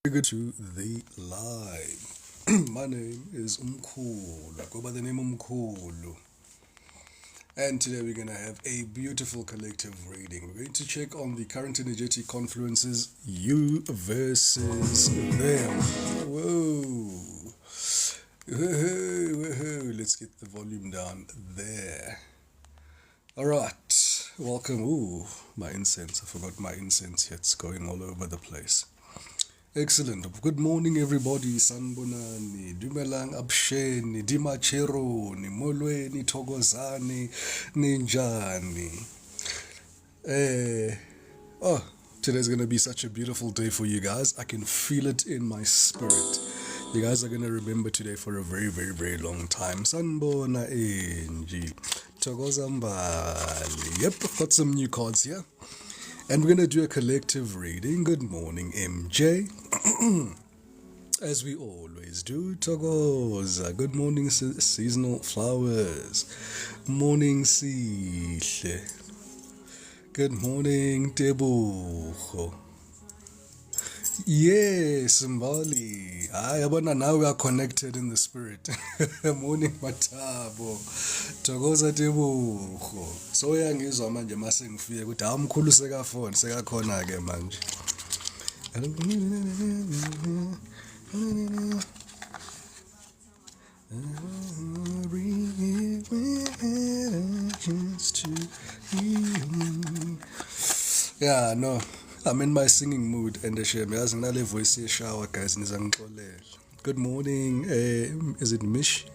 Good to the live. My name is Umkhulu. I go by the name Umkhulu. And today we're going to have a beautiful collective reading. We're going to check on the current energetic confluences, you versus them. Whoa. Woohoo, woohoo. Let's get the volume down there. All right. Welcome. Ooh, my incense. I forgot my incense here. It's going all over the place. Excellent. Good morning, everybody. Sanbonani, Dumelang Absheni, Dimacheroni, Molweni, Togozani, Ninjani. Today's gonna be such a beautiful day for you guys. I can feel it in my spirit. You guys are gonna remember today for a very, very, very long time. Sanbona Enji, Togozambali. Yep, I've got some new cards here. And we're going to do a collective reading. Good morning, MJ. As we always do, Togoza. Good morning, seasonal flowers. Morning, Sihle. Good morning, Tebucho. Yes, Mbali. Yabona, now we are connected in the spirit. Morning, Matabo. Thokoza Tebucho. So uyangizwa manje mase ngifike ukuthi awumkhulu sekafona sekakhona ke manje. Yeah, no. I'm in my singing mood and yazi nginale voice yeshower guys nizangixolela. Good morning. Is it Mishi?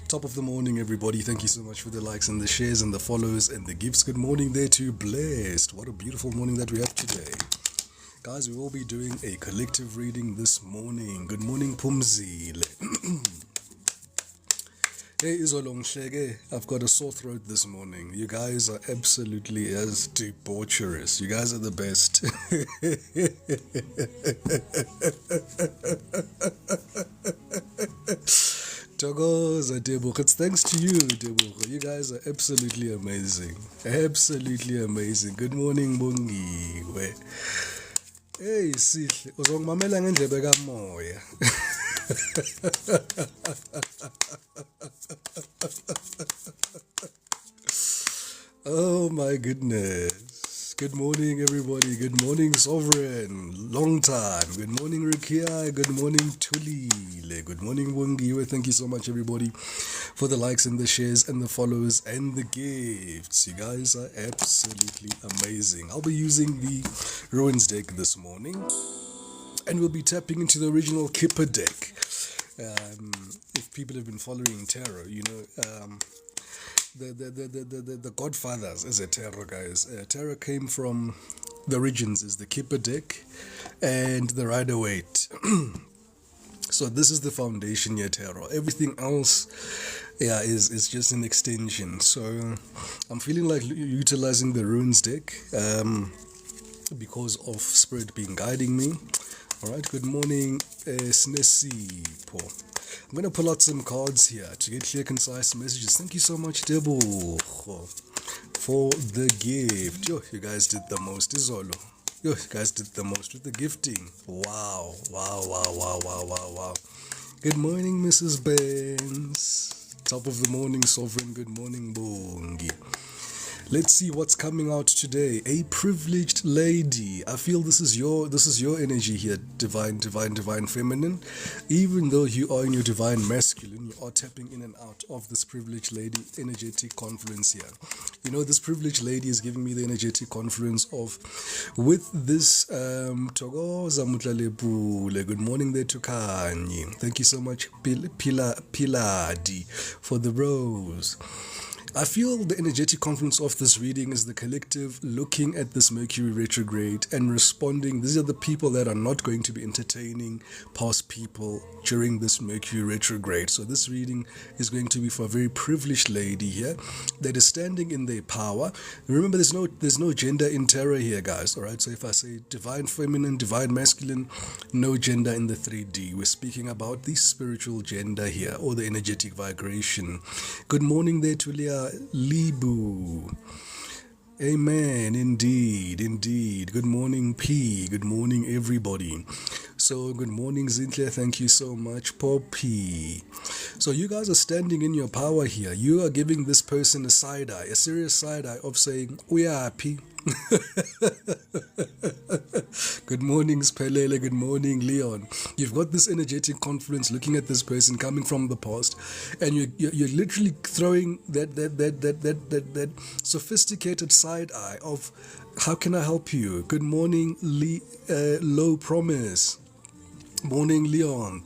Top of the morning, everybody. Thank you so much for the likes and the shares and the follows and the gifts. Good morning there to Blessed. What a beautiful morning that we have today. Guys, we will be doing a collective reading this morning. Good morning, Pumzile. Hey, Izolongshege, I've got a sore throat this morning. You guys are absolutely as debaucherous. You guys are the best. Togoza Debuch. It's thanks to you, Debuch. You guys are absolutely amazing. Absolutely amazing. Good morning, Bungi. Hey, Sihle. Uzongimamela ngendlebe kamoya. Oh my goodness. Good morning, everybody. Good morning, Sovereign. Long time. Good morning, Rukia. Good morning, Tulile. Good morning, Wungiwe. Thank you so much, everybody, for the likes and the shares and the follows and the gifts. You guys are absolutely amazing. I'll be using the Ruins deck this morning, and we'll be tapping into the original Kipper deck. If people have been following tarot, you know, the godfathers as a tarot, guys. Tarot came from the origins is the Kipper deck and the Rider-Waite. So this is the foundation here, tarot. Everything else, yeah, is just an extension. So I'm feeling like utilizing the Runes deck because of Spirit being guiding me. All right, good morning, Snesipo. I'm going to pull out some cards here to get clear, concise messages. Thank you so much, Debo, for the gift. Yo, you guys did the most, Izolo. Yo, you guys did the most with the gifting. Wow, wow, wow, wow, wow, wow, wow. Good morning, Mrs. Benz. Top of the morning, Sovereign. Good morning, Bongi. Let's see what's coming out today. A privileged lady. I feel this is your energy here, divine feminine. Even though you are in your divine masculine, you are tapping in and out of this privileged lady energetic confluence here. You know, this privileged lady is giving me the energetic confluence of with this Togoza Mutlalepule. Good morning there to Kanye. Thank you so much, Piladi, for the rose. I feel the energetic confluence of this reading is the collective looking at this Mercury retrograde and responding. These are the people that are not going to be entertaining past people during this Mercury retrograde. So this reading is going to be for a very privileged lady here that is standing in their power. Remember, there's no gender in tarot here, guys. All right. So if I say divine feminine, divine masculine, no gender in the 3D. We're speaking about the spiritual gender here, or the energetic vibration. Good morning there, Tulia Libu. Amen. Indeed, indeed. Good morning, P. Good morning, everybody. So, good morning, Zintle. Thank you so much, Poppy. So, you guys are standing in your power here. You are giving this person a side eye, a serious side eye of saying, "We are happy." Good morning, Spelele. Good morning, Leon. You've got this energetic confluence looking at this person coming from the past, and you're literally throwing that sophisticated side eye of, "How can I help you?" Good morning, Low Promise. Morning, Leon.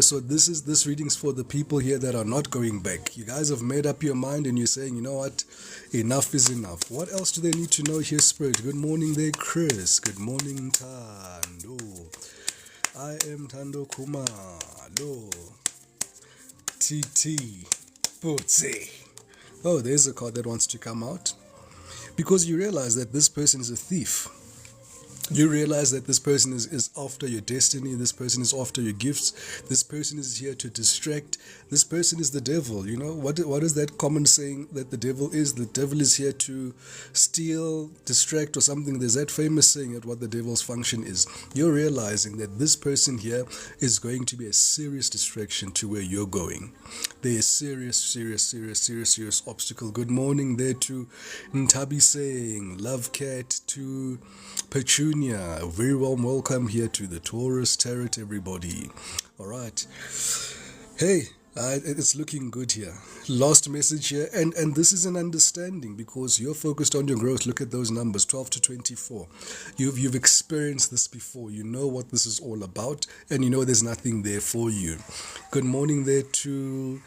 So this reading's for the people here that are not going back. You guys have made up your mind and you're saying, you know what, enough is enough. What else do they need to know here, Spirit? Good morning there, Chris. Good morning, Tando. I am Tando Kumalo. TT. Butse. Oh, there's a card that wants to come out. Because you realize that this person is a thief. You realize that this person is after your destiny. This person is after your gifts. This person is here to distract. This person is the devil. What is that common saying that the devil is? The devil is here to steal, distract, or something. There's that famous saying at what the devil's function is. You're realizing that this person here is going to be a serious distraction to where you're going. There is serious obstacle. Good morning there to Ntabi saying, Love Cat, to Petunia. Very warm welcome here to the Taurus Tarot, everybody. All right. Hey, it's looking good here. Last message here, and this is an understanding because you're focused on your growth. Look at those numbers, 12 to 24. You've experienced this before. You know what this is all about, and you know there's nothing there for you. Good morning there to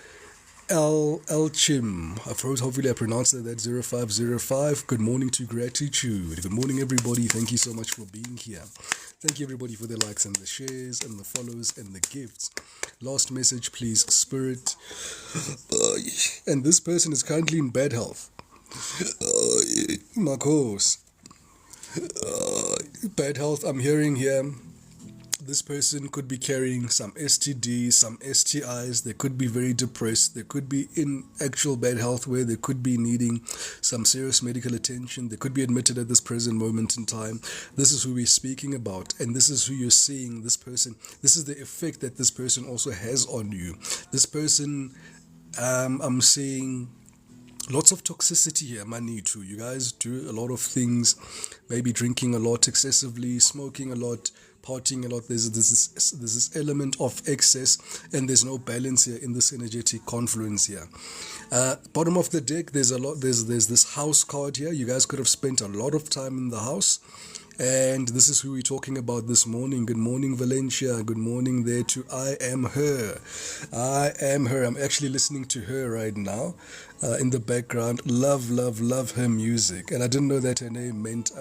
Elchim. Hopefully I pronounced that 0505. Good morning to Gratitude. Good morning, everybody. Thank you so much for being here. Thank you, everybody, for the likes and the shares and the follows and the gifts. Last message, please, Spirit. And this person is currently in bad health. Marcos. Bad health, I'm hearing here. This person could be carrying some STDs, some STIs. They could be very depressed. They could be in actual bad health where they could be needing some serious medical attention. They could be admitted at this present moment in time. This is who we're speaking about, and this is who you're seeing, this person. This is the effect that this person also has on you. This person, I'm seeing lots of toxicity here, money too. You guys do a lot of things, maybe drinking a lot excessively, smoking a lot, partying a lot. There's this element of excess, and there's no balance here in this energetic confluence here. Bottom of the deck, there's this house card here. You guys could have spent a lot of time in the house, and this is who we're talking about this morning. Good morning, Valencia. Good morning there to I Am Her. I Am Her. I'm actually listening to her right now in the background. Love her music, and I didn't know that her name meant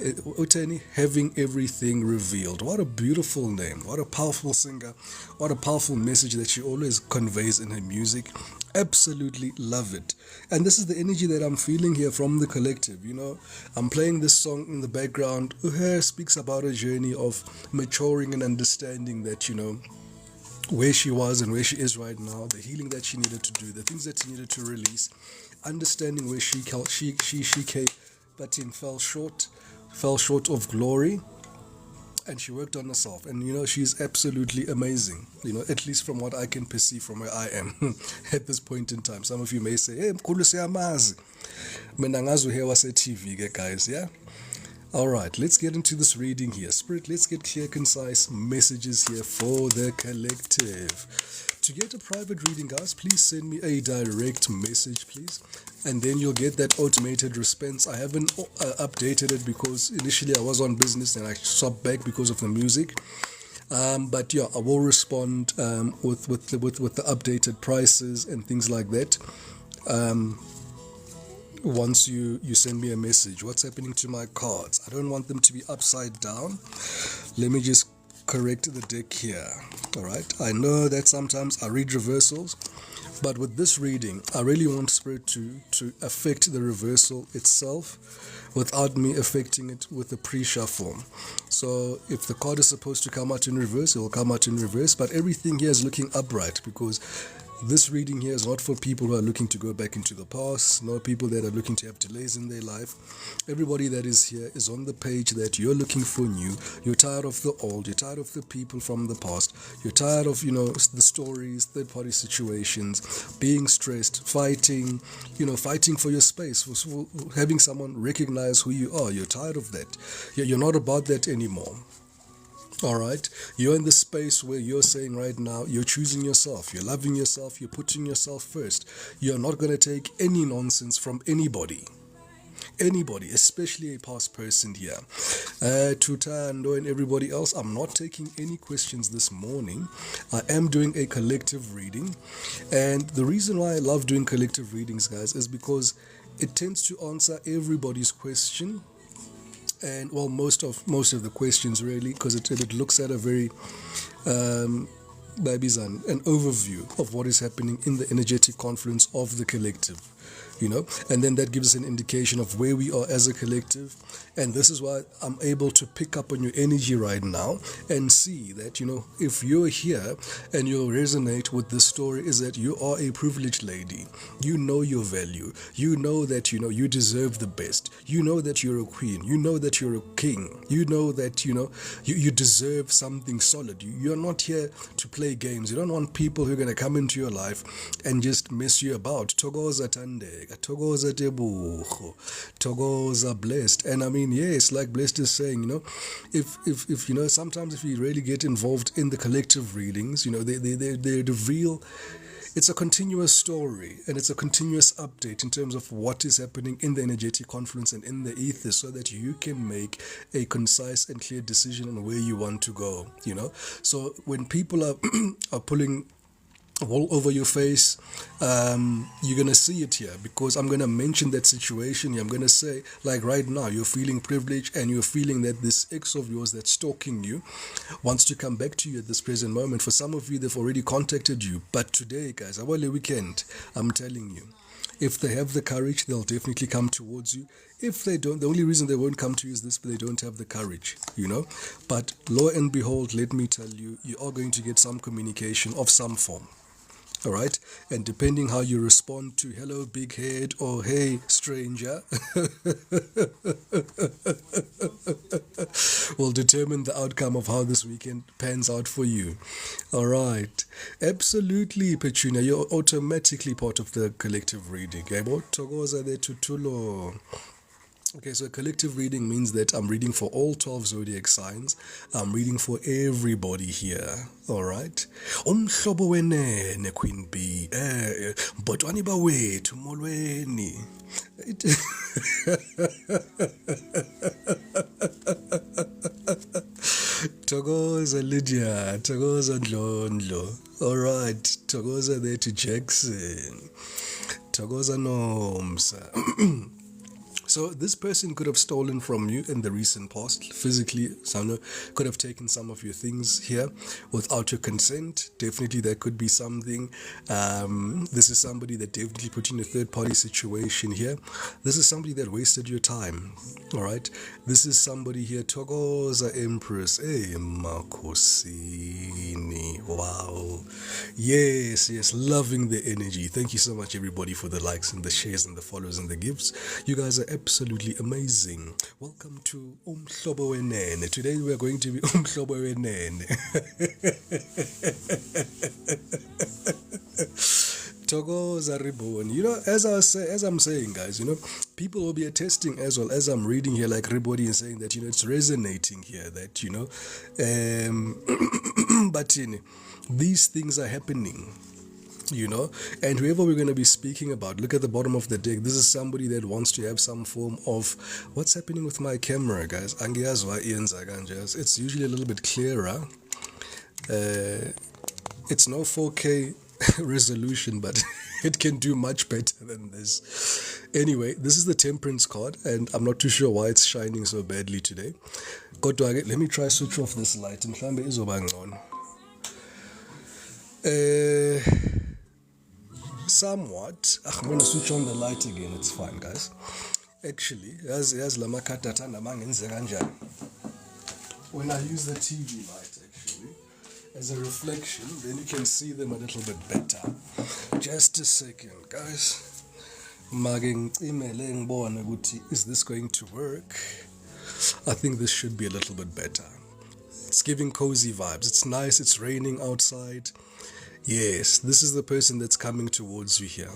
Uteni, having everything revealed. What a beautiful name. What a powerful singer. What a powerful message that she always conveys in her music. Absolutely love it. And this is the energy that I'm feeling here from the collective. I'm playing this song in the background. Uher speaks about a journey of maturing and understanding that, where she was and where she is right now, the healing that she needed to do, the things that she needed to release, understanding where she came, but fell short of glory, and she worked on herself. And she's absolutely amazing, at least from what I can perceive from where I am at this point in time. Some of you may say, hey, mkhulu siyamazi, mina ngazi uhe wase-TV guys. Yeah, all right, let's get into this reading here. Spirit, let's get clear, concise messages here for the collective. To get a private reading, guys, please send me a direct message, please. And then you'll get that automated response. I haven't updated it because initially I was on business and I swapped back because of the music. But yeah, I will respond with the updated prices and things like that. Once you send me a message, what's happening to my cards? I don't want them to be upside down. Let me just correct the deck here. All right, I know that sometimes I read reversals, but with this reading I really want Spirit to affect the reversal itself without me affecting it with the pre-shuffle. So if the card is supposed to come out in reverse, it will come out in reverse, but everything here is looking upright because This reading here is not for people who are looking to go back into the past, not people that are looking to have delays in their life. Everybody that is here is on the page that you're looking for new. You're tired of the old, you're tired of the people from the past, you're tired of, the stories, third-party situations, being stressed, fighting, fighting for your space, for having someone recognize who you are. You're tired of that. You're not about that anymore. All right, you're in the space where you're saying right now, you're choosing yourself, you're loving yourself, you're putting yourself first. You're not going to take any nonsense from anybody, especially a past person here. To Tando and everybody else, I'm not taking any questions this morning. I am doing a collective reading, and the reason why I love doing collective readings, guys, is because it tends to answer everybody's question. And well, most of the questions really, because it looks at a very an overview of what is happening in the energetic confluence of the collective, and then that gives us an indication of where we are as a collective. And this is why I'm able to pick up on your energy right now and see that, if you're here and you'll resonate with this story, is that you are a privileged lady. You know your value. You know that, you deserve the best. You know that you're a queen. You know that you're a king. You know that, you deserve something solid. You're not here to play games. You don't want people who are going to come into your life and just mess you about. Togoza tandega, togoza tebucho, togoza blessed. And I mean, yes, like Blessed is saying, if sometimes if you really get involved in the collective readings, they reveal, it's a continuous story and it's a continuous update in terms of what is happening in the energetic confluence and in the ether, so that you can make a concise and clear decision on where you want to go. So when people are pulling all over your face, you're gonna see it here, because I'm gonna mention that situation here. I'm gonna say, like right now, you're feeling privileged and you're feeling that this ex of yours that's stalking you wants to come back to you at this present moment. For some of you, they've already contacted you, but today, guys, our weekend, I'm telling you, if they have the courage, they'll definitely come towards you. If they don't, the only reason they won't come to you is this: they don't have the courage, But lo and behold, let me tell you, you are going to get some communication of some form. All right, and depending how you respond to hello big head or hey stranger will determine the outcome of how this weekend pans out for you. All right, absolutely, Petunia, you're automatically part of the collective reading. Okay, so a collective reading means that I'm reading for all 12 zodiac signs. I'm reading for everybody here. All right. Umhlobo wenene Queen B. Mbotwani bawethu molweni. Togoza Lydia, Togoza Ndlondlo. All right, Togoza there to Jackson. Togoza Nomsa. So this person could have stolen from you in the recent past, physically. Someone could have taken some of your things here without your consent. Definitely that could be something. This is somebody that definitely put you in a third-party situation here. This is somebody that wasted your time. All right. This is somebody here. Togoza Empress. Hey, Makosini. Wow. Yes. Loving the energy. Thank you so much, everybody, for the likes and the shares and the follows and the gifts. You guys are absolutely amazing. Welcome to Umhlobo Wenene. Today we are going to be Umhlobo Wenene. Togoza Ribon. As I'm saying, guys, people will be attesting as well as I'm reading here, like everybody is saying that, it's resonating here, that, but these things are happening. And whoever we're going to be speaking about, look at the bottom of the deck. This is somebody that wants to have some form of, what's happening with my camera, guys? It's usually a little bit clearer. It's no 4K resolution, but it can do much better than this. Anyway, this is the Temperance card, and I'm not too sure why it's shining so badly today. Let me try switch off this light. Somewhat. I'm going to switch on the light again. It's fine, guys. Actually, when I use the TV light, actually, as a reflection, then you can see them a little bit better. Just a second, guys. Is this going to work? I think this should be a little bit better. It's giving cozy vibes. It's nice. It's raining outside. Yes, this is the person that's coming towards you here.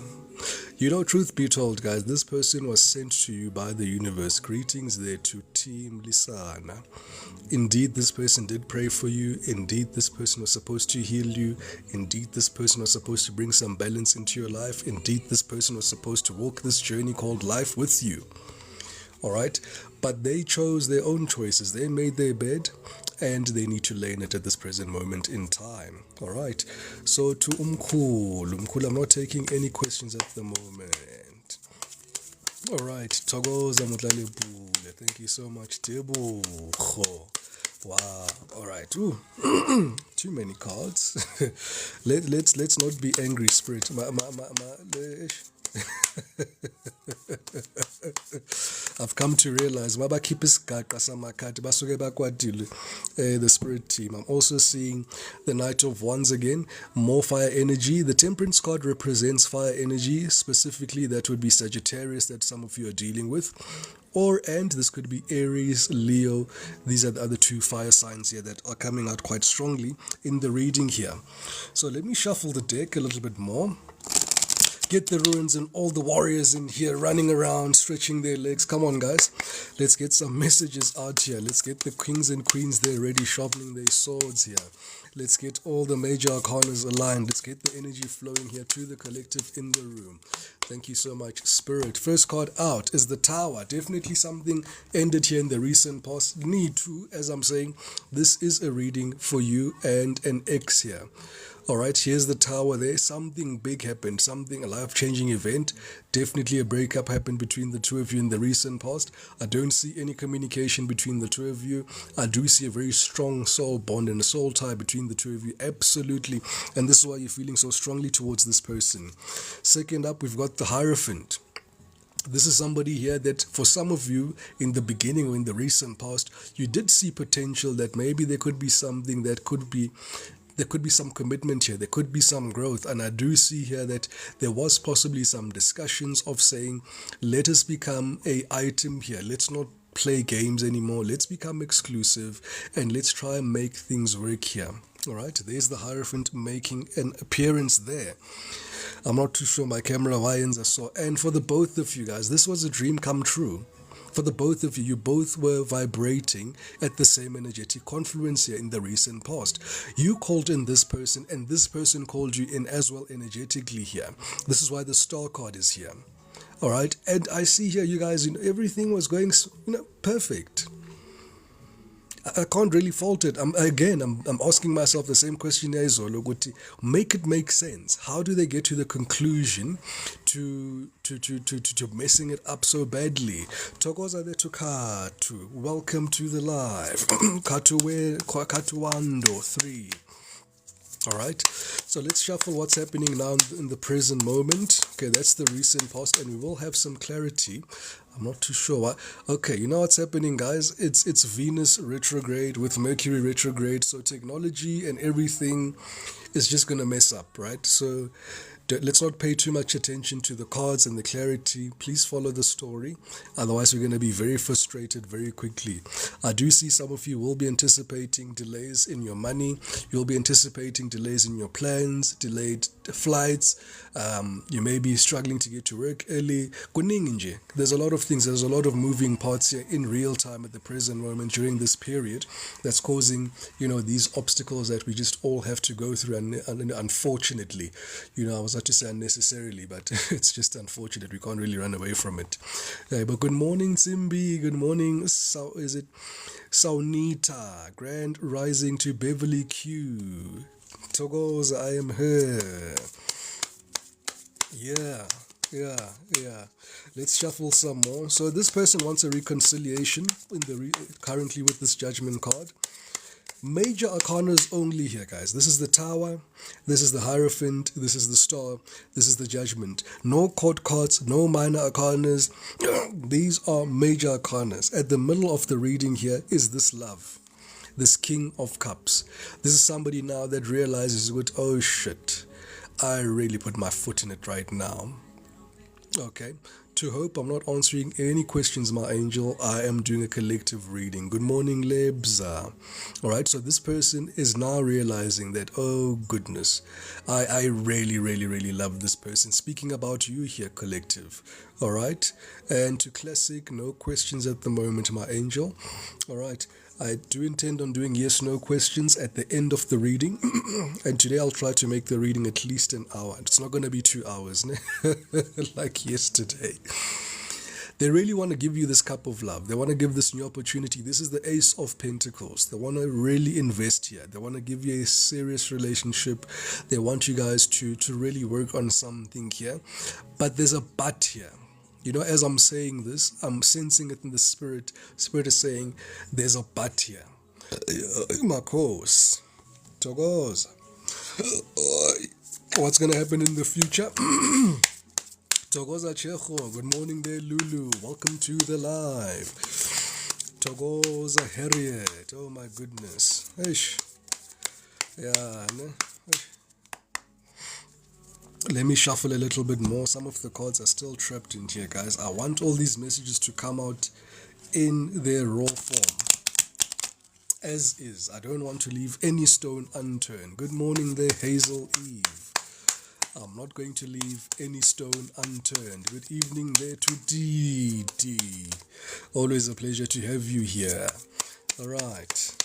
You know, truth be told, guys, this person was sent to you by the universe. Greetings there to Team Lisana. Indeed, this person did pray for you. Indeed, this person was supposed to heal you. Indeed, this person was supposed to bring some balance into your life. Indeed, this person was supposed to walk this journey called life with you. All right? But they chose their own choices. They made their bed, and they need to lay in it at this present moment in time. All right. So to Umkhulu, I'm not taking any questions at the moment. All right. Thokoza Mutlalebule. Thank you so much. Tebogo. Wow. All right. Ooh. Too many cards. Let's not be angry, spirit. I've come to realize the spirit team. I'm also seeing the Knight of Wands again, more fire energy. The Temperance card represents fire energy, specifically that would be Sagittarius that some of you are dealing with. And this could be Aries, Leo. These are the other two fire signs here that are coming out quite strongly in the reading here. So let me shuffle the deck a little bit more. Get the ruins and all the warriors in here running around, stretching their legs. Come on, guys. Let's get some messages out here. Let's get the kings and queens there ready, sharpening their swords here. Let's get all the major arcanas aligned. Let's get the energy flowing here to the collective in the room. Thank you so much, Spirit. First card out is the Tower. Definitely something ended here in the recent past. Need to, as I'm saying, this is a reading for you and an ex here. All right, here's the Tower there. Something big happened, a life-changing event. Definitely a breakup happened between the two of you in the recent past. I don't see any communication between the two of you. I do see a very strong soul bond and a soul tie between the two of you. Absolutely. And this is why you're feeling so strongly towards this person. Second up, we've got the Hierophant. This is somebody here that for some of you in the beginning or in the recent past, you did see potential that maybe there could be something that could be there could be some commitment here, there could be some growth, and I do see here that there was possibly some discussions of saying, let us become a item here, let's not play games anymore, let's become exclusive, and let's try and make things work here. All right, there's the Hierophant making an appearance there. I'm not too sure my camera wires I saw, and for the both of you guys, this was a dream come true. For the both of you, you both were vibrating at the same energetic confluence here in the recent past. You called in this person and this person called you in as well energetically here. This is why the Star card is here. All right. And I see here, you guys, everything was going, perfect. I can't really fault it. I'm asking myself the same question as Zolo. Make it make sense. How do they get to the conclusion to messing it up so badly? Tokoza de Tukatu. Welcome to the live. Katuwando 3. Alright, so let's shuffle what's happening now in the present moment. Okay, that's the recent past, and we will have some clarity. I'm not too sure why. Okay, you know what's happening, guys? It's Venus retrograde with Mercury retrograde, so technology and everything is just going to mess up, right? So let's not pay too much attention to the cards and the clarity. Please follow the story. Otherwise, we're going to be very frustrated very quickly. I do see some of you will be anticipating delays in your money. You'll be anticipating delays in your plans, delayed flights. You may be struggling to get to work early. There's a lot of things. There's a lot of moving parts here in real time at the present moment during this period that's causing, these obstacles that we just all have to go through. And unfortunately, I was not to say unnecessarily, but it's just unfortunate. We can't really run away from it. But good morning, Simbi. Good morning, Saunita. Grand rising to Beverly Q. Togo's, I am her. Yeah. Let's shuffle some more. So this person wants a reconciliation currently with this Judgment card. Major arcanas only here, guys. This is the Tower, this is the Hierophant, this is the Star, this is the Judgment. No court cards, no minor arcanas. These are major arcanas. At the middle of the reading here is this love. this King of Cups. This is somebody now that realizes, oh shit, I really put my foot in it right now. Okay, to hope I'm not answering any questions, my angel, I am doing a collective reading. Good morning, Lebs. Alright, so this person is now realizing that, oh goodness, I really, really, really love this person. Speaking about you here, collective. Alright, and to classic, no questions at the moment, my angel. Alright, I do intend on doing yes/no questions at the end of the reading, and today I'll try to make the reading at least an hour. It's not going to be 2 hours, like yesterday. They really want to give you this cup of love. They want to give this new opportunity. This is the Ace of Pentacles. They want to really invest here. They want to give you a serious relationship. They want you guys to really work on something here. But there's a but here. You know, as I'm saying this, I'm sensing it in the spirit. Spirit is saying, there's a but here. Marcos, Togoza. What's going to happen in the future? Togoza Checho, good morning there, Lulu. Welcome to the live. Togoza Harriet, oh my goodness. Eish. Yeah, ne? Let me shuffle a little bit more. Some of the cards are still trapped in here, guys. I want all these messages to come out in their raw form. As is. I don't want to leave any stone unturned. Good morning there, Hazel Eve. I'm not going to leave any stone unturned. Good evening there to DD. Always a pleasure to have you here. Alright.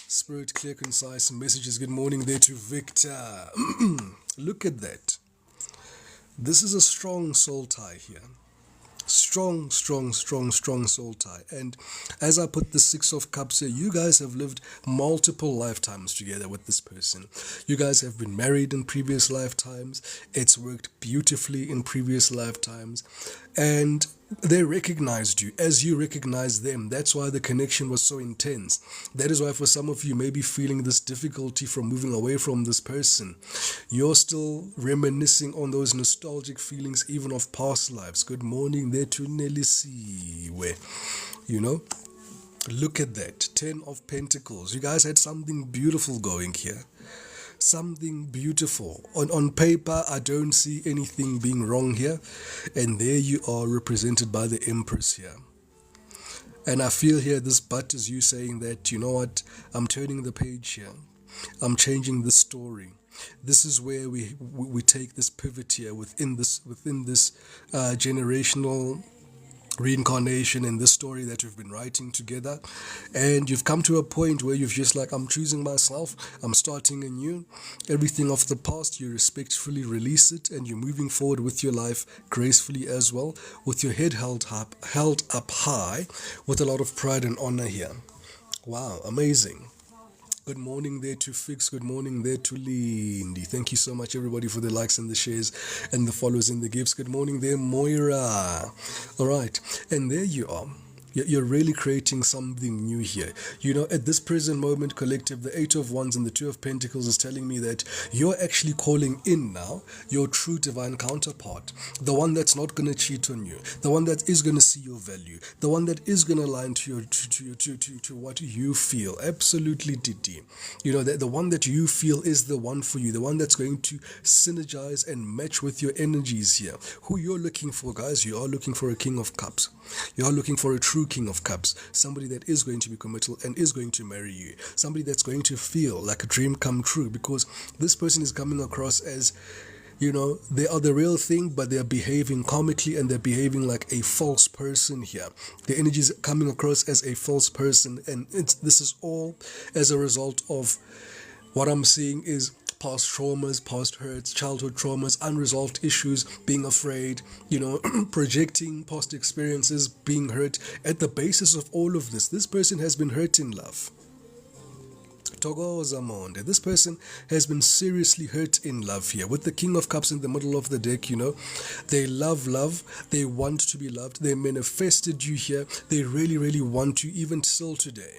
Spirit, clear, concise messages. Good morning there to Victor. Look at that. This is a strong soul tie here. Strong, strong, strong, strong soul tie. And as I put the Six of Cups here, you guys have lived multiple lifetimes together with this person. You guys have been married in previous lifetimes. It's worked beautifully in previous lifetimes. And they recognized you as you recognized them. That's why the connection was so intense. That is why for some of you may be feeling this difficulty from moving away from this person. You're still reminiscing on those nostalgic feelings even of past lives. Good morning there to Nelisiwe. You know, look at that. 10 of Pentacles. You guys had something beautiful going here. Something beautiful. On paper, I don't see anything being wrong here. And there you are, represented by the Empress here. And I feel here this but is you saying that, you know what, I'm turning the page here. I'm changing the story. This is where we take this pivot here within this generational reincarnation and this story that you've been writing together, and you've come to a point where you've just like, I'm choosing myself, I'm starting anew. Everything of the past, you respectfully release it, and you're moving forward with your life gracefully as well, with your head held up high, with a lot of pride and honor here. Wow, amazing. Good morning there to Fix. Good morning there to Lindy. Thank you so much, everybody, for the likes and the shares and the follows and the gifts. Good morning there, Moira. All right. And there you are. You're really creating something new here. You know, at this present moment, collective, the 8 of Wands and the 2 of Pentacles is telling me that you're actually calling in now your true divine counterpart, the one that's not going to cheat on you, the one that is going to see your value, the one that is going to align to what you feel. Absolutely, Didi. You know, the one that you feel is the one for you, the one that's going to synergize and match with your energies here. Who you're looking for, guys, you are looking for a King of Cups. You are looking for a true King of Cups, somebody that is going to be committal and is going to marry you, somebody that's going to feel like a dream come true, because this person is coming across as, you know, they are the real thing, but they're behaving comically and they're behaving like a false person here. The energy is coming across as a false person, and this is all as a result of what I'm seeing is past traumas, past hurts, childhood traumas, unresolved issues, being afraid, you know, projecting past experiences, being hurt. At the basis of all of this person has been hurt in love. Togoza Monde. This person has been seriously hurt in love here. With the King of Cups in the middle of the deck, you know, they love, they want to be loved, they manifested you here, they really, really want you, even still today.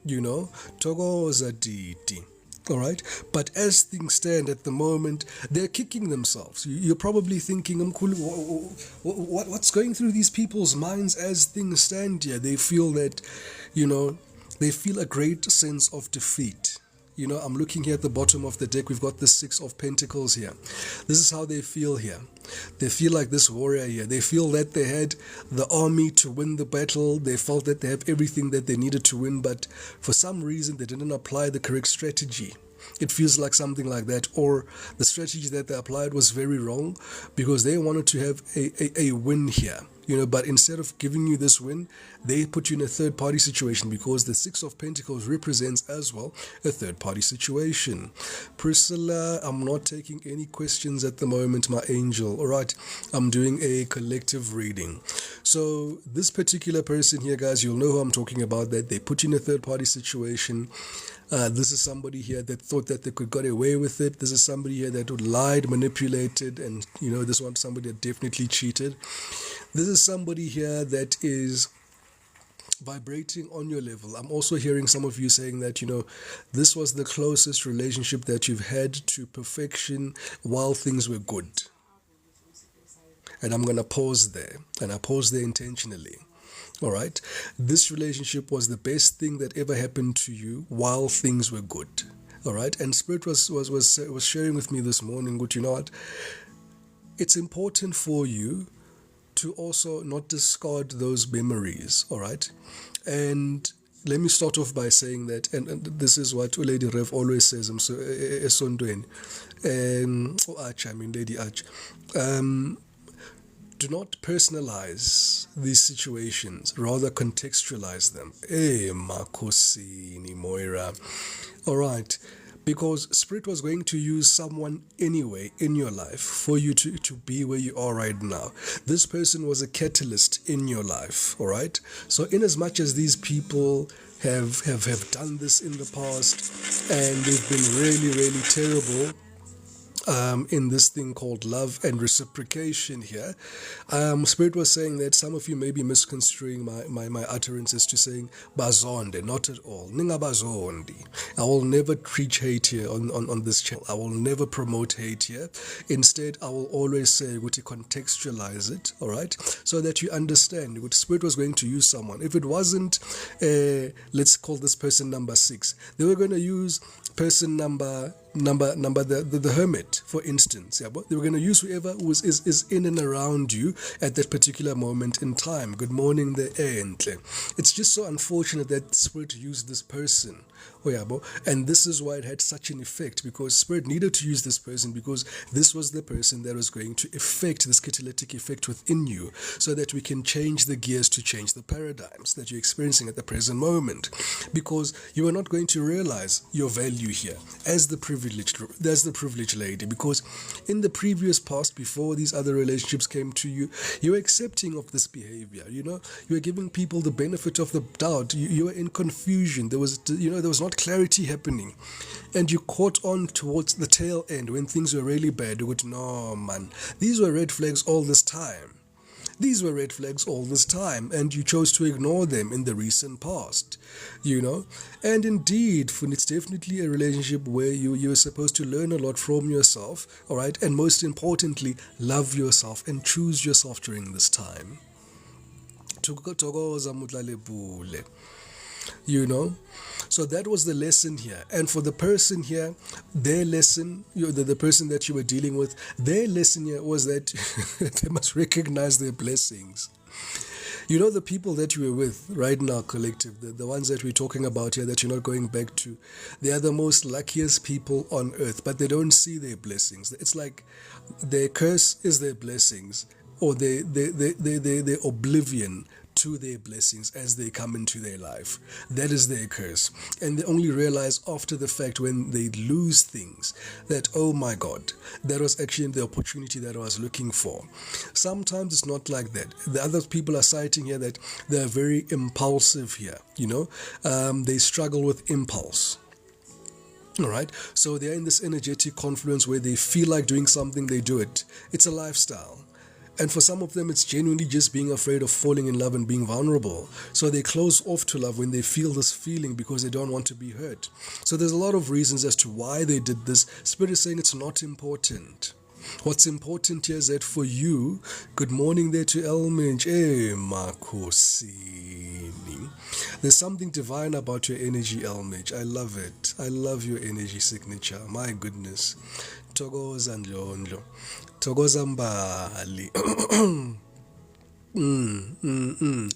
You know, Togoza Diti. All right, but as things stand at the moment, they're kicking themselves. You're probably thinking, what's going through these people's minds as things stand here? They feel that, you know, They feel a great sense of defeat. You know, I'm looking here at the bottom of the deck. We've got the Six of Pentacles here. This is how they feel here. They feel like this warrior here. They feel that they had the army to win the battle. They felt that they have everything that they needed to win, but for some reason they didn't apply the correct strategy. It feels like something like that, or the strategy that they applied was very wrong because they wanted to have a win here, you know, but instead of giving you this win, they put you in a third party situation because the Six of Pentacles represents as well a third party situation. Priscilla, I'm not taking any questions at the moment, my angel. All right, I'm doing a collective reading. So this particular person here, guys, you'll know who I'm talking about, that they put you in a third party situation. This is somebody here that thought that they could get away with it. This is somebody here that would lied, manipulated, and you know, this one somebody that definitely cheated. This is somebody here that is vibrating on your level. I'm also hearing some of you saying that, you know, this was the closest relationship that you've had to perfection while things were good. And I'm going to pause there, and I pause there intentionally. All right, this relationship was the best thing that ever happened to you while things were good. All right, and Spirit was sharing with me this morning, but you know what? It's important for you to also not discard those memories. All right, and let me start off by saying that, and this is what Lady Rev always says. I'm so esondweni, Arch. I mean Lady Arch. Do not personalize these situations, rather contextualize them. Makosini Moira. All right, because Spirit was going to use someone anyway in your life for you to be where you are right now. This person was a catalyst in your life, all right? So in as much as these people have done this in the past and they've been really, really terrible, in this thing called love and reciprocation here. Spirit was saying that some of you may be misconstruing my utterances to saying bazonde, not at all. Ninga bazondi. I will never preach hate here on this channel. I will never promote hate here. Instead, I will always say to contextualize it, all right? So that you understand what Spirit was going to use someone. If it wasn't, let's call this person number 6, they were going to use person number the hermit, for instance. Yeah, but they were going to use whoever is in and around you at that particular moment in time. Good morning, the end. It's just so unfortunate that Spirit used this person. And this is why it had such an effect, because Spirit needed to use this person because this was the person that was going to effect this catalytic effect within you, so that we can change the gears to change the paradigms that you're experiencing at the present moment, because you are not going to realize your value here as the privileged lady, because in the previous past, before these other relationships came to you, you were accepting of this behavior. You know, you were giving people the benefit of the doubt. You were in confusion. There was not clarity happening, and you caught on towards the tail end when things were really bad. You would, no man, these were red flags all this time. These were red flags all this time, and you chose to ignore them in the recent past, you know. And indeed, it's definitely a relationship where you're supposed to learn a lot from yourself, all right, and most importantly, love yourself and choose yourself during this time. You know, so that was the lesson here. And for the person here, their lesson, the person that you were dealing with, their lesson here was that they must recognize their blessings. You know, the people that you were with right now, collective, the ones that we're talking about here that you're not going back to, they are the most luckiest people on earth, but they don't see their blessings. It's like their curse is their blessings, or their oblivion to their blessings as they come into their life. That is their curse. And they only realize after the fact, when they lose things, that, oh my God, that was actually the opportunity that I was looking for. Sometimes it's not like that. The other people are citing here that they're very impulsive here, you know. They struggle with impulse. All right, so they're in this energetic confluence where they feel like doing something, they do it. It's a lifestyle. And for some of them, it's genuinely just being afraid of falling in love and being vulnerable. So they close off to love when they feel this feeling because they don't want to be hurt. So there's a lot of reasons as to why they did this. Spirit is saying it's not important. What's important here is that for you, good morning there to Elminch. Makosini. There's something divine about your energy, Elminch. I love it. I love your energy signature. My goodness. Togoza Ndlondlo. Togoza Mbali.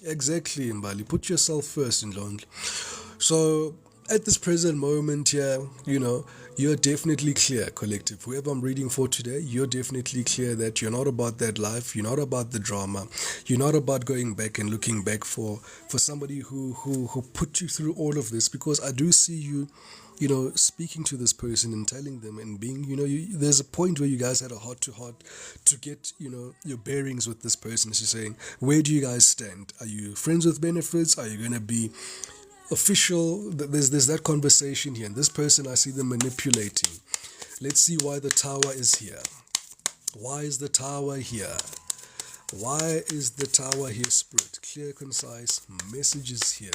Exactly, Mbali. Put yourself first, Ndlondlo. So, at this present moment here, you're definitely clear, collective. Whoever I'm reading for today, you're definitely clear that you're not about that life, you're not about the drama, you're not about going back and looking back for somebody who put you through all of this, because I do see you, speaking to this person and telling them and being, there's a point where you guys had a heart-to-heart to get, your bearings with this person. She's saying, where do you guys stand? Are you friends with benefits? Are you going to be official? There's that conversation here, and this person, I see them manipulating. Let's see why the tower is here. Why is the tower here? Why is the tower here, Spirit? Clear, concise messages here.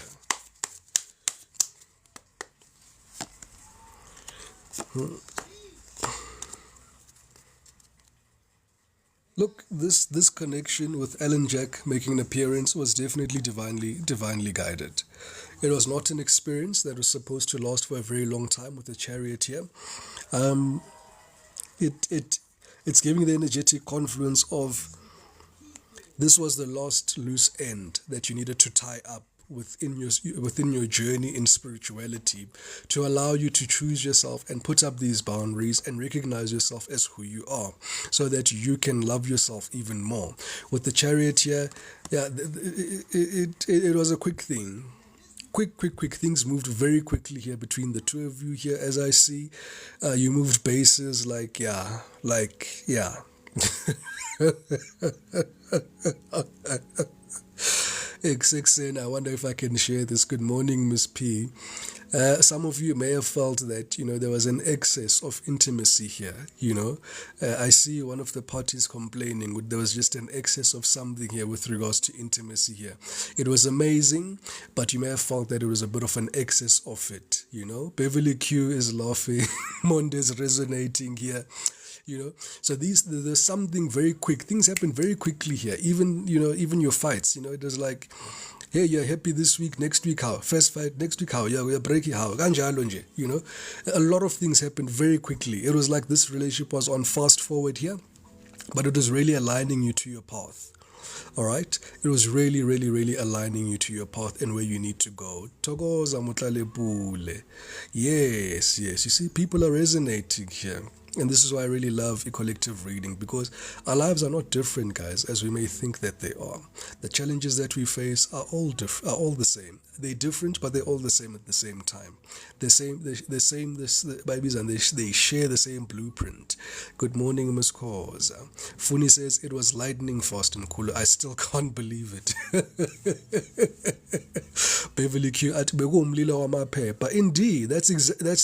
Look, this connection with Alan Jack making an appearance was definitely divinely guided. It was not an experience that was supposed to last for a very long time with the Chariot here. It's giving the energetic confluence of this was the last loose end that you needed to tie up within your journey in spirituality, to allow you to choose yourself and put up these boundaries and recognize yourself as who you are, so that you can love yourself even more. With the Chariot here, yeah, it was a quick thing. Quick things moved very quickly here between the two of you here. As I see, you moved bases like yeah. XXN, I wonder if I can share this. Good morning, Miss P. Some of you may have felt that, there was an excess of intimacy here, I see one of the parties complaining there was just an excess of something here with regards to intimacy here. It was amazing, but you may have felt that it was a bit of an excess of it, Beverly Q is laughing, Monde's resonating here. So there's something very quick. Things happen very quickly here. Even your fights. It was like, hey, you're happy this week. Next week how? First fight next week how? Yeah, we're breaking how? A lot of things happened very quickly. It was like this relationship was on fast forward here, but it was really aligning you to your path. All right, it was really aligning you to your path and where you need to go. Togoza mutlale bule. Yes. You see, people are resonating here. And this is why I really love a collective reading, because our lives are not different, guys, as we may think that they are. The challenges that we face are all the same. They're different, but they're all the same at the same time. The babies, and they share the same blueprint. Good morning, Miss Cause. Funi says it was lightning fast and cool. I still can't believe it. Beverly Q at Begumlila Wamapepa. Indeed, that's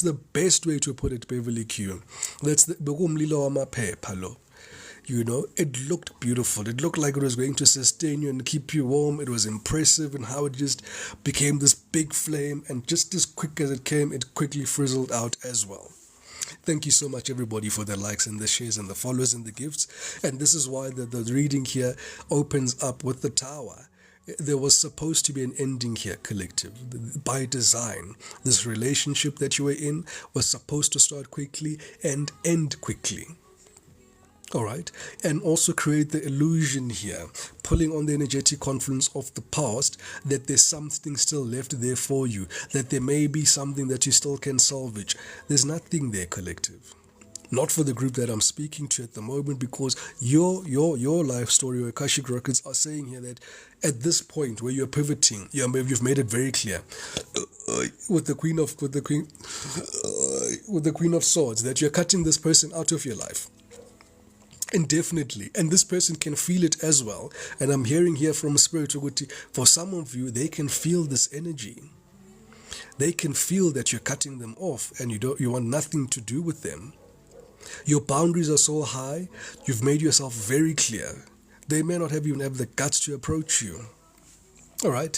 the best way to put it, Beverly Q. That's the Begumlila Wamapepa lo. It looked beautiful. It looked like it was going to sustain you and keep you warm. It was impressive in how it just became this big flame, and just as quick as it came, it quickly frizzled out as well. Thank you so much, everybody, for the likes and the shares and the follows and the gifts. And this is why the reading here opens up with the tower. There was supposed to be an ending here, collective. By design, this relationship that you were in was supposed to start quickly and end quickly. All right, and also create the illusion here, pulling on the energetic confluence of the past, that there's something still left there for you, that there may be something that you still can salvage. There's nothing there, collective. Not for the group that I'm speaking to at the moment, because your life story or Akashic Records are saying here that at this point where you're pivoting, you've made it very clear with the Queen of Swords that you're cutting this person out of your life. Indefinitely, and this person can feel it as well. And I'm hearing here from Spirituality, for some of you, they can feel this energy. They can feel that you're cutting them off and you want nothing to do with them. Your boundaries are so high, you've made yourself very clear. They may not even have the guts to approach you. All right,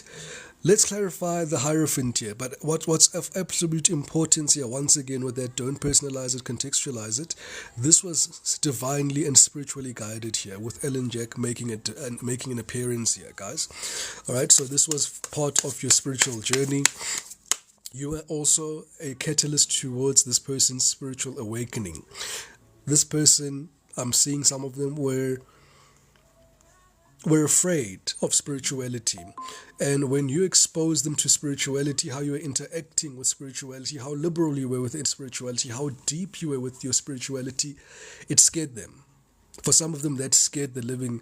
Let's clarify the Hierophant here, but what's of absolute importance here, once again, with that, don't personalize it, contextualize it. This was divinely and spiritually guided here, with Ellen Jack making an appearance here, guys. All right, so this was part of your spiritual journey. You were also a catalyst towards this person's spiritual awakening. This person, I'm seeing some of them were afraid of spirituality. And when you expose them to spirituality, how you were interacting with spirituality, how liberal you were within spirituality, how deep you were with your spirituality, it scared them. For some of them, that scared the living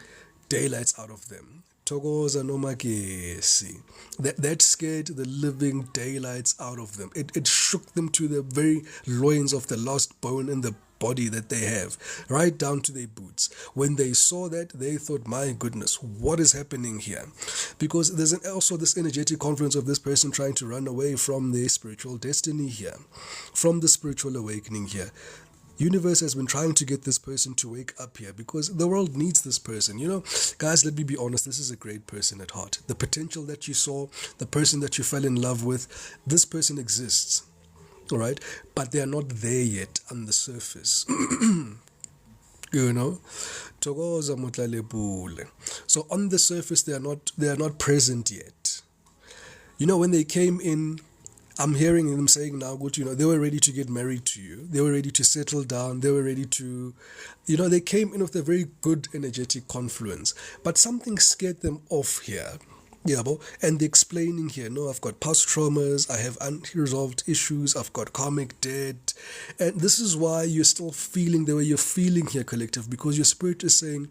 daylights out of them. Togoza no magesi. That scared the living daylights out of them. It shook them to the very loins of the last bone in the body that they have, right down to their boots. When they saw that, they thought, my goodness, what is happening here? Because there's also this energetic confluence of this person trying to run away from their spiritual destiny here, from the spiritual awakening here. Universe has been trying to get this person to wake up here because the world needs this person. You know, guys, let me be honest, this is a great person at heart. The potential that you saw, the person that you fell in love with, this person exists. All right, but they are not there yet on the surface. You know, Togoza Mutlalepule. So on the surface, they are not present yet. You know, when they came in, I'm hearing them saying now, good, you know, they were ready to get married to you. They were ready to settle down. They were ready to, you know, they came in with a very good energetic confluence. But something scared them off here. Yeah, and they're explaining here, no, I've got past traumas, I have unresolved issues, I've got karmic debt. And this is why you're still feeling the way you're feeling here, collective, because your spirit is saying,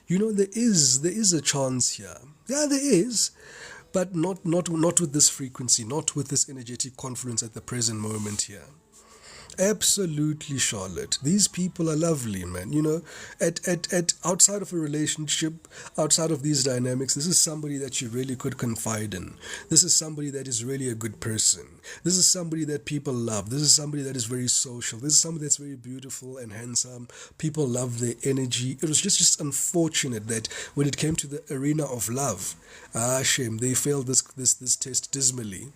you know, there is a chance here. Yeah, there is. But not with this frequency, not with this energetic confluence at the present moment here. Absolutely, Charlotte. These people are lovely, man. You know, at outside of a relationship, outside of these dynamics, this is somebody that you really could confide in. This is somebody that is really a good person. This is somebody that people love. This is somebody that is very social. This is somebody that's very beautiful and handsome. People love their energy. It was just unfortunate that when it came to the arena of love, shame, they failed this test dismally.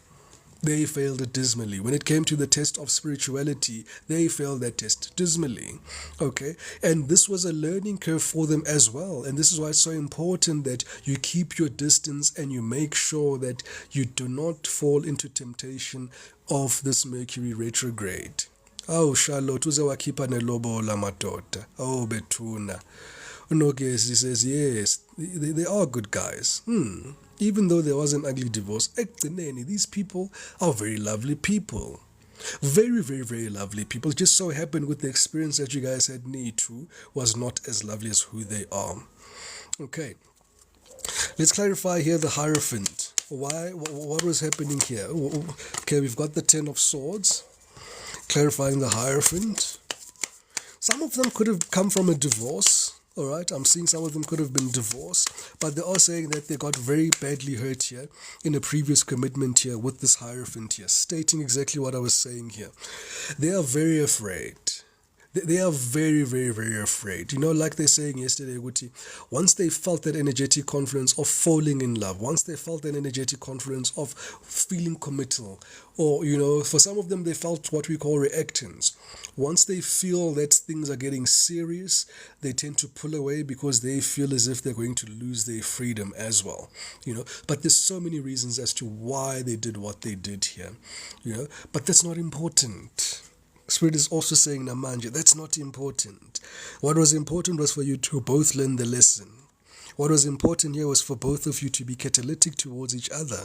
They failed it dismally. When it came to the test of spirituality, they failed that test dismally. Okay? And this was a learning curve for them as well. And this is why it's so important that you keep your distance and you make sure that you do not fall into temptation of this Mercury retrograde. Oh, Charlotte, uze wakhipha nelobola madoda. Oh, Betuna. Unogesi says, yes, they are good guys. Even though there was an ugly divorce, these people are very lovely people. Very, very, very lovely people. Just so happened with the experience that you guys had need to was not as lovely as who they are. Okay. Let's clarify here the Hierophant. Why? What was happening here? Okay, we've got the Ten of Swords. Clarifying the Hierophant. Some of them could have come from a divorce. All right, I'm seeing some of them could have been divorced, but they are saying that they got very badly hurt here in a previous commitment here with this Hierophant here, stating exactly what I was saying here. They are very afraid. They are very, very, very afraid. You know, like they're saying yesterday, Guti, once they felt that energetic confluence of falling in love, once they felt that energetic confluence of feeling committal, or, you know, for some of them, they felt what we call reactance. Once they feel that things are getting serious, they tend to pull away because they feel as if they're going to lose their freedom as well, you know. But there's so many reasons as to why they did what they did here, you know, but that's not important. Spirit is also saying, Namanja, that's not important. What was important was for you to both learn the lesson. What was important here was for both of you to be catalytic towards each other.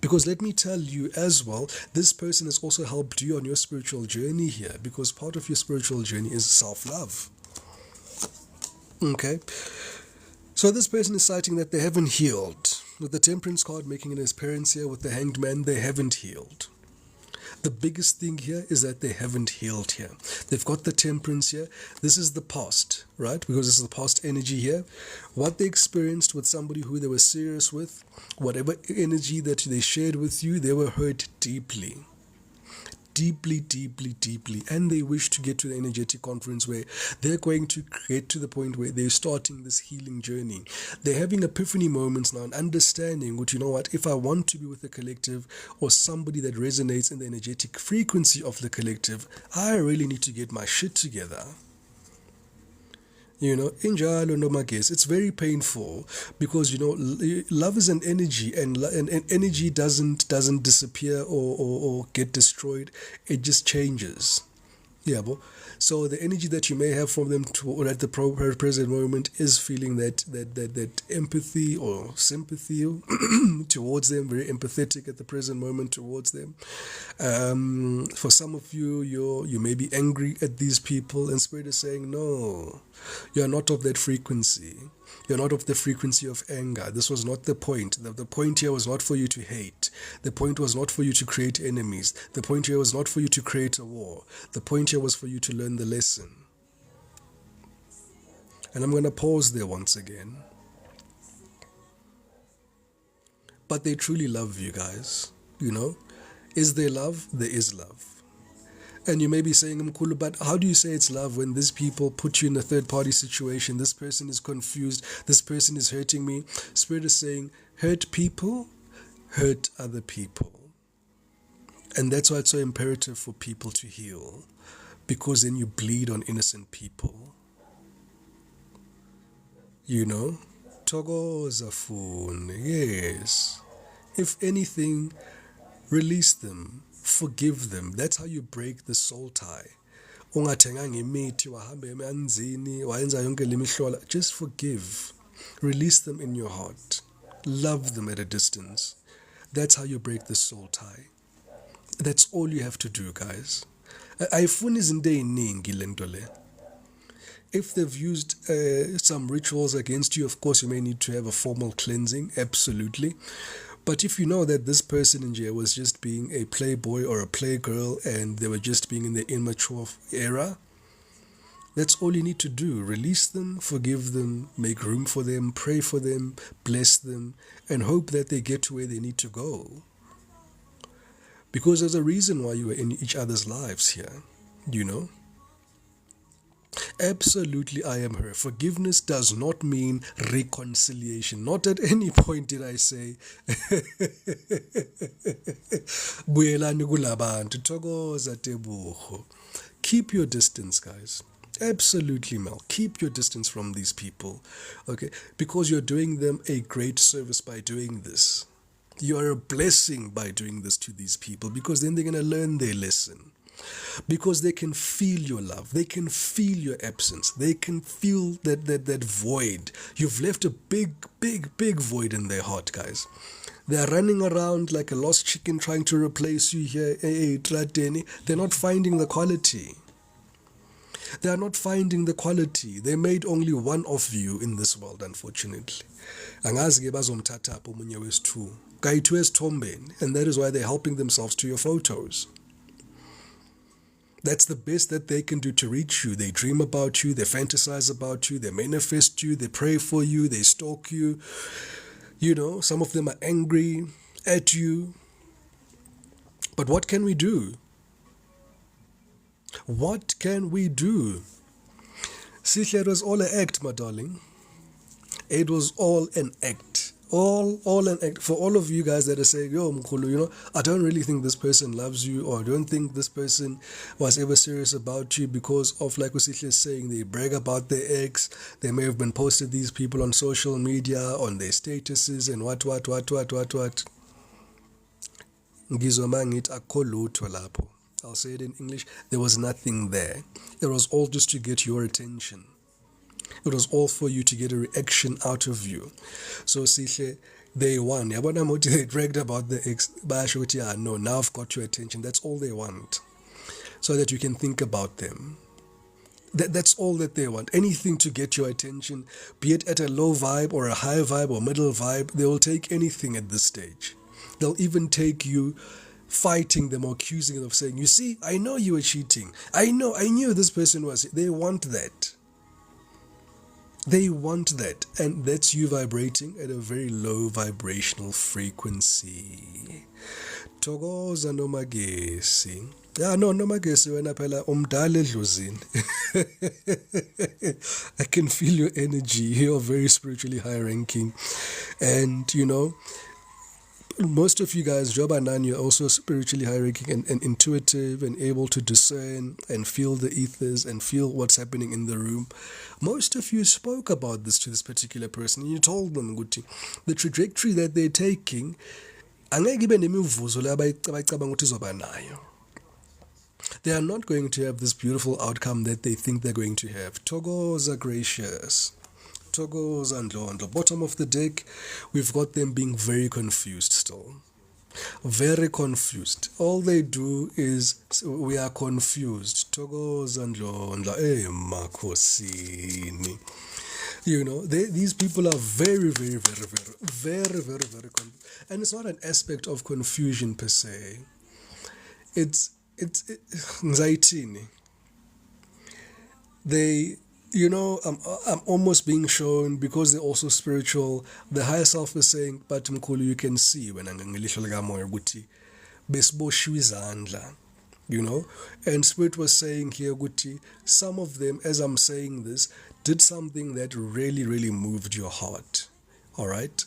Because let me tell you as well, this person has also helped you on your spiritual journey here, because part of your spiritual journey is self-love. Okay? So this person is citing that they haven't healed. With the Temperance card making an appearance here with the Hanged Man, they haven't healed. The biggest thing here is that they haven't healed here. They've got the Temperance here. This is the past, right? Because this is the past energy here. What they experienced with somebody who they were serious with, whatever energy that they shared with you, they were hurt deeply. deeply, deeply, deeply, and they wish to get to the energetic conference where they're going to get to the point where they're starting this healing journey. They're having epiphany moments now and understanding, which, you know what, if I want to be with the collective or somebody that resonates in the energetic frequency of the collective, I really need to get my shit together. You know, injalo noma guess, it's very painful because, you know, love is an energy, and energy doesn't disappear or get destroyed. It just changes. Yeah, but so the energy that you may have from them to, at the present moment, is feeling that empathy or sympathy towards them, very empathetic at the present moment towards them. For some of you, you may be angry at these people, and Spirit is saying, no, you are not of that frequency. You're not of the frequency of anger. This was not the point. The point here was not for you to hate. The point was not for you to create enemies. The point here was not for you to create a war. The point here was for you to learn the lesson. And I'm going to pause there once again. But they truly love you guys, you know. Is there love? There is love. And you may be saying, Mkulu, but how do you say it's love when these people put you in a third-party situation? This person is confused. This person is hurting me. Spirit is saying, hurt people, hurt other people. And that's why it's so imperative for people to heal, because then you bleed on innocent people. You know? Thokoza fune, yes. If anything, release them. Forgive them. That's how you break the soul tie. Just forgive. Release them in your heart. Love them at a distance. That's how you break the soul tie. That's all you have to do, guys. If they've used some rituals against you, of course you may need to have a formal cleansing, absolutely. But if you know that this person in jail was just being a playboy or a playgirl and they were just being in the immature era, that's all you need to do. Release them, forgive them, make room for them, pray for them, bless them, and hope that they get to where they need to go. Because there's a reason why you are in each other's lives here, you know. Absolutely, I am her. Forgiveness does not mean reconciliation. Not at any point did I say, keep your distance, guys. Absolutely, Mel. Keep your distance from these people, okay? Because you're doing them a great service by doing this. You are a blessing by doing this to these people, because then they're going to learn their lesson. Because they can feel your love. They can feel your absence. They can feel that void. You've left a big, big, big void in their heart, guys. They're running around like a lost chicken trying to replace you here. They're not finding the quality. They are not finding the quality. They made only one of you in this world, unfortunately. And that is why they're helping themselves to your photos. That's the best that they can do to reach you. They dream about you, they fantasize about you, they manifest you, they pray for you, they stalk you. You know, some of them are angry at you. But what can we do? What can we do? See, it was all an act, my darling. It was all an act. All an act. For all of you guys that are saying, yo, Mkhulu, you know, I don't really think this person loves you, or I don't think this person was ever serious about you because of, like Usihle is saying, they brag about their ex. They may have been posted these people on social media, on their statuses, and what. I'll say it in English. There was nothing there. It was all just to get your attention. It was all for you to get a reaction out of you. So Sihle, they won. They bragged about the ex. No, now I've got your attention. That's all they want. So that you can think about them. That's all that they want. Anything to get your attention, be it at a low vibe or a high vibe or middle vibe, they will take anything at this stage. They'll even take you fighting them or accusing them of saying, you see, I know you were cheating. I knew this person was. They want that. They want that, and that's you vibrating at a very low vibrational frequency. Thokoza nomagesi. Yeah, no, noma gesi wena phela umdala edlozini. I can feel your energy. You're very spiritually high ranking. And, most of you guys, Job and Nan, you're also spiritually high ranking and intuitive and able to discern and feel the ethers and feel what's happening in the room. Most of you spoke about this to this particular person. And you told them, Guti, the trajectory that they're taking, angeke ibe nemivuzo le abayicabanga ukuthi izoba nayo. They are not going to have this beautiful outcome that they think they're going to have. Togos are gracious. Togos and Ndlondo. Bottom of the deck, we've got them being very confused still. Very confused. All they do is, we are confused. Togos and Ndlondo. Makosini. These people are very, very, very, very, very, very, very confused. And it's not an aspect of confusion per se. It's anxiety. They, I'm almost being shown, because they're also spiritual, the higher self is saying, but Mkhulu, you can see when angelihlo likamoya ukuthi besiboshiwe izandla. And Spirit was saying here, Guti, some of them, as I'm saying this, did something that really, really moved your heart. All right.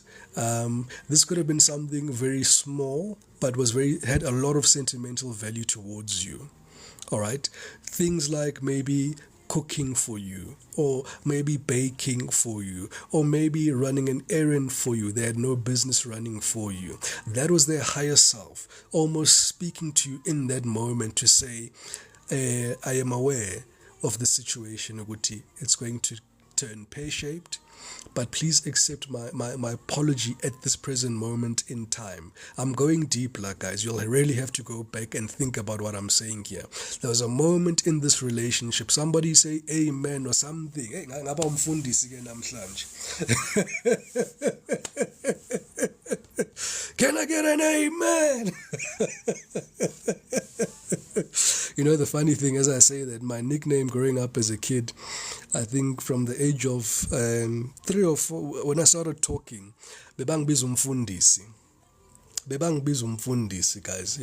This could have been something very small, but had a lot of sentimental value towards you. All right. Things like maybe cooking for you, or maybe baking for you, or maybe running an errand for you. They had no business running for you. That was their higher self, almost speaking to you in that moment to say, I am aware of the situation, Uguti. It's going to turn pear-shaped, but please accept my apology at this present moment in time. I'm going deep, guys. You'll really have to go back and think about what I'm saying here. There was a moment in this relationship. Somebody say amen or something. Hey, ngaba umfundisi ke namhlanje. Can I get an amen? The funny thing, as I say that, my nickname growing up as a kid, I think from the age of 3 or 4, when I started talking, bebangibiza umfundisi, guys.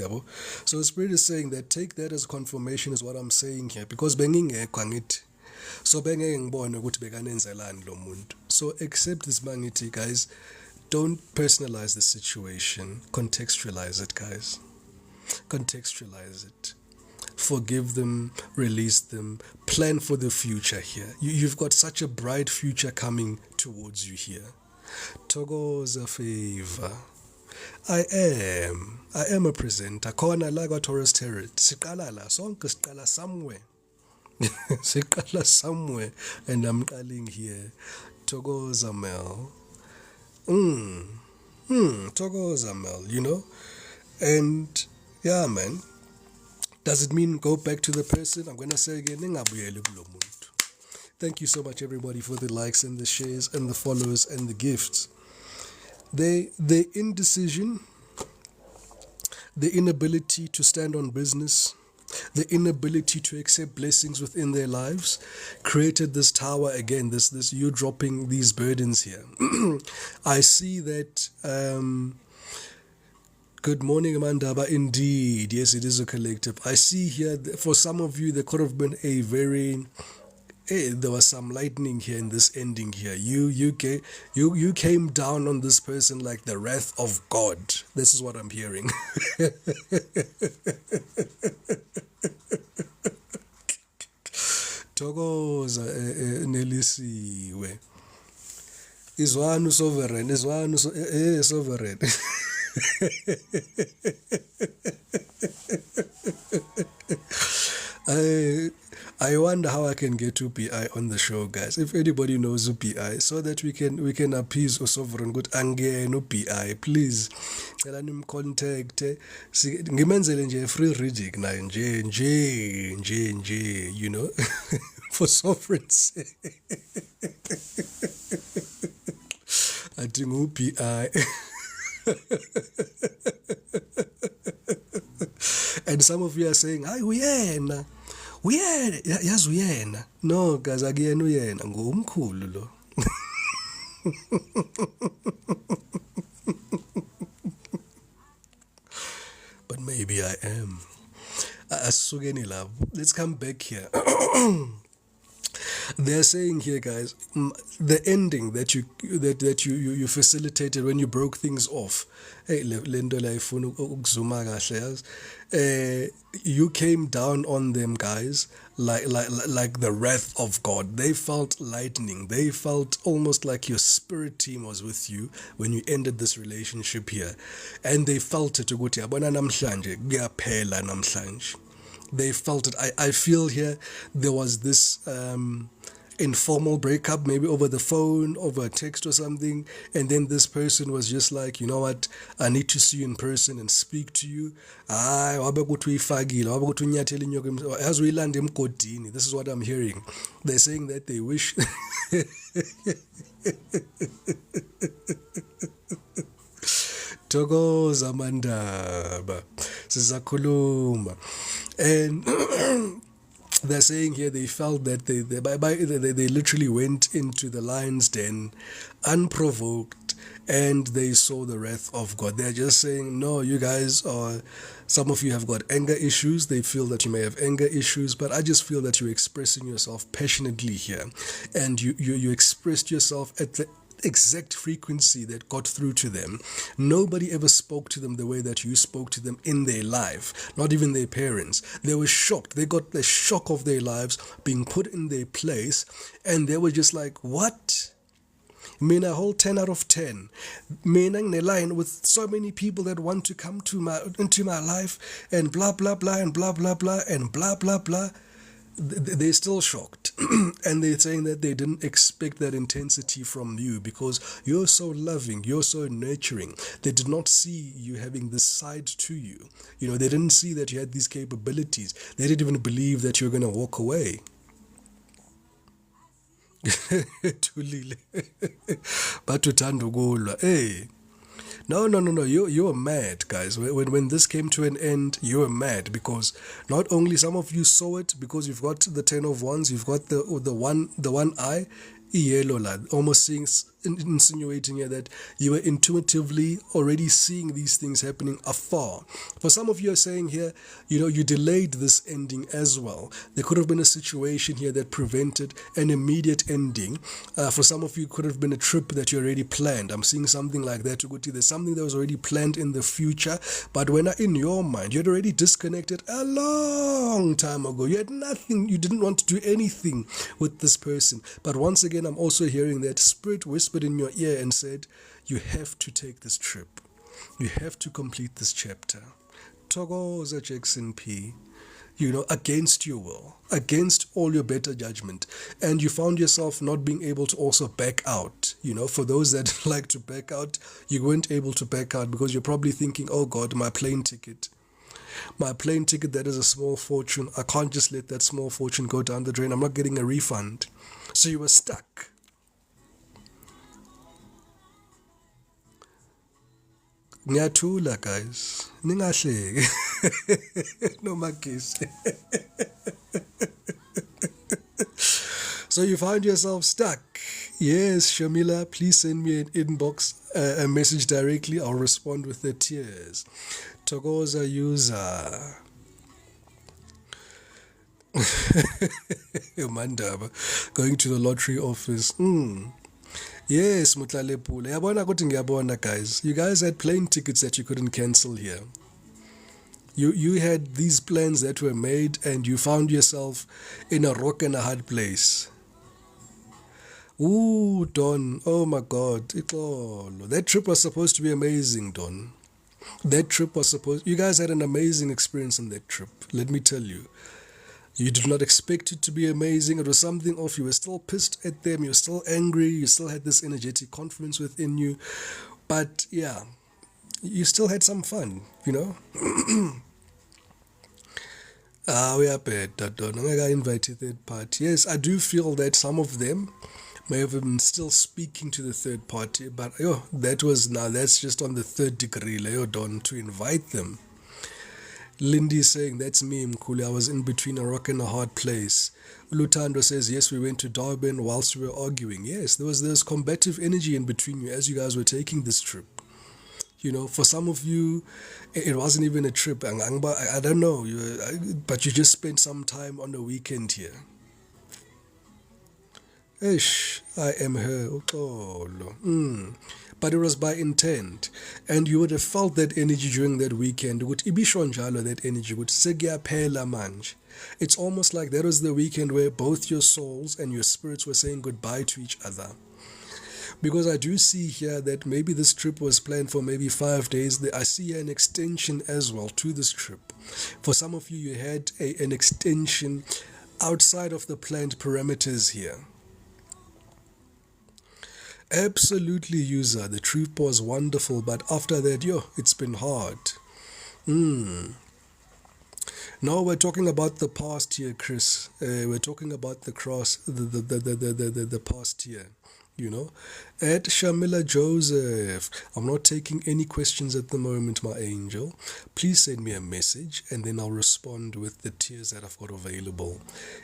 So the Spirit is saying that, take that as confirmation is what I'm saying here, because bengingekho angithi. So bengeke ngibone ukuthi bekanenzelani lo muntu. So accept this mangithi, guys. Don't personalize the situation. Contextualize it, guys. Contextualize it. Forgive them, release them, plan for the future here. You've got such a bright future coming towards you here. Togoza favor. I am a presenter. Khona la kwa-Taurus Tarot. Siqala la, sonke siqala somewhere. Siqala somewhere, and I'm calling here. Togoza Mel. Togoza Mel, And yeah, man. Does it mean go back to the person? I'm going to say again, thank you so much, everybody, for the likes and the shares and the follows and the gifts. The indecision, the inability to stand on business, the inability to accept blessings within their lives created this tower again, this you dropping these burdens here. I see that... Good morning, Amandaba. Indeed, yes, it is a collective. I see here, for some of you, there could have been a very... there was some lightning here in this ending here. You came down on this person like the wrath of God. This is what I'm hearing. Thokoza Nelisiwe. Izwanu sovereign. Izwanu sovereign. I wonder how I can get UPI on the show, guys. If anybody knows UPI, so that we can appease Sovereign good angena UPI, please. Contact. Ngimenzele nje free reading na nje, for Sovereign's sake. I think UPI. And some of you are saying, "Hayi uyena. Yazi uyena." No, guys, akuyena uyena, ngumkhulu lo. But maybe I am. asukeni lapho. Let's come back here. They're saying here, guys, the ending that you facilitated when you broke things off. Hey, you came down on them, guys, like the wrath of God. They felt lightning. They felt almost like your spirit team was with you when you ended this relationship here, and they felt it. They felt it. I feel here there was this informal breakup, maybe over the phone, over a text or something, and then this person was just like, you know what, I need to see you in person and speak to you. This is what I'm hearing. They're saying that they wish thokoza mandaba sizakhuluma. And they're saying here they felt that they literally went into the lion's den unprovoked, and they saw the wrath of God. They're just saying, no, you guys are, some of you have got anger issues. They feel that you may have anger issues, but I just feel that you're expressing yourself passionately here, and you expressed yourself at the exact frequency that got through to them. Nobody ever spoke to them the way that you spoke to them in their life, not even their parents. They were shocked. They got the shock of their lives being put in their place, and they were just like, what? Mina, whole 10 out of 10. Mina in a line with so many people that want to come into my life, and blah blah blah and blah blah blah and blah blah blah. They're still shocked. And they're saying that they didn't expect that intensity from you because you're so loving, you're so nurturing. They did not see you having this side to you. You know, they didn't see that you had these capabilities. They didn't even believe that you were going to walk away. Tulile. But to hey. No, you were mad, guys. When this came to an end, you were mad because not only some of you saw it because you've got the 10 of wands, you've got the one eye, yellow lad, almost insinuating here that you were intuitively already seeing these things happening afar. For some of you are saying here, you know, you delayed this ending as well. There could have been a situation here that prevented an immediate ending. For some of you, it could have been a trip that you already planned. I'm seeing something like that. There's something that was already planned in the future, but when in your mind, you had already disconnected a long time ago. You had nothing. You didn't want to do anything with this person. But once again, I'm also hearing that spirit whispered in your ear and said, you have to take this trip. You have to complete this chapter. Thokoza Jackson P. You know, against your will, against all your better judgment. And you found yourself not being able to also back out. You know, for those that like to back out, you weren't able to back out because you're probably thinking, oh God, my plane ticket, that is a small fortune. I can't just let that small fortune go down the drain. I'm not getting a refund. So you were stuck. Ngiyathula, guys. Ningahleki. No magisi. So you found yourself stuck. Yes, Shamila, please send me an inbox, a message directly. I'll respond with the tears. Thokoza user. Mandaba, going to the lottery office. Yes, Mutlalepule. Yabona kuthi ngiyabona, guys. You guys had plane tickets that you couldn't cancel here. You had these plans that were made and you found yourself in a rock and a hard place. Ooh, Don. Oh my God. That trip was supposed to be amazing, Don. You guys had an amazing experience on that trip. Let me tell you. You did not expect it to be amazing. It was something off. You were still pissed at them. You were still angry. You still had this energetic confidence within you. But yeah, you still had some fun, you know. We are bad. I got invited third party. Yes, I do feel that some of them may have been still speaking to the third party. But that's just on the third degree, Don, to invite them. Lindy saying, that's me, Mkhulu. I was in between a rock and a hard place. Lutando says, yes, we went to Durban whilst we were arguing. Yes, there was combative energy in between you as you guys were taking this trip. For some of you, it wasn't even a trip. I don't know, but you just spent some time on the weekend here. Ish, I am her. Uxolo. But it was by intent. And you would have felt that energy during that weekend. Ibisho njalo that energy would pela manje. It's almost like that was the weekend where both your souls and your spirits were saying goodbye to each other. Because I do see here that maybe this trip was planned for maybe 5 days. I see an extension as well to this trip. For some of you, you had an extension outside of the planned parameters here. Absolutely, user. The trip was wonderful, but after that, it's been hard. No, we're talking about the past here, Chris. We're talking about the past here. At Shamila Joseph, I'm not taking any questions at the moment, my angel. Please send me a message and then I'll respond with the tiers that I've got available.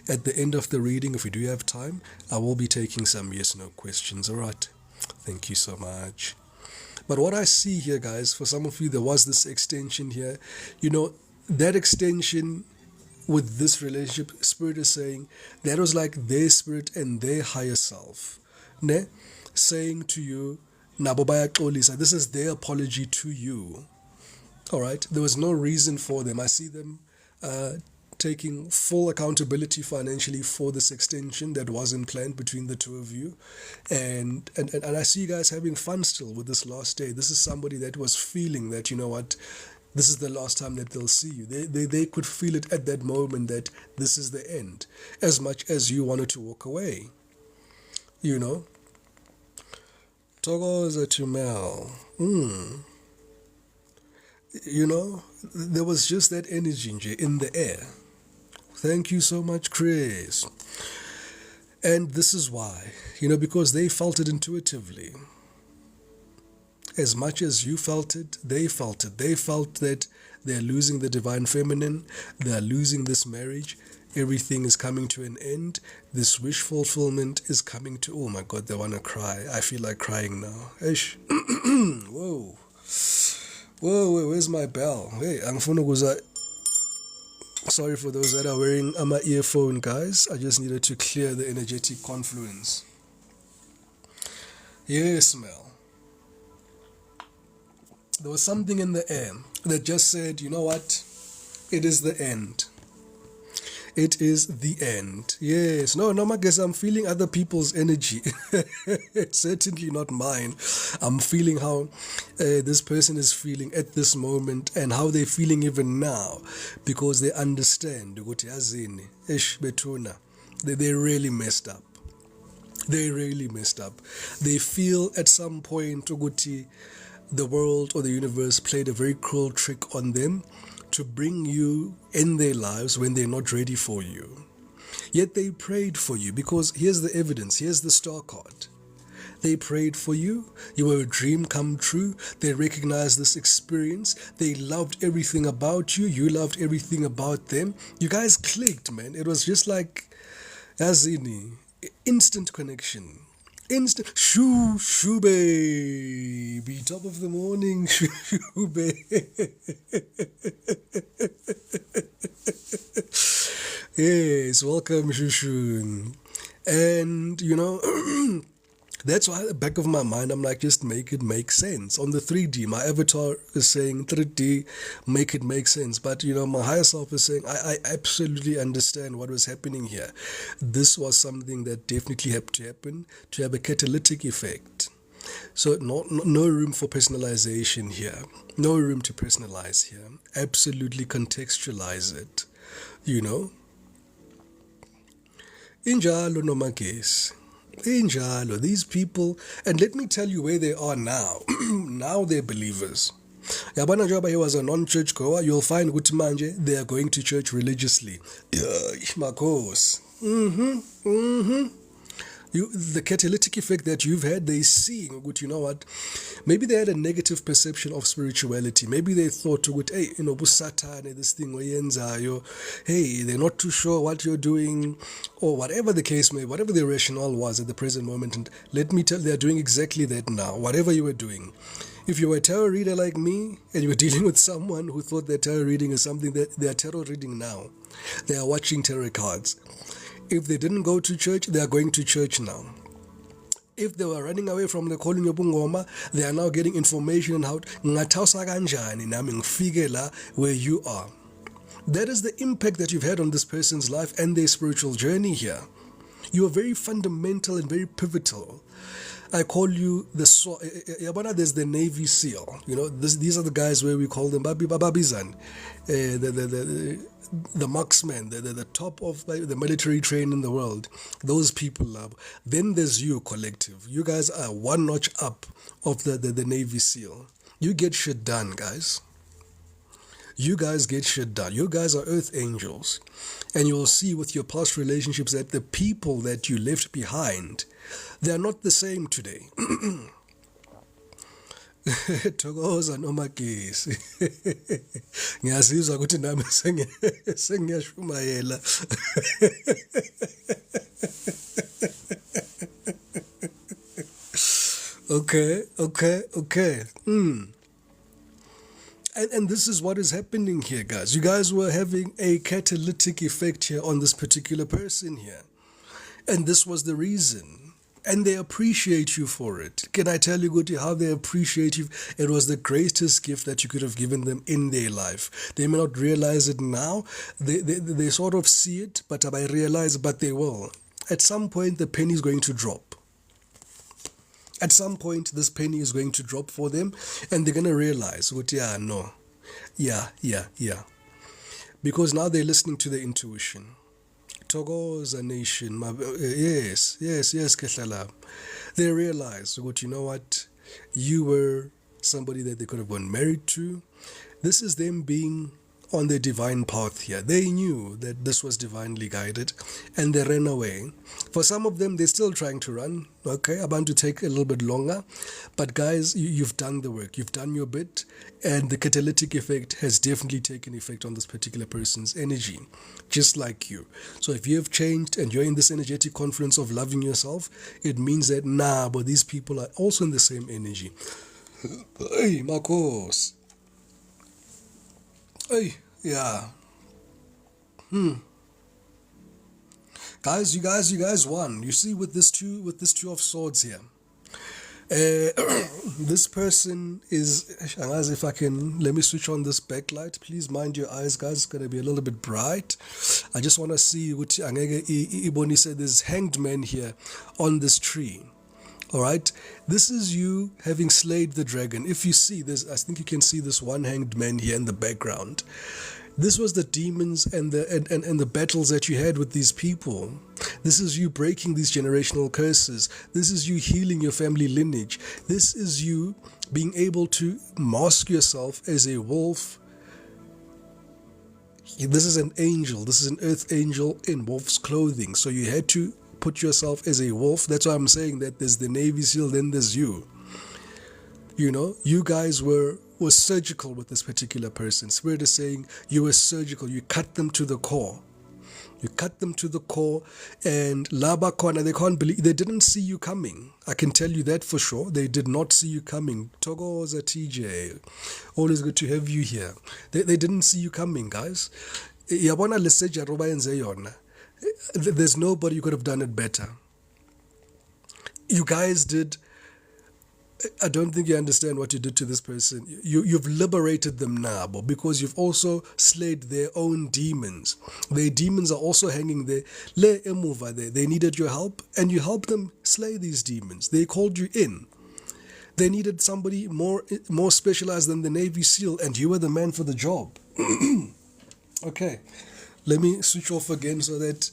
At the end of the reading, if we do have time, I will be taking some yes/no questions. All right. Thank you so much. But what I see here, guys, for some of you, there was this extension here. That extension with this relationship, Spirit is saying that was like their spirit and their higher self. Saying to you, Nabobaya Kolisa, this is their apology to you. All right. There was no reason for them. I see them taking full accountability financially for this extension that wasn't planned between the two of you. And I see you guys having fun still with this last day. This is somebody that was feeling that, this is the last time that they'll see you. They could feel it at that moment that this is the end, as much as you wanted to walk away. Togoza to Mel. There was just that energy in the air. Thank you so much, Chris. And this is why, because they felt it intuitively. As much as you felt it, they felt it. They felt that they're losing the divine feminine, they're losing this marriage, everything is coming to an end, this wish fulfillment is coming to, oh my God, they want to cry. I feel like crying now. Ish. Whoa, where's my bell? Hey, sorry for those that are wearing my earphone, guys. I just needed to clear the energetic confluence. Yes, Mel. There was something in the air that just said, you know what? It is the end. It is the end. Yes. No, I guess I'm feeling other people's energy. It's certainly not mine. I'm feeling how this person is feeling at this moment and how they're feeling even now, because they understand. They really messed up. They really messed up. They feel at some point the world or the universe played a very cruel trick on them to bring you in their lives when they're not ready for you. Yet they prayed for you, because here's the evidence, here's the star card. They prayed for you, you were a dream come true, they recognized this experience, they loved everything about you, you loved everything about them. You guys clicked, man. It was just like, instant connection. Instant shoo baby, top of the morning, shoo baby. Yes, welcome, Shushun. And that's why at the back of my mind I'm like, just make it make sense. On the 3D, my avatar is saying 3D, make it make sense. But my higher self is saying, I absolutely understand what was happening here. This was something that definitely had to happen to have a catalytic effect. So no room for personalization here. No room to personalize here. Absolutely contextualize it. Injalo nomagesi. Injalo, these people, and let me tell you where they are now. Now they're believers. Yabana Jaba, he was a non-church goer. You'll find Gutimanje, they are going to church religiously. Makos. The catalytic effect that you've had, they're seeing, you know what, maybe they had a negative perception of spirituality. Maybe they thought, hey, Busatane, this thing, hey, they're not too sure what you're doing, or whatever the case may, whatever the rationale was at the present moment. And let me tell you, they're doing exactly that now. Whatever you were doing, If you were a tarot reader like me and you were dealing with someone who thought that tarot reading is something that they are tarot reading now, they are watching tarot cards. If they didn't go to church, they are going to church now. If they were running away from the calling of Bungoma, they are now getting information on how where you are. That is the impact that you've had on this person's life and their spiritual journey here. You are very fundamental and very pivotal. I call you there's the Navy SEAL. These are the guys where we call them Babizan, the marksmen, the top of the military train in the world. Those people love. Then there's you, collective. You guys are one notch up of the Navy SEAL. You get shit done, guys. You guys get shit done. You guys are earth angels. And you'll see with your past relationships that the people that you left behind, they are not the same today. Thokoza noma gesi. Ngiyazizwa ukuthi nami sengiyashumayela. Okay. And this is what is happening here, guys. You guys were having a catalytic effect here on this particular person here. And this was the reason. And they appreciate you for it. Can I tell you, Guti, how they appreciate you? It was the greatest gift that you could have given them in their life. They may not realize it now. They sort of see it, but I realize, but they will. At some point, the penny is going to drop. At some point, this penny is going to drop for them, and they're going to realize, yeah. Because now they're listening to their intuition. Thokoza nation, yes, Kehlala. They realize, you know what? You were somebody that they could have gone married to. This is them being on their divine path here. They knew that this was divinely guided and they ran away. For some of them, they're still trying to run. Okay, I'm going to take a little bit longer. But guys, you've done the work. You've done your bit. And the catalytic effect has definitely taken effect on this particular person's energy, just like you. So if you have changed and you're in this energetic confluence of loving yourself, it means that, but these people are also in the same energy. Hey, Marcos. Hey, yeah. Guys, you guys won. You see, with this two of swords here. This person is, as if I can, let me switch on this backlight. Please mind your eyes, guys. It's going to be a little bit bright. I just want to see what Iboni said. There's hanged men here on this tree. All right, this is you having slayed the dragon. If you see this, I think you can see this one hanged man here in the background. This was the demons and the battles that you had with these people. This is you breaking these generational curses. This is you healing your family lineage. This is you being able to mask yourself as a wolf. This is an angel. This is an earth angel in wolf's clothing. So you had to put yourself as a wolf. That's why I'm saying that there's the Navy SEAL, then there's you. You guys were surgical with this particular person. Spirit is saying you were surgical. You cut them to the core. And Laba Kona, they can't believe, they didn't see you coming. I can tell you that for sure. They did not see you coming. Thokoza TJ, always good to have you here. They didn't see you coming, guys. Yabona leseja roba yenze yona. There's nobody who could have done it better. You guys did. I don't think you understand what you did to this person. You've liberated them now, because you've also slayed their own demons. Their demons are also hanging there. Le emuva there. They needed your help, and you helped them slay these demons. They called you in. They needed somebody more specialized than the Navy SEAL, and you were the man for the job. Okay. Let me switch off again so that,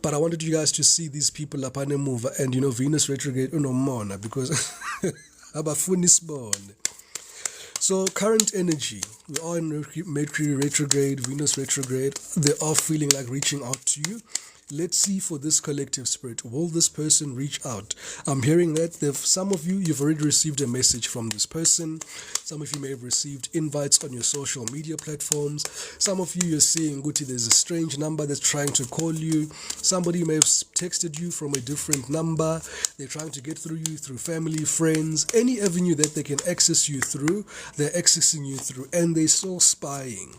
But I wanted you guys to see these people up on the move and, Venus retrograde unomona because abafuni. So current energy, we are in Mercury retrograde, Venus retrograde. They are feeling like reaching out to you. Let's see for this collective spirit. Will this person reach out? I'm hearing that some of you, you've already received a message from this person. Some of you may have received invites on your social media platforms. Some of you, you're seeing, Guti, there's a strange number that's trying to call you. Somebody may have texted you from a different number. They're trying to get through you through family, friends, any avenue that they can access you through, they're accessing you through, and they're still spying.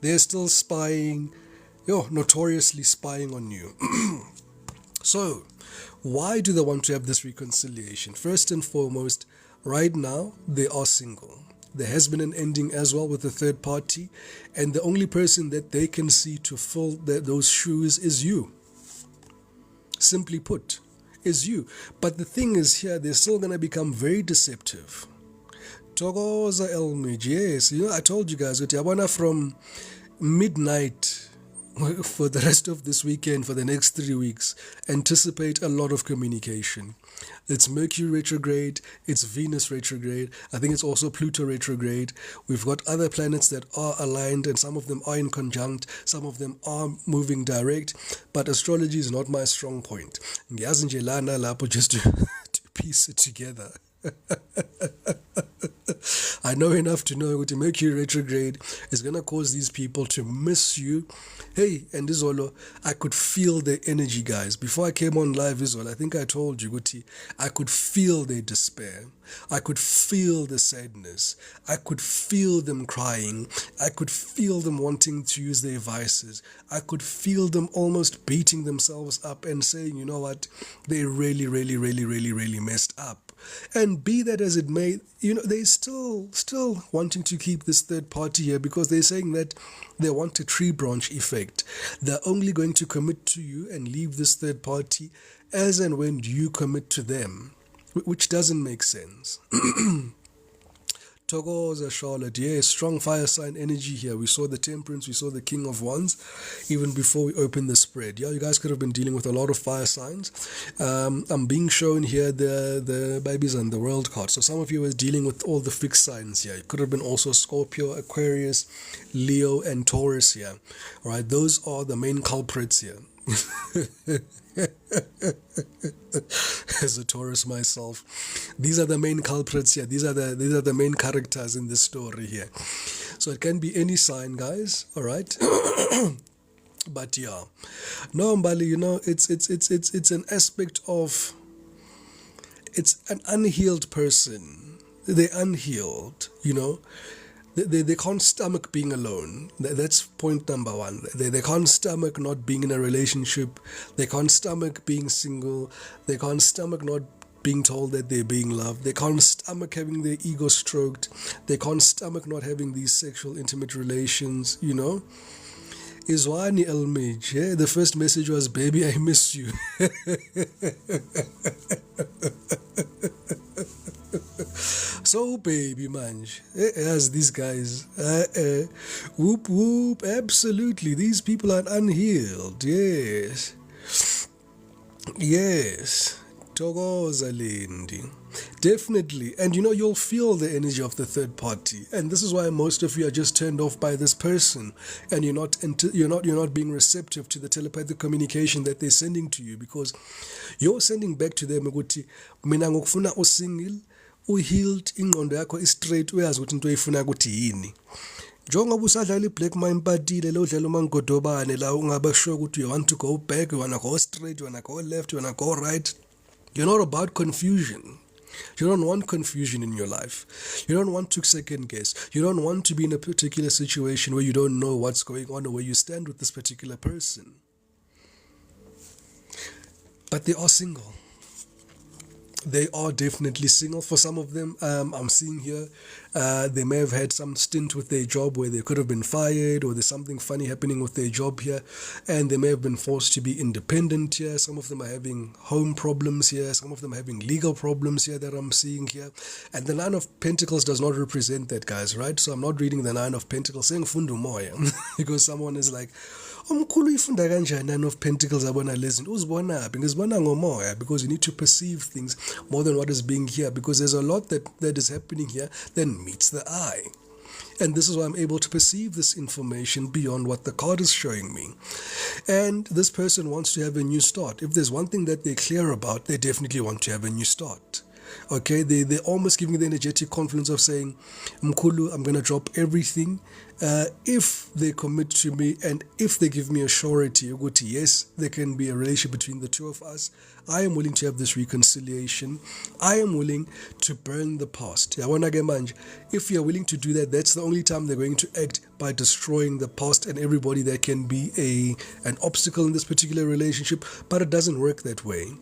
They're still spying, notoriously spying on you. So, why do they want to have this reconciliation? First and foremost, right now, they are single. There has been an ending as well with the third party, and the only person that they can see to fill those shoes is you. Simply put, is you. But the thing is here, they're still going to become very deceptive. Togoza Elmage, yes, I told you guys, from midnight for the rest of this weekend, for the next 3 weeks, anticipate a lot of communication. It's Mercury retrograde, it's Venus retrograde, I think it's also Pluto retrograde. We've got other planets that are aligned, and some of them are in conjunct, some of them are moving direct, but astrology is not my strong point. Just to piece it together. I know enough to know that Mercury retrograde is going to cause these people to miss you. Hey, and Izolo, I could feel the energy, guys. Before I came on live, Izolo, I think I told you, Guti, I could feel their despair. I could feel the sadness. I could feel them crying. I could feel them wanting to use their vices. I could feel them almost beating themselves up and saying, you know what, they really, really, really, really, really messed up. And be that as it may, they're still wanting to keep this third party here because they're saying that they want a tree branch effect. They're only going to commit to you and leave this third party as and when you commit to them, which doesn't make sense. Togoza Charlotte, strong fire sign energy here. We saw the Temperance, we saw the King of Wands even before we opened the spread. You guys could have been dealing with a lot of fire signs. I'm being shown here the babies and the world card. So some of you were dealing with all the fixed signs here. It could have been also Scorpio, Aquarius, Leo, and Taurus here. All right, those are the main culprits here. As a Taurus myself, these are the main culprits here. These are the main characters in this story here. So it can be any sign, guys. All right. But yeah, no, Mbali, it's an aspect of, it's an unhealed person. They're unhealed, They can't stomach being alone. That's point number one. They can't stomach not being in a relationship. They can't stomach being single. They can't stomach not being told that they're being loved. They can't stomach having their ego stroked. They can't stomach not having these sexual intimate relations, Izwani Elmage, the first message was, baby, I miss you. So baby manj, as these guys, whoop whoop, absolutely, these people are unhealed, yes, Togoza Lendi, definitely, and you'll feel the energy of the third party, and this is why most of you are just turned off by this person, and you're not being receptive to the telepathic communication that they're sending to you, because you're sending back to them ukuthi mina ngokufuna usingle, uhealed, ingqondo yakho is-straight, uyazi ukuthi into oyifuna ukuthi yini. Njengoba usadlala i-black mayimpatile lo dlala umangodobane la ungabe sure ukuthi you want to go back, you want to go straight, you want to go left, you want to go right. You're not about confusion. You don't want confusion in your life. You don't want to second guess. You don't want to be in a particular situation where you don't know what's going on or where you stand with this particular person. But they are single. They are definitely single. For some of them, I'm seeing here, they may have had some stint with their job where they could have been fired, or there's something funny happening with their job here, and they may have been forced to be independent here. Some of them are having home problems here. Some of them are having legal problems here that I'm seeing here. And the Nine of Pentacles does not represent that, guys, right? So I'm not reading the Nine of Pentacles saying fundu moya because someone is like, umkhulu ifunda kanjani Nine of Pentacles abona lezinto uzibona phi ngizibona ngomoya, because you need to perceive things more than what is being here, because there's a lot that is happening here that meets the eye. And this is why I'm able to perceive this information beyond what the card is showing me. And this person wants to have a new start. If there's one thing that they're clear about, they definitely want to have a new start. Okay, they're almost giving the energetic confidence of saying, Mkulu, I'm going to drop everything. If they commit to me and if they give me a surety, yes, there can be a relationship between the two of us. I am willing to have this reconciliation. I am willing to burn the past. If you're willing to do that, that's the only time they're going to act, by destroying the past and everybody that can be an obstacle in this particular relationship. But it doesn't work that way.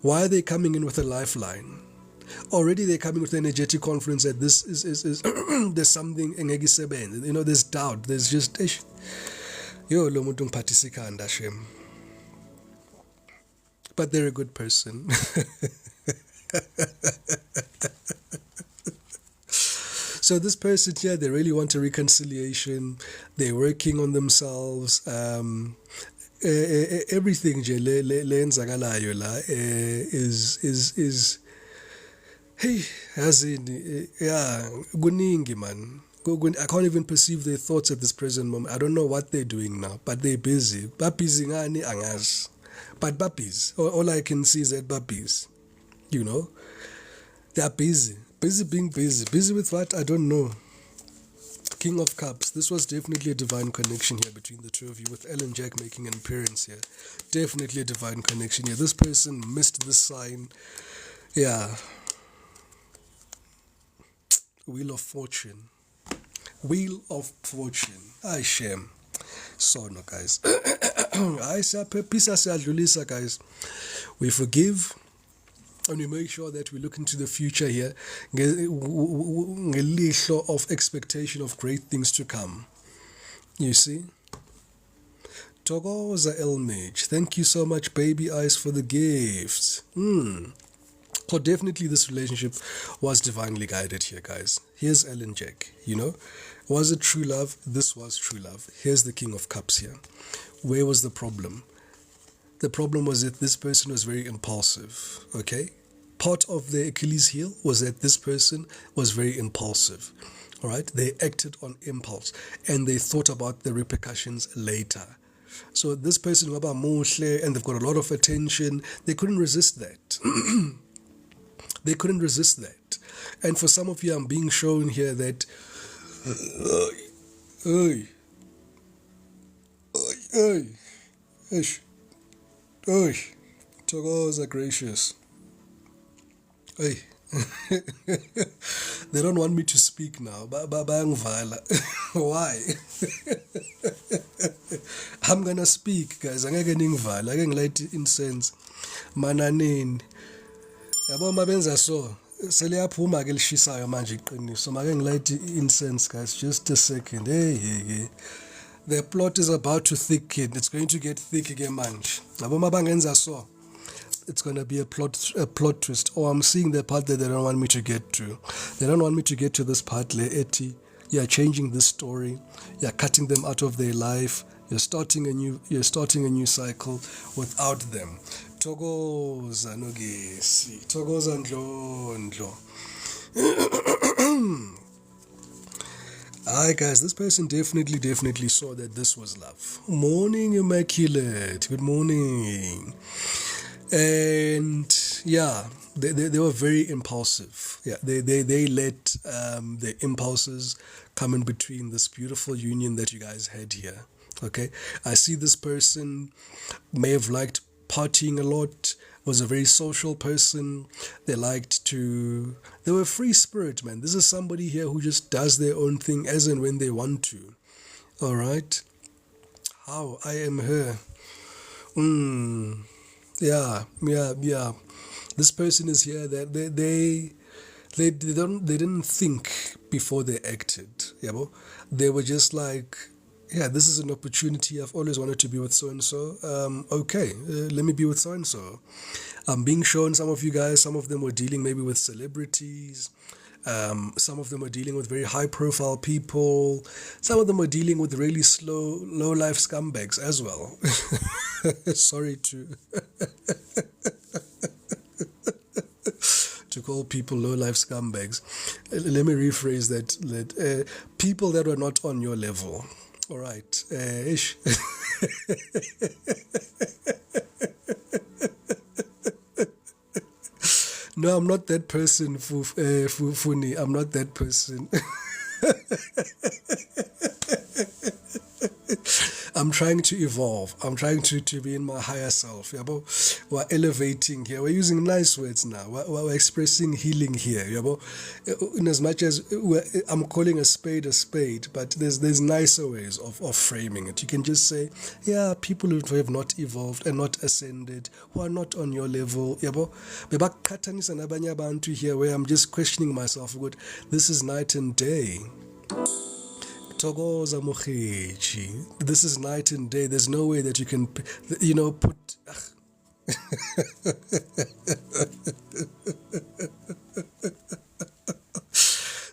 Why are they coming in with a lifeline? Already they're coming with energetic confidence that this is there's something, there's doubt, there's just but they're a good person. So this person here, they really want a reconciliation. They're working on themselves. Everything lenzakalayo la is hey, as in kuningi man. I can't even perceive their thoughts at this present moment. I don't know what they're doing now, but they're busy. Babhizi ngani angazi, but babhizi. All I can see is that babhizi. They are busy being busy. Busy with what? I don't know. King of Cups. This was definitely a divine connection here between the two of you, with Ellen Jack making an appearance here. Definitely a divine connection here. This person missed this sign. Yeah. Wheel of Fortune. Wheel of Fortune. Ay, shame. So, no, guys. Guys. We forgive. And we make sure that we look into the future here, of expectation of great things to come. You see? Togoza Elmage. Thank you so much, Baby Eyes, for the gifts. So definitely this relationship was divinely guided here, guys. Here's Ellen Jack, Was it true love? This was true love. Here's the King of Cups here. Where was the problem? The problem was that this person was very impulsive, okay? Part of the Achilles heel was that this person was very impulsive, all right? They acted on impulse and they thought about the repercussions later. So this person, and they've got a lot of attention, they couldn't resist that. They couldn't resist that. And for some of you, I'm being shown here that Togoza gracious. Hey. They don't want me to speak now. Why? I'm gonna speak, guys. I'm gonna light incense. Mananini. Yabo mabenza so. Seliyaphuma ke lishisayo manje iqiniso. So make ngilayite incense, guys. Just a second. Hey. The plot is about to thicken. It's going to get thick again, manje. Yabo mabangenza so. It's going to be a plot twist. Oh, I'm seeing the part that they don't want me to get to. They don't want me to get to this part. You're changing this story. You're cutting them out of their life. You're starting a new cycle without them. Togoza nogesi. Togoza ndlo. Alright, guys, this person definitely saw that this was love. Morning, Immaculate. Good morning. And yeah, they were very impulsive. Yeah, they let their impulses come in between this beautiful union that you guys had here. Okay, I see this person may have liked partying a lot, was a very social person. They were free spirit, man. This is somebody here who just does their own thing as and when they want to. All right, how I am her. Yeah. This person is here that they didn't think before they acted. Yeah, they were just like, yeah, this is an opportunity. I've always wanted to be with so and so. Okay, let me be with so and so. I'm being shown some of you guys. Some of them were dealing maybe with celebrities. Some of them are dealing with very high-profile people. Some of them are dealing with really low-life scumbags as well. Sorry to call people low-life scumbags. Let me rephrase that. People that are not on your level. All right. Ish. No, I'm not that person, Funi. I'm not that person. I'm trying to evolve. I'm trying to be in my higher self. Yabo? We're elevating here. We're using nice words now. We're expressing healing here. Yabo? In as much as I'm calling a spade, but there's nicer ways of framing it. You can just say, yeah, people who have not evolved and not ascended, who are not on your level. Yabo? Bebakhatanisa nabanye abantu here where I'm just questioning myself. Good, this is night and day. Togoza Mochechi. This is night and day. There's no way that you can, put.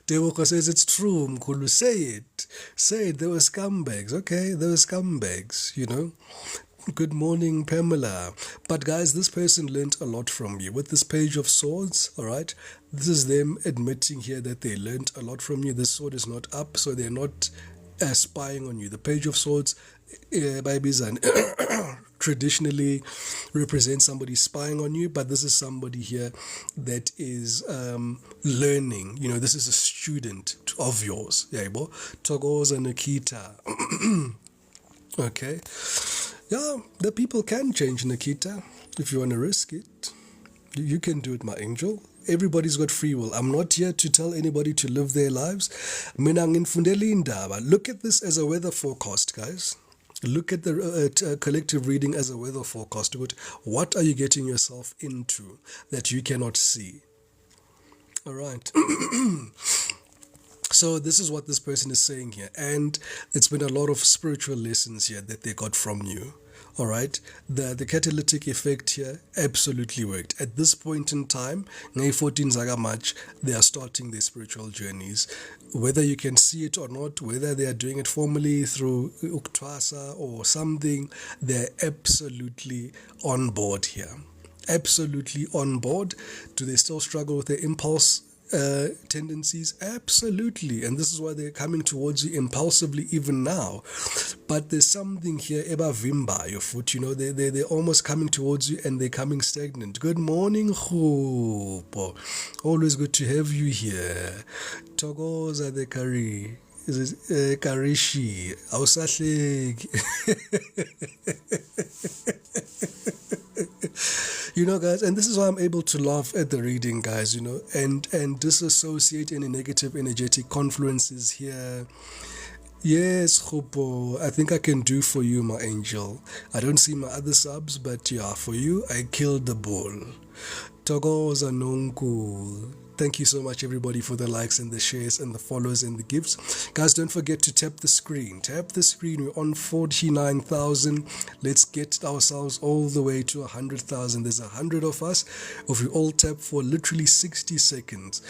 Dewoko says it's true, Mkulu. Say it. Say it. There were scumbags. Okay, there were scumbags, Good morning, Pamela. But guys, this person learned a lot from you. With this Page of Swords, all right? This is them admitting here that they learned a lot from you. This sword is not up, so they're not spying on you. The Page of Swords, by Bizan, traditionally represents somebody spying on you, but this is somebody here that is learning. This is a student of yours. Yaibo? Togoza Nikita. Okay. Yeah, the people can change, Nikita. If you want to risk it, you can do it, my angel. Everybody's got free will. I'm not here to tell anybody to live their lives. Look at this as a weather forecast, guys. Look at the collective reading as a weather forecast. What are you getting yourself into that you cannot see? All right. So this is what this person is saying here, and it's been a lot of spiritual lessons here that they got from you. All right, the catalytic effect here absolutely worked. At this point in time, Ngay 14 Zagamach, they are starting their spiritual journeys. Whether you can see it or not, whether they are doing it formally through Uktwasa or something, they're absolutely on board here. Absolutely on board. Do they still struggle with their impulse tendencies? Absolutely, and this is why they're coming towards you impulsively even now. But there's something here eba vimba your foot, they're almost coming towards you and they're coming stagnant. Good morning, Khupo. Always good to have you here. Togoza the Kari. Is it Karishi? Ausahleki. Guys, and this is why I'm able to laugh at the reading, guys, and disassociate any negative energetic confluences here. Yes, Khupo, I think I can do for you, my angel. I don't see my other subs, but yeah, for you, I killed the bull. Togoza Nonku. Thank you so much, everybody, for the likes and the shares and the follows and the gifts. Guys, don't forget to tap the screen. Tap the screen. We're on 49,000. Let's get ourselves all the way to 100,000. There's 100 of us. If we all tap for literally 60 seconds,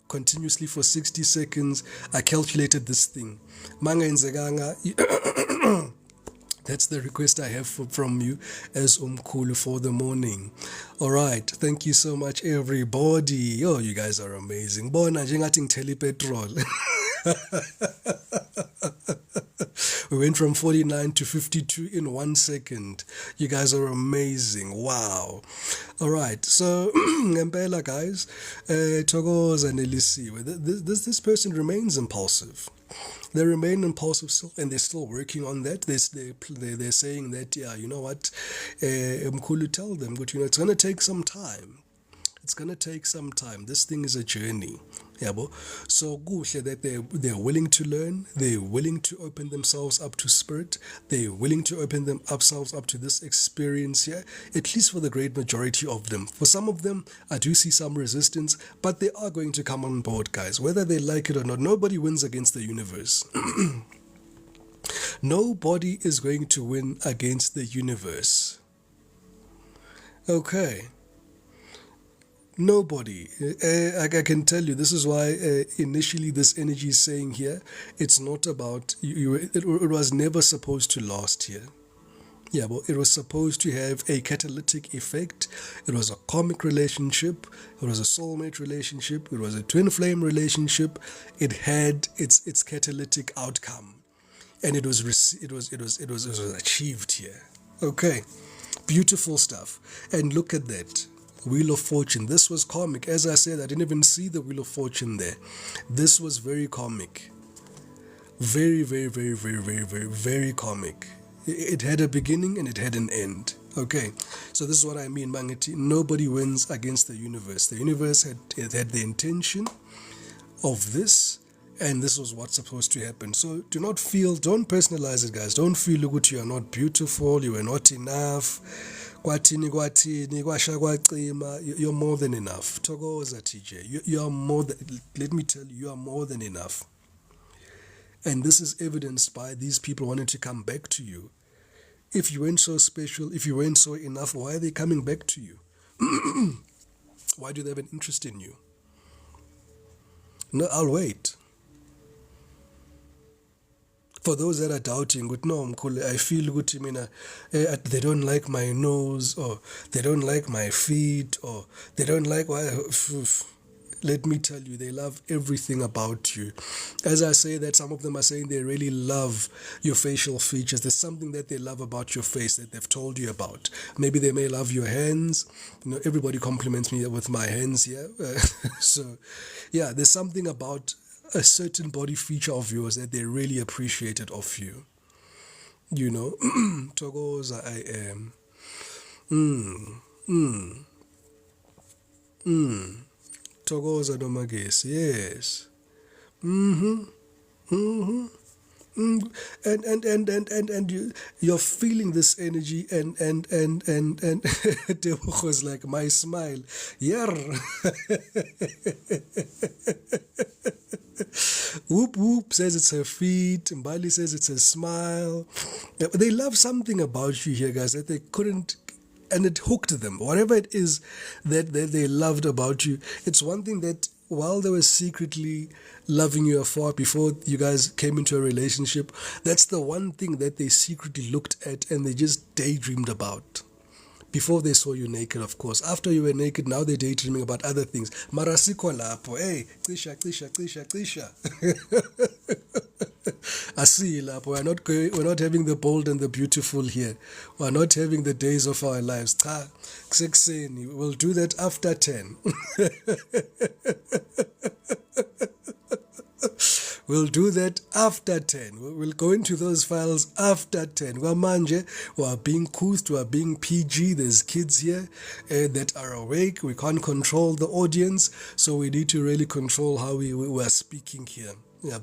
continuously for 60 seconds, I calculated this thing. Manga Nzaganga. That's the request I have from you as Umkhulu for the morning. All right. Thank you so much, everybody. Oh, you guys are amazing. Bona njengathi ngithela petrol. We went from 49 to 52 in 1 second. You guys are amazing. Wow. All right. So, ngempela guys, Togoza Nelisiwe. This person remains impulsive. They remain impulsive still, and they're still working on that. They're saying that, yeah, you know what, Mkhulu, tell them, but it's going to take some time. It's going to take some time. This thing is a journey. Yabo. So kuhle that they're willing to learn, they're willing to open themselves up to spirit, they're willing to open themselves up to this experience here, at least for the great majority of them. For some of them, I do see some resistance, but they are going to come on board, guys, whether they like it or not. Nobody wins against the universe. Nobody is going to win against the universe. Okay. Nobody. I can tell you, this is why initially this energy is saying here, it's not about, it was never supposed to last here. Yeah, but it was supposed to have a catalytic effect. It was a karmic relationship. It was a soulmate relationship. It was a twin flame relationship. It had its catalytic outcome, and it was achieved here. Okay, beautiful stuff. And look at that. Wheel of Fortune. This was karmic. As I said, I didn't even see the Wheel of Fortune there. This was very karmic. Very, very, very, very, very, very, very karmic. It had a beginning and it had an end. Okay, so this is what I mean, Mangiti. Nobody wins against the universe. The universe had the intention of this, and this was what's supposed to happen. So don't personalize it, guys. Don't feel like you are not beautiful, you are not enough. You're more than enough. Togoza TJ. You are more than, let me tell you, you are more than enough. And this is evidenced by these people wanting to come back to you. If you weren't so special, if you weren't so enough, why are they coming back to you? Why do they have an interest in you? No, I'll wait. For those that are doubting, no, I feel good. They don't like my nose, or they don't like my feet, or they don't like why. Let me tell you, they love everything about you. As I say that, some of them are saying they really love your facial features. There's something that they love about your face that they've told you about. Maybe they may love your hands. Everybody compliments me with my hands here. So, yeah, there's something about a certain body feature of yours that they really appreciated of you. Togoza I am. Togoza Domagesi, yes. And you're feeling this energy, and Tebogo is like, my smile. Yeah. Whoop Whoop says it's her feet. Mbali says it's her smile. They love something about you here, guys, that they couldn't, and it hooked them. Whatever it is that they loved about you, it's one thing that while they were secretly loving you afar before you guys came into a relationship, that's the one thing that they secretly looked at and they just daydreamed about. Before they saw you naked, of course. After you were naked, now they're daydreaming about other things. Marasiko lapo, hey, tisha. I see lapo. We're not having the bold and the beautiful here. We're not having the days of our lives. Cha, we'll do that after 10. We'll do that after 10. We'll go into those files after 10. Manje, we are being couthed, we are being PG. There's kids here that are awake. We can't control the audience, so we need to really control how we are speaking here. Yeah,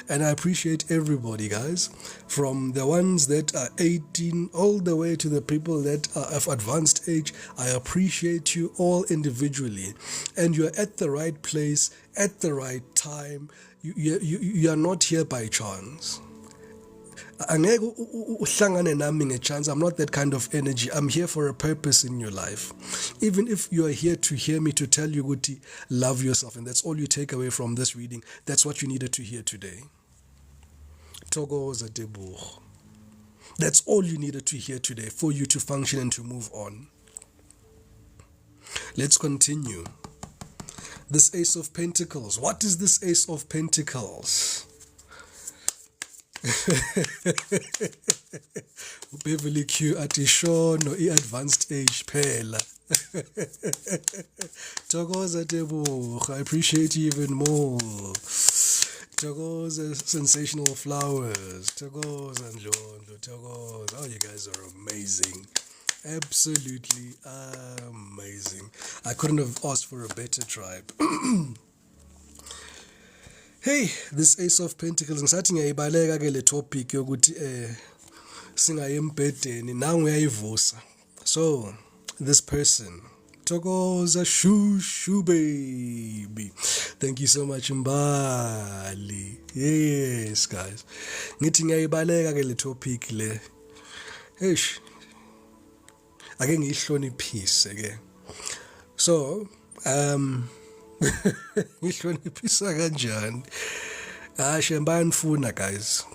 and I appreciate everybody, guys, from the ones that are 18 all the way to the people that are of advanced age. I appreciate you all individually, and you're at the right place at the right time. You are not here by chance. I'm not that kind of energy. I'm here for a purpose in your life. Even if you are here to hear me to tell you, Guti, love yourself, and that's all you take away from this reading, that's what you needed to hear today. Togoza Tebogo. That's all you needed to hear today for you to function and to move on. Let's continue. This Ace of Pentacles. What is this Ace of Pentacles? Beverly Q atishono advanced age phela. Togoza Tebogo, I appreciate you even more. Togoza Sensational Flowers. Togoza Ndlondo. Togoza. Oh, you guys are amazing. Absolutely amazing. I couldn't have asked for a better tribe. Hey, this Ace of Pentacles, ngisathi ngiyayibaleka ke le topic yokuthi singaye embhedeni nangu uyayivusa. So, this person, Togoza Shushu baby. Thank you so much, Mbali. Yes, guys. Ngithi ngiyayibaleka ke le topic le. Eish. Ake ngiyihloniphise ke. So, ngihloniphisa kanjani? Shemba nfuna, guys.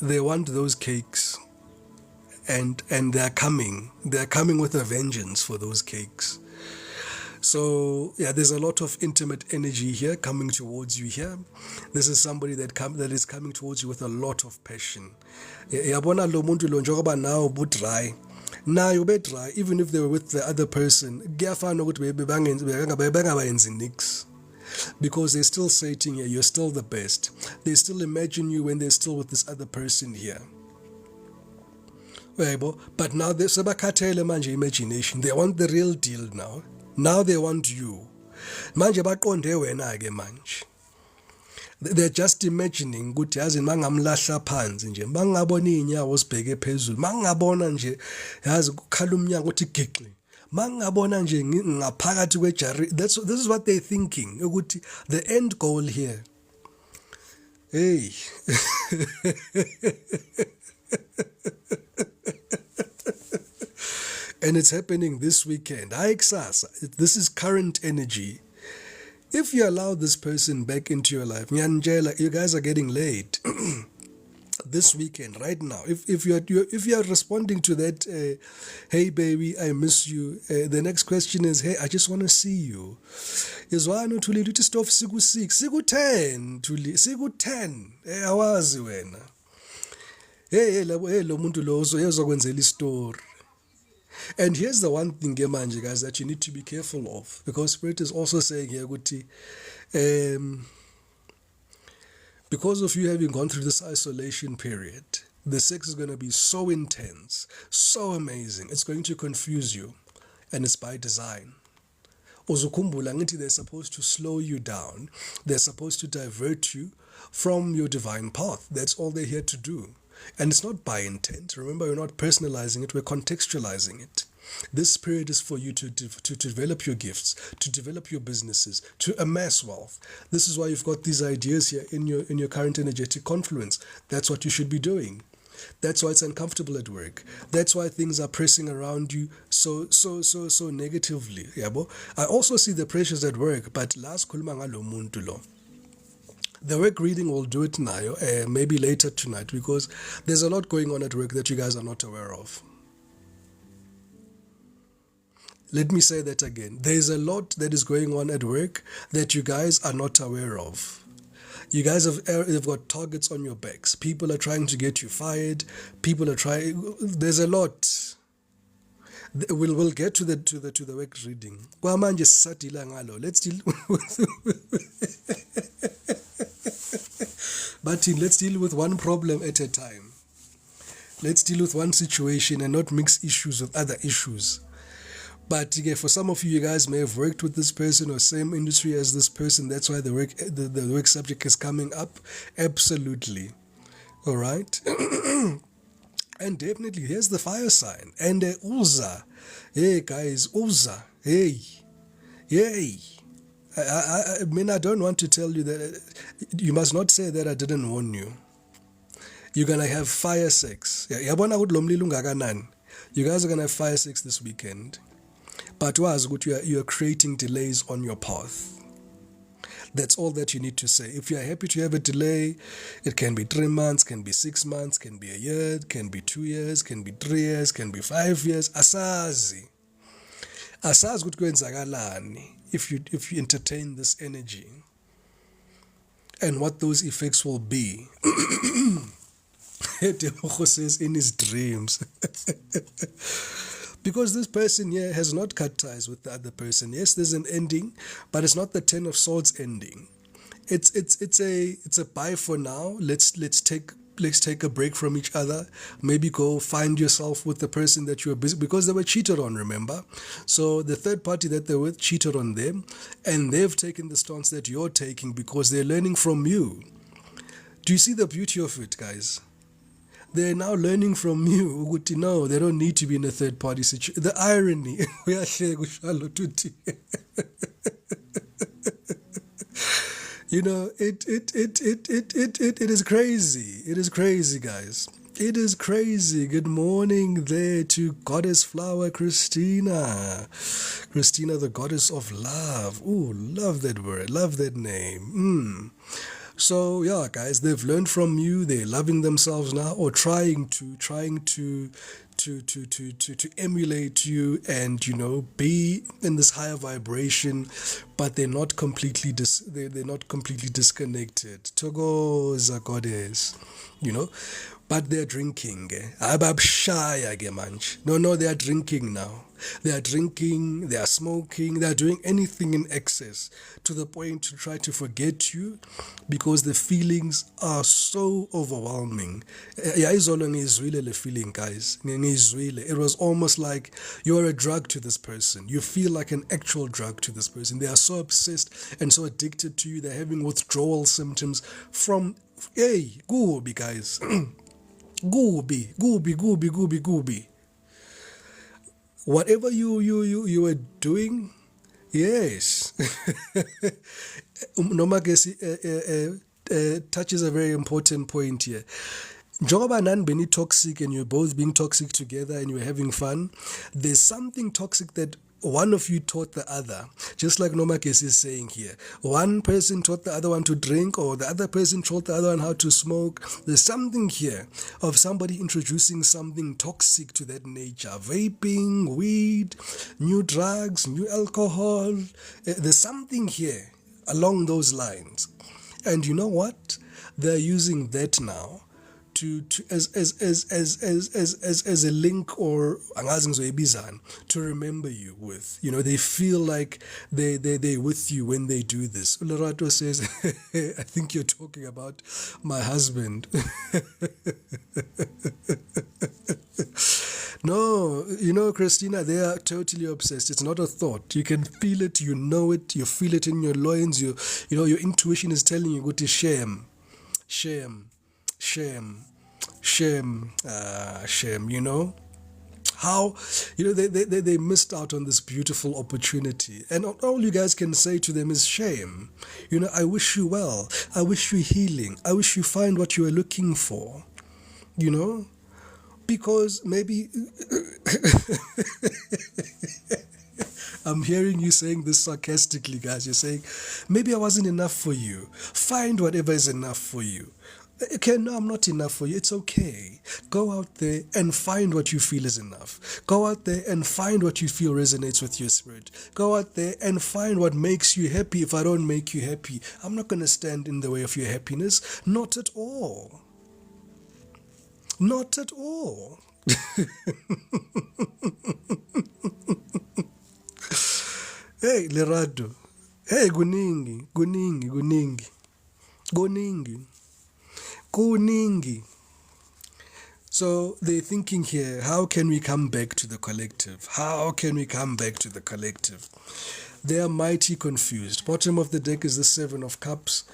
They want those cakes. and they're coming with a vengeance for those cakes. So yeah, there's a lot of intimate energy here coming towards you here. This is somebody that is coming towards you with a lot of passion. Yabona lo muntu lo njengoba nawe ubudry. Now you be dry, even if they were with the other person. Kuyafana ukuthi bengabayenzi nix. Because they're still saying here, you're still the best. They still imagine you when they're still with this other person here. But now they sebakhathele manje imagination. They want the real deal now. Now they want you. Manje baqonde wena ke manje. They're just imagining ukuthi yazi mangamlahla phansi nje mangabona inyawo sibheke phezulu mangabona nje yazi ukukhala umnyango uthi giqli mangabona nje ngaphakathi kwejari. This is what they're thinking ukuthi the end goal here. Hey. And it's happening this weekend. This is current energy. If you allow this person back into your life, you guys are getting laid this weekend, right now. If you are responding to that, hey baby, I miss you. The next question is, hey, I just want to see you. Izwano tuli luthi stop siku 6, siku 10, tuli siku 10. Awazi wena. Hey lo muntu lo uzokwenzela story. And here's the one thing, manje, guys, that you need to be careful of, because Spirit is also saying here, because of you having gone through this isolation period, the sex is going to be so intense, so amazing. It's going to confuse you, and it's by design. Uzukhumbula ngithi they're supposed to slow you down. They're supposed to divert you from your divine path. That's all they're here to do. And it's not by intent. Remember, we're not personalizing it, we're contextualizing it. This period is for you to develop your gifts, to develop your businesses, to amass wealth. This is why you've got these ideas here in your current energetic confluence. That's what you should be doing. That's why it's uncomfortable at work. That's why things are pressing around you so negatively. Yabo? I also see the pressures at work, but last kuluma ngalo muntu lo. The work reading will do it now, maybe later tonight, because there's a lot going on at work that you guys are not aware of. Let me say that again. There's a lot that is going on at work that you guys are not aware of. You guys have got targets on your backs. People are trying to get you fired. People are trying. There's a lot. We'll get to the work reading. Let's deal but let's deal with one problem at a time. Let's deal with one situation and not mix issues with other issues. But for some of you guys may have worked with this person or same industry as this person. That's why the work subject is coming up. Absolutely. All right. And definitely, here's the fire sign. And Uza. Hey, guys, Uza. Hey. Yay. I don't want to tell you that. You must not say that I didn't warn you. You're going to have fire sex. You guys are going to have fire sex this weekend. But you are creating delays on your path. That's all that you need to say. If you are happy to have a delay, it can be 3 months, can be 6 months, can be a year, can be 2 years, can be 3 years, can be 5 years. Asazi ukuthi kwenzakalani if you entertain this energy and what those effects will be. Tebogo says in his dreams. Because this person here has not cut ties with the other person. Yes, there's an ending, but it's not the 10 of Swords ending. It's a bye for now. Let's take a break from each other. Maybe go find yourself with the person that you were busy, because they were cheated on, remember? So the third party that they were with cheated on them, and they've taken the stance that you're taking because they're learning from you. Do you see the beauty of it, guys? They're now learning from you. No, they don't need to be in a third party situation. The irony. You know, it is crazy. It is crazy, guys. It is crazy. Good morning there to Goddess Flower Christina. Christina, the goddess of love. Ooh, love that word. Love that name. So yeah, guys, they've learned from you. They're loving themselves now, or trying to to emulate you and be in this higher vibration, but they're not completely they're not completely disconnected. Togoza goddess, but they're drinking. Ababshaya ke manje. No, they are drinking now. They are drinking, they are smoking, they are doing anything in excess to the point to try to forget you because the feelings are so overwhelming. Yayizolo ngizwile le feeling, guys. Ngizwile. It was almost like you're a drug to this person. You feel like an actual drug to this person. They are so obsessed and so addicted to you. They're having withdrawal symptoms from, hey, gooby, guys. Gooby. Whatever you were doing, yes. Nomagesi touches a very important point here. Njogoba nani beni toxic and you're both being toxic together and you're having fun, there's something toxic that one of you taught the other, just like Nomakes is saying here. One person taught the other one to drink, or the other person taught the other one how to smoke. There's something here of somebody introducing something toxic to that nature. Vaping, weed, new drugs, new alcohol. There's something here along those lines. And you know what? They're using that now to as a link or to remember you with. They feel like they're with you when they do this. Lerato says, I think you're talking about my husband. No, Christina, they are totally obsessed. It's not a thought. You can feel it, you know it, you feel it in your loins. Your intuition is telling you, go to shame. Shame. How they missed out on this beautiful opportunity, and all you guys can say to them is shame. I wish you well, I wish you healing, I wish you find what you are looking for, because maybe I'm hearing you saying this sarcastically, guys. You're saying maybe I wasn't enough for you. Find whatever is enough for you. Okay, no, I'm not enough for you. It's okay. Go out there and find what you feel is enough. Go out there and find what you feel resonates with your spirit. Go out there and find what makes you happy. If I don't make you happy, I'm not going to stand in the way of your happiness. Not at all. Not at all. Hey, Lerado. Hey, Guningi. So they're thinking here, how can we come back to the collective? How can we come back to the collective? They are mighty confused. Bottom of the deck is the Seven of Cups.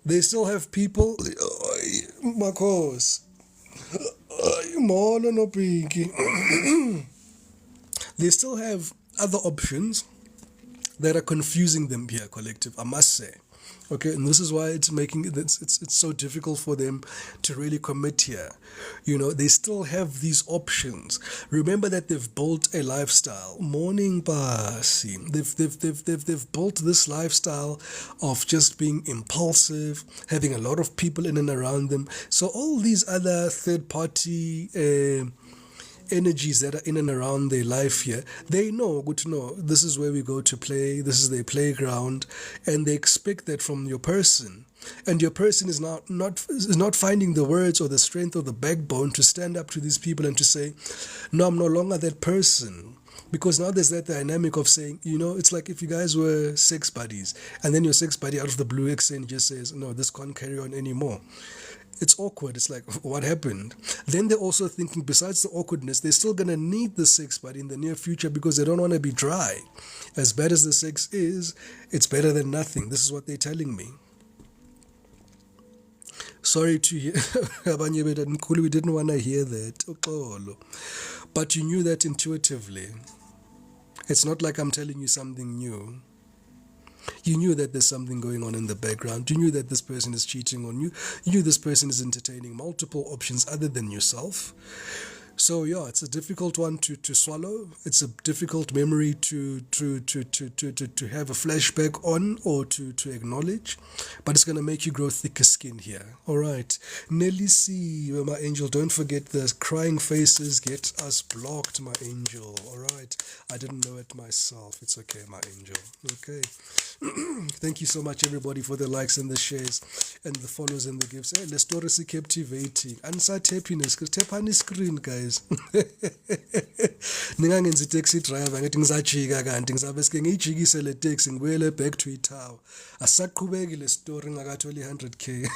They still have people. Marcos. They still have other options that are confusing them here, collective, I must say. Okay, and this is why it's so difficult for them to really commit here. They still have these options. Remember that they've built a lifestyle. Morning Basi. They've built this lifestyle of just being impulsive, having a lot of people in and around them. So all these other third party energies that are in and around their life here, they know, good to know, this is where we go to play, this is their playground, and they expect that from your person. And your person is not finding the words or the strength or the backbone to stand up to these people and to say, no, I'm no longer that person. Because now there's that dynamic of saying, it's like if you guys were sex buddies, and then your sex buddy out of the blue accent just says, no, this can't carry on anymore. It's awkward. It's like, what happened? Then they're also thinking, besides the awkwardness, they're still going to need the sex buddy in the near future because they don't want to be dry. As bad as the sex is, it's better than nothing. This is what they're telling me. Sorry to hear. We didn't want to hear that. But you knew that intuitively. It's not like I'm telling you something new. You knew that there's something going on in the background. You knew that this person is cheating on you. You knew this person is entertaining multiple options other than yourself. So yeah, it's a difficult one to swallow. It's a difficult memory to have a flashback on or to acknowledge, but it's gonna make you grow thicker skin here. All right, Nelly C, my angel. Don't forget the crying faces get us blocked, my angel. All right, I didn't know it myself. It's okay, my angel. Okay. Thank you so much, everybody, for the likes and the shares and the follows and the gifts. Hey, the story is captivating. Ansat happiness. Tap on the screen, guys. Ningangenzi taxi driver ngithi ngisajika kanti ngizabe sike ngiyijikise le taxi ngibuyele back to itower. Asaqhubeki le story ngakatholi 100k.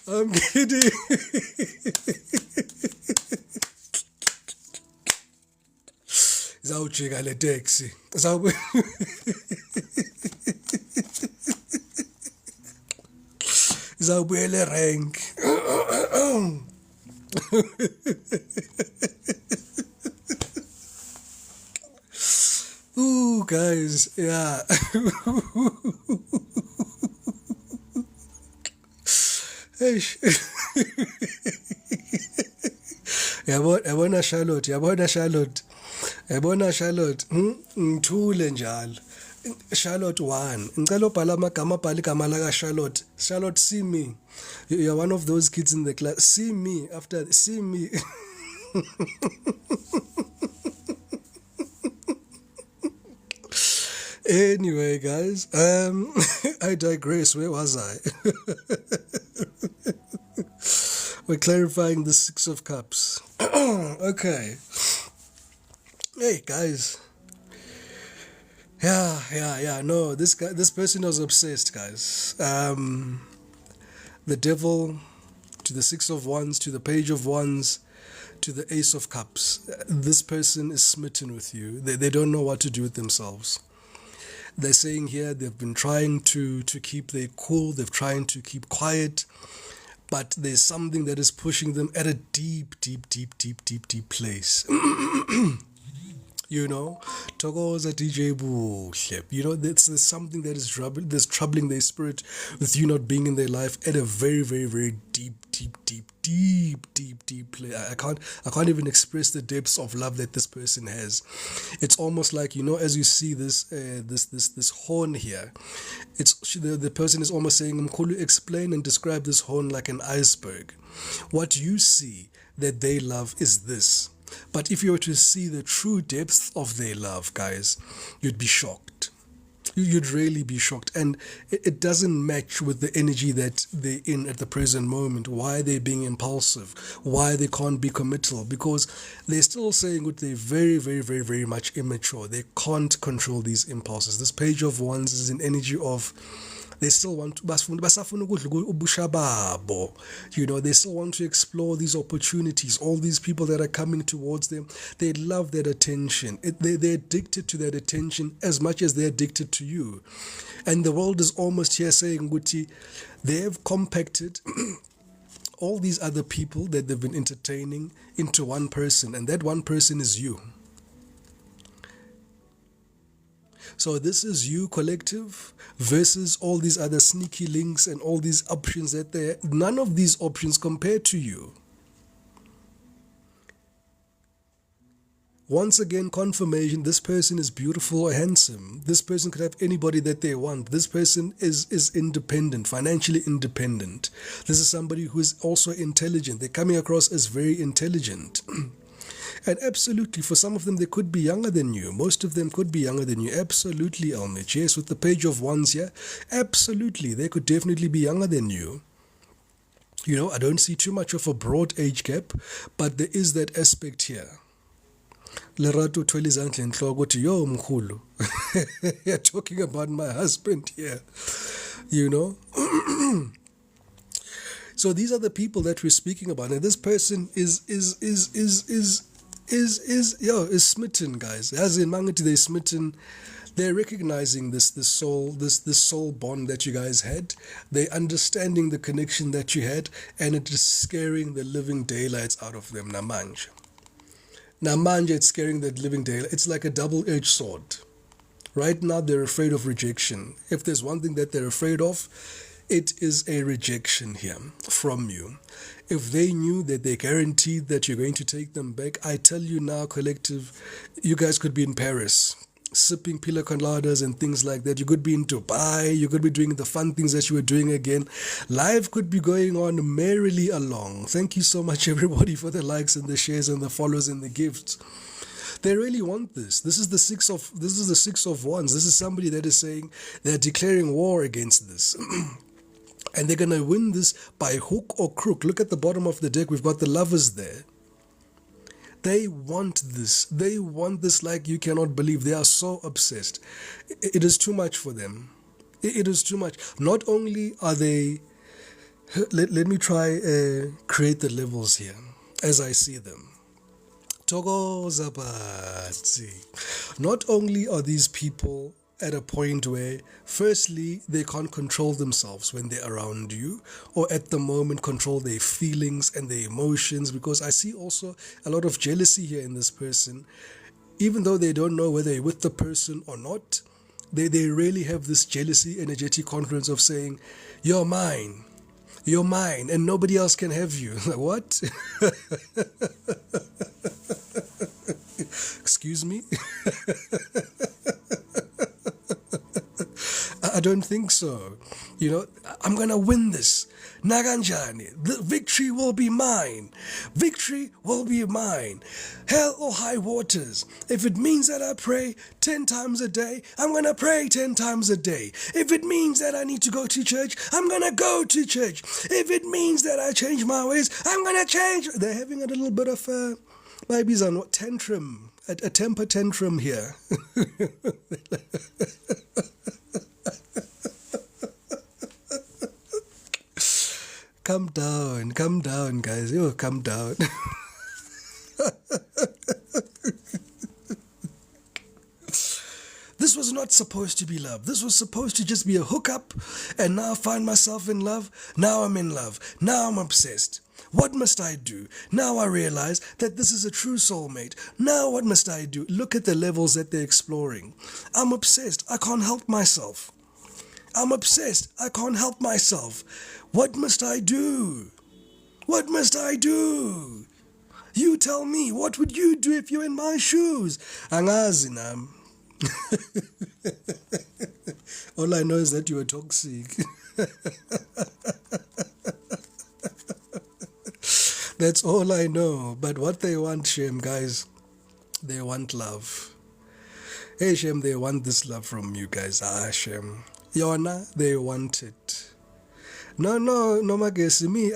I'm kidding. Zawujika le taxi. Zawubuyele rank. Ooh, guys, yeah. Yabona Charlotte ngithule njalo. Charlotte 1 ngicela ubhala amagama abhala igama la Charlotte. Charlotte, see me. You're one of those kids in the class. See me after see me. Anyway, guys, I digress. Where was I? We're clarifying the 6 of Cups. Okay. Hey, guys. Yeah. No, this person was obsessed, guys. The devil to the 6 of Wands, to the Page of Wands, to the Ace of Cups. This person is smitten with you. They don't know what to do with themselves. They're saying here they've been trying to keep their cool, they're trying to keep quiet, but there's something that is pushing them at a deep place. You know, Togoza DJ Bullshit. You know, there's something that is troubling their spirit with you not being in their life at a very deep place. I can't even express the depths of love that this person has. It's almost like, you know, as you see this horn here, it's the person is almost saying, Mkhulu, explain and describe this horn like an iceberg. What you see that they love is this. But if you were to see the true depth of their love, guys, you'd be shocked. You'd really be shocked. And it doesn't match with the energy that they're in at the present moment. Why they're being impulsive. Why they can't be committal. Because they're still saying that they're very much immature. They can't control these impulses. This Page of Wands is an energy of... They still want to, you know, they still want to explore these opportunities, all these people that are coming towards them. They love that attention. They're addicted to that attention as much as they're addicted to you. And the world is almost here saying, Guti, they have compacted all these other people that they've been entertaining into one person, and that one person is you. So this is you, collective, versus all these other sneaky links and all these options that there. None of these options compare to you. Once again, confirmation, this person is beautiful or handsome. This person could have anybody that they want. This person is independent, financially independent. This is somebody who is also intelligent. They're coming across as very intelligent. And absolutely, for some of them, they could be younger than you. Most of them could be younger than you. Absolutely, Elmich. Yes, with the Page of Wands here, absolutely, they could definitely be younger than you. You know, I don't see too much of a broad age gap, but there is that aspect here. Lerato Twelizantle and Tlogoti, yo mkhulu. You're talking about my husband here. You know? So these are the people that we're speaking about. And this person is smitten, guys. As in Mangati, they're smitten. They're recognizing this soul bond that you guys had. They're understanding the connection that you had, and it is scaring the living daylights out of them. Namanja, it's scaring the living daylight. It's like a double-edged sword. Right now, they're afraid of rejection. If there's one thing that they're afraid of, It is a rejection here from you. If they knew that they guaranteed that you're going to take them back, I tell you now, collective, you guys could be in Paris sipping pina coladas and things like that. You could be in Dubai. You could be doing the fun things that you were doing again. Life could be going on merrily along. Thank you so much, everybody, for the likes and the shares and the follows and the gifts. They really want this. This is the six of wands. This is somebody that is saying they're declaring war against this. And they're going to win this by hook or crook. Look at the bottom of the deck. We've got the lovers there. They want this. They want this like you cannot believe. They are so obsessed. It is too much for them. It is too much. Not only are they... Let me try create the levels here as I see them. Togoza Batsi. Not only are these people at a point where, firstly, they can't control themselves when they're around you, or at the moment control their feelings and their emotions, because I see also a lot of jealousy here in this person. Even though they don't know whether they're with the person or not, they really have this jealousy, energetic confidence of saying, you're mine, and nobody else can have you. What? Excuse me? I don't think so. You know, I'm going to win this. Naganjani, the victory will be mine. Victory will be mine. Hell or high waters. If it means that I pray 10 times a day, I'm going to pray 10 times a day. If it means that I need to go to church, I'm going to go to church. If it means that I change my ways, I'm going to change. They're having a little bit of maybe a tantrum, a temper tantrum here. Calm down, guys. Oh, calm down. This was not supposed to be love. This was supposed to just be a hookup, and now I find myself in love. Now I'm in love. Now I'm obsessed. What must I do? Now I realize that this is a true soulmate. Now what must I do? Look at the levels that they're exploring. I'm obsessed. I can't help myself. I'm obsessed. I can't help myself. What must I do? What must I do? You tell me, what would you do if you're in my shoes? Angazi nam. All I know is that you are toxic. That's all I know. But what they want, Shem, guys, they want love. Hey, Shem, they want this love from you guys. Ah, Shem. Yona, they want it. No, Magesi, me,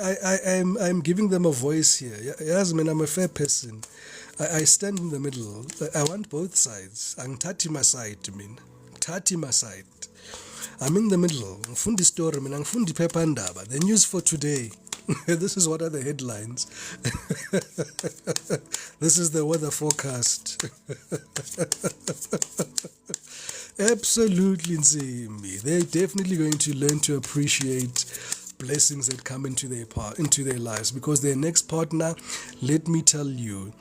I'm giving them a voice here. Yes, man, I'm a fair person. I stand in the middle. I want both sides. Angithathi my side, mean. Ngithathi my side. I'm in the middle. Ngifundi story, mina ngifundi iphephandaba. The news for today. This is what are the headlines. This is the weather forecast. Absolutely, Nzimbi. They're definitely going to learn to appreciate blessings that come into their lives, because their next partner, let me tell you,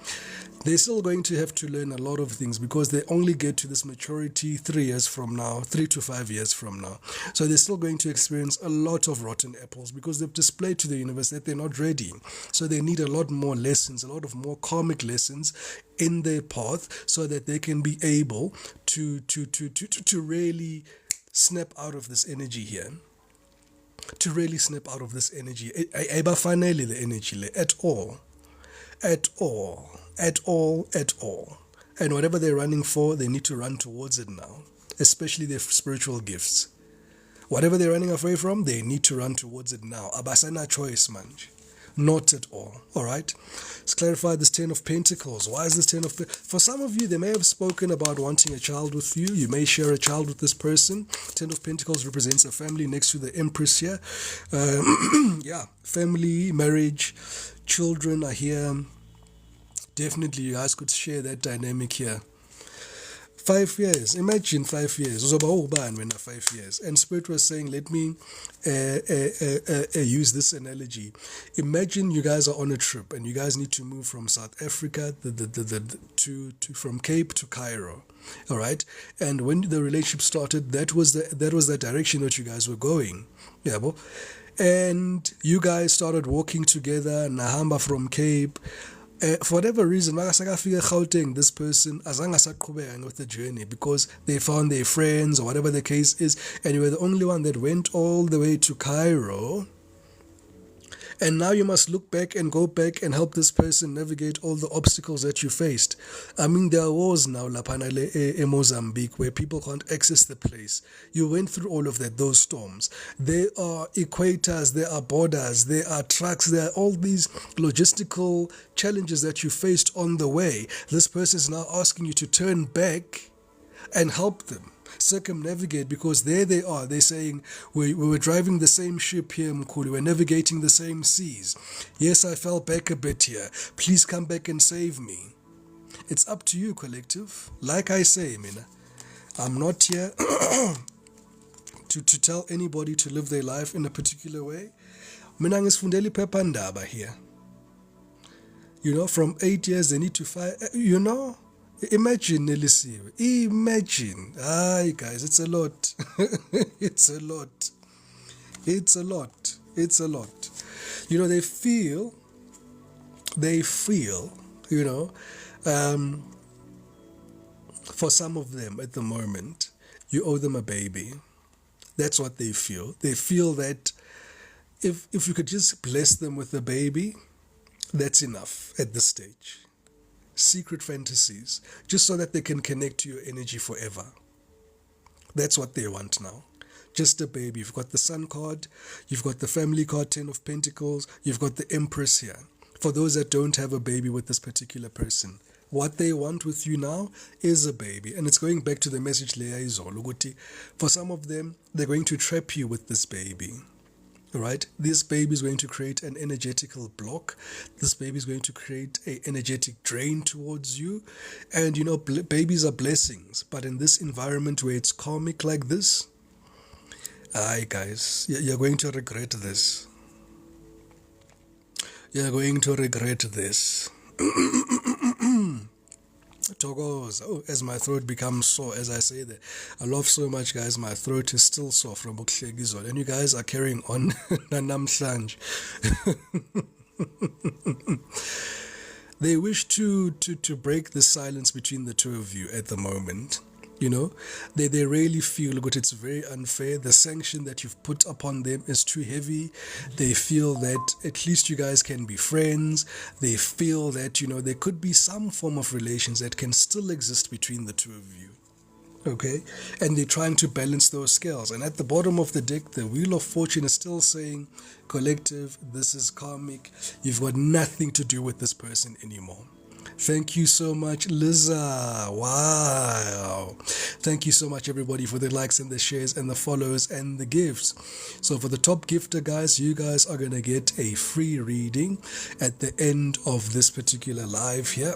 they're still going to have to learn a lot of things, because they only get to this maturity 3 years from now, 3 to 5 years from now. So they're still going to experience a lot of rotten apples, because they've displayed to the universe that they're not ready. So they need a lot more lessons, a lot of more karmic lessons in their path, so that they can be able to really snap out of this energy here. To really snap out of this energy. Finally the energy at all. At all. And whatever they're running for, they need to run towards it now, especially their spiritual gifts. Whatever they're running away from, they need to run towards it now. Abasana choice, manj. Not at all. All right. Let's clarify this 10 of Pentacles. Why is this 10 of Pentacles? For some of you, they may have spoken about wanting a child with you. You may share a child with this person. 10 of Pentacles represents a family next to the Empress here. Yeah, family, marriage, children are here. Definitely, you guys could share that dynamic here. 5 years. Imagine 5 years. Uzoba ubani wena 5 years. And Spirit was saying, let me use this analogy. Imagine you guys are on a trip and you guys need to move from South Africa from Cape to Cairo. All right. And when the relationship started, that was the direction that you guys were going. Yeah, bo? And you guys started walking together, Nahamba from Cape. For whatever reason, this person azange with the journey because they found their friends or whatever the case is, and you were the only one that went all the way to Cairo. And now you must look back and go back and help this person navigate all the obstacles that you faced. I mean, there are wars now, in Mozambique, where people can't access the place. You went through all of that, those storms. There are equators, there are borders, there are trucks, there are all these logistical challenges that you faced on the way. This person is now asking you to turn back and help them circumnavigate, because there they are. They're saying, we were driving the same ship here, Mkhulu. We're navigating the same seas. Yes, I fell back a bit here. Please come back and save me. It's up to you, collective. Like I say, Mina, I'm not here to tell anybody to live their life in a particular way. Mina ngisifundela iphephandaba here. You know, from 8 years they need to 5. You know, imagine, Nelisiwe. Imagine. Aye, guys, it's a lot. It's a lot. It's a lot. It's a lot. You know, they feel, you know, for some of them at the moment, you owe them a baby. That's what they feel. They feel that if you could just bless them with a baby, that's enough at this stage. Secret fantasies, just so that they can connect to your energy forever. That's what they want now. Just a baby. You've got the Sun card, you've got the Family card, 10 of Pentacles, you've got the Empress here. For those that don't have a baby with this particular person, what they want with you now is a baby. And it's going back to the message Leah Izolo. For some of them, they're going to trap you with this baby. Right? This baby is going to create an energetical block. This baby is going to create an energetic drain towards you. And you know, babies are blessings. But in this environment where it's karmic like this, aye, guys, you're going to regret this. You're going to regret this. Togoza. Oh, as my throat becomes sore as I say that. I love so much, guys. My throat is still sore from Buklegi, and you guys are carrying on. Namhlanje. They wish to break the silence between the two of you at the moment. You know, they really feel that it's very unfair. The sanction that you've put upon them is too heavy. They feel that at least you guys can be friends. They feel that, you know, there could be some form of relations that can still exist between the two of you. Okay? And they're trying to balance those scales. And at the bottom of the deck, the Wheel of Fortune is still saying, collective, this is karmic. You've got nothing to do with this person anymore. Thank you so much, Liza. Wow. Thank you so much, everybody, for the likes and the shares and the follows and the gifts. So for the top gifter, guys, you guys are going to get a free reading at the end of this particular live here.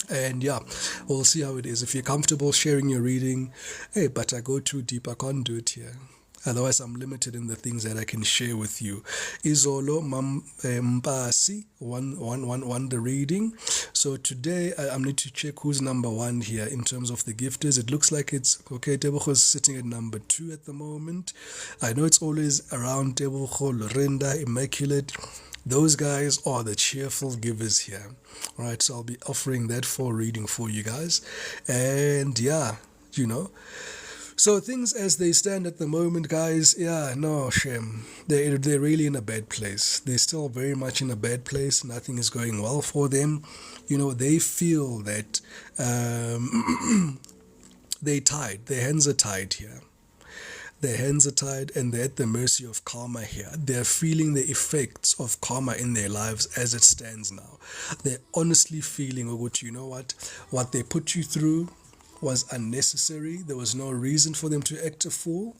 And yeah, we'll see how it is. If you're comfortable sharing your reading, hey, but I go too deep. I can't do it here. Otherwise, I'm limited in the things that I can share with you. Izolo Mpasi, one the reading. So today, I need to check who's number 1 here in terms of the gifters. It looks like it's, okay, Tebogo is sitting at number 2 at the moment. I know it's always around Tebogo, Lorenda, Immaculate. Those guys are the cheerful givers here. All right, so I'll be offering that for reading for you guys. And yeah, you know. So things as they stand at the moment, guys, yeah, no, shame. They're really in a bad place. They're still very much in a bad place. Nothing is going well for them. You know, they feel that they're tied. Their hands are tied here. Their hands are tied and they're at the mercy of karma here. They're feeling the effects of karma in their lives as it stands now. They're honestly feeling, you know what they put you through was unnecessary. There was no reason for them to act a fool,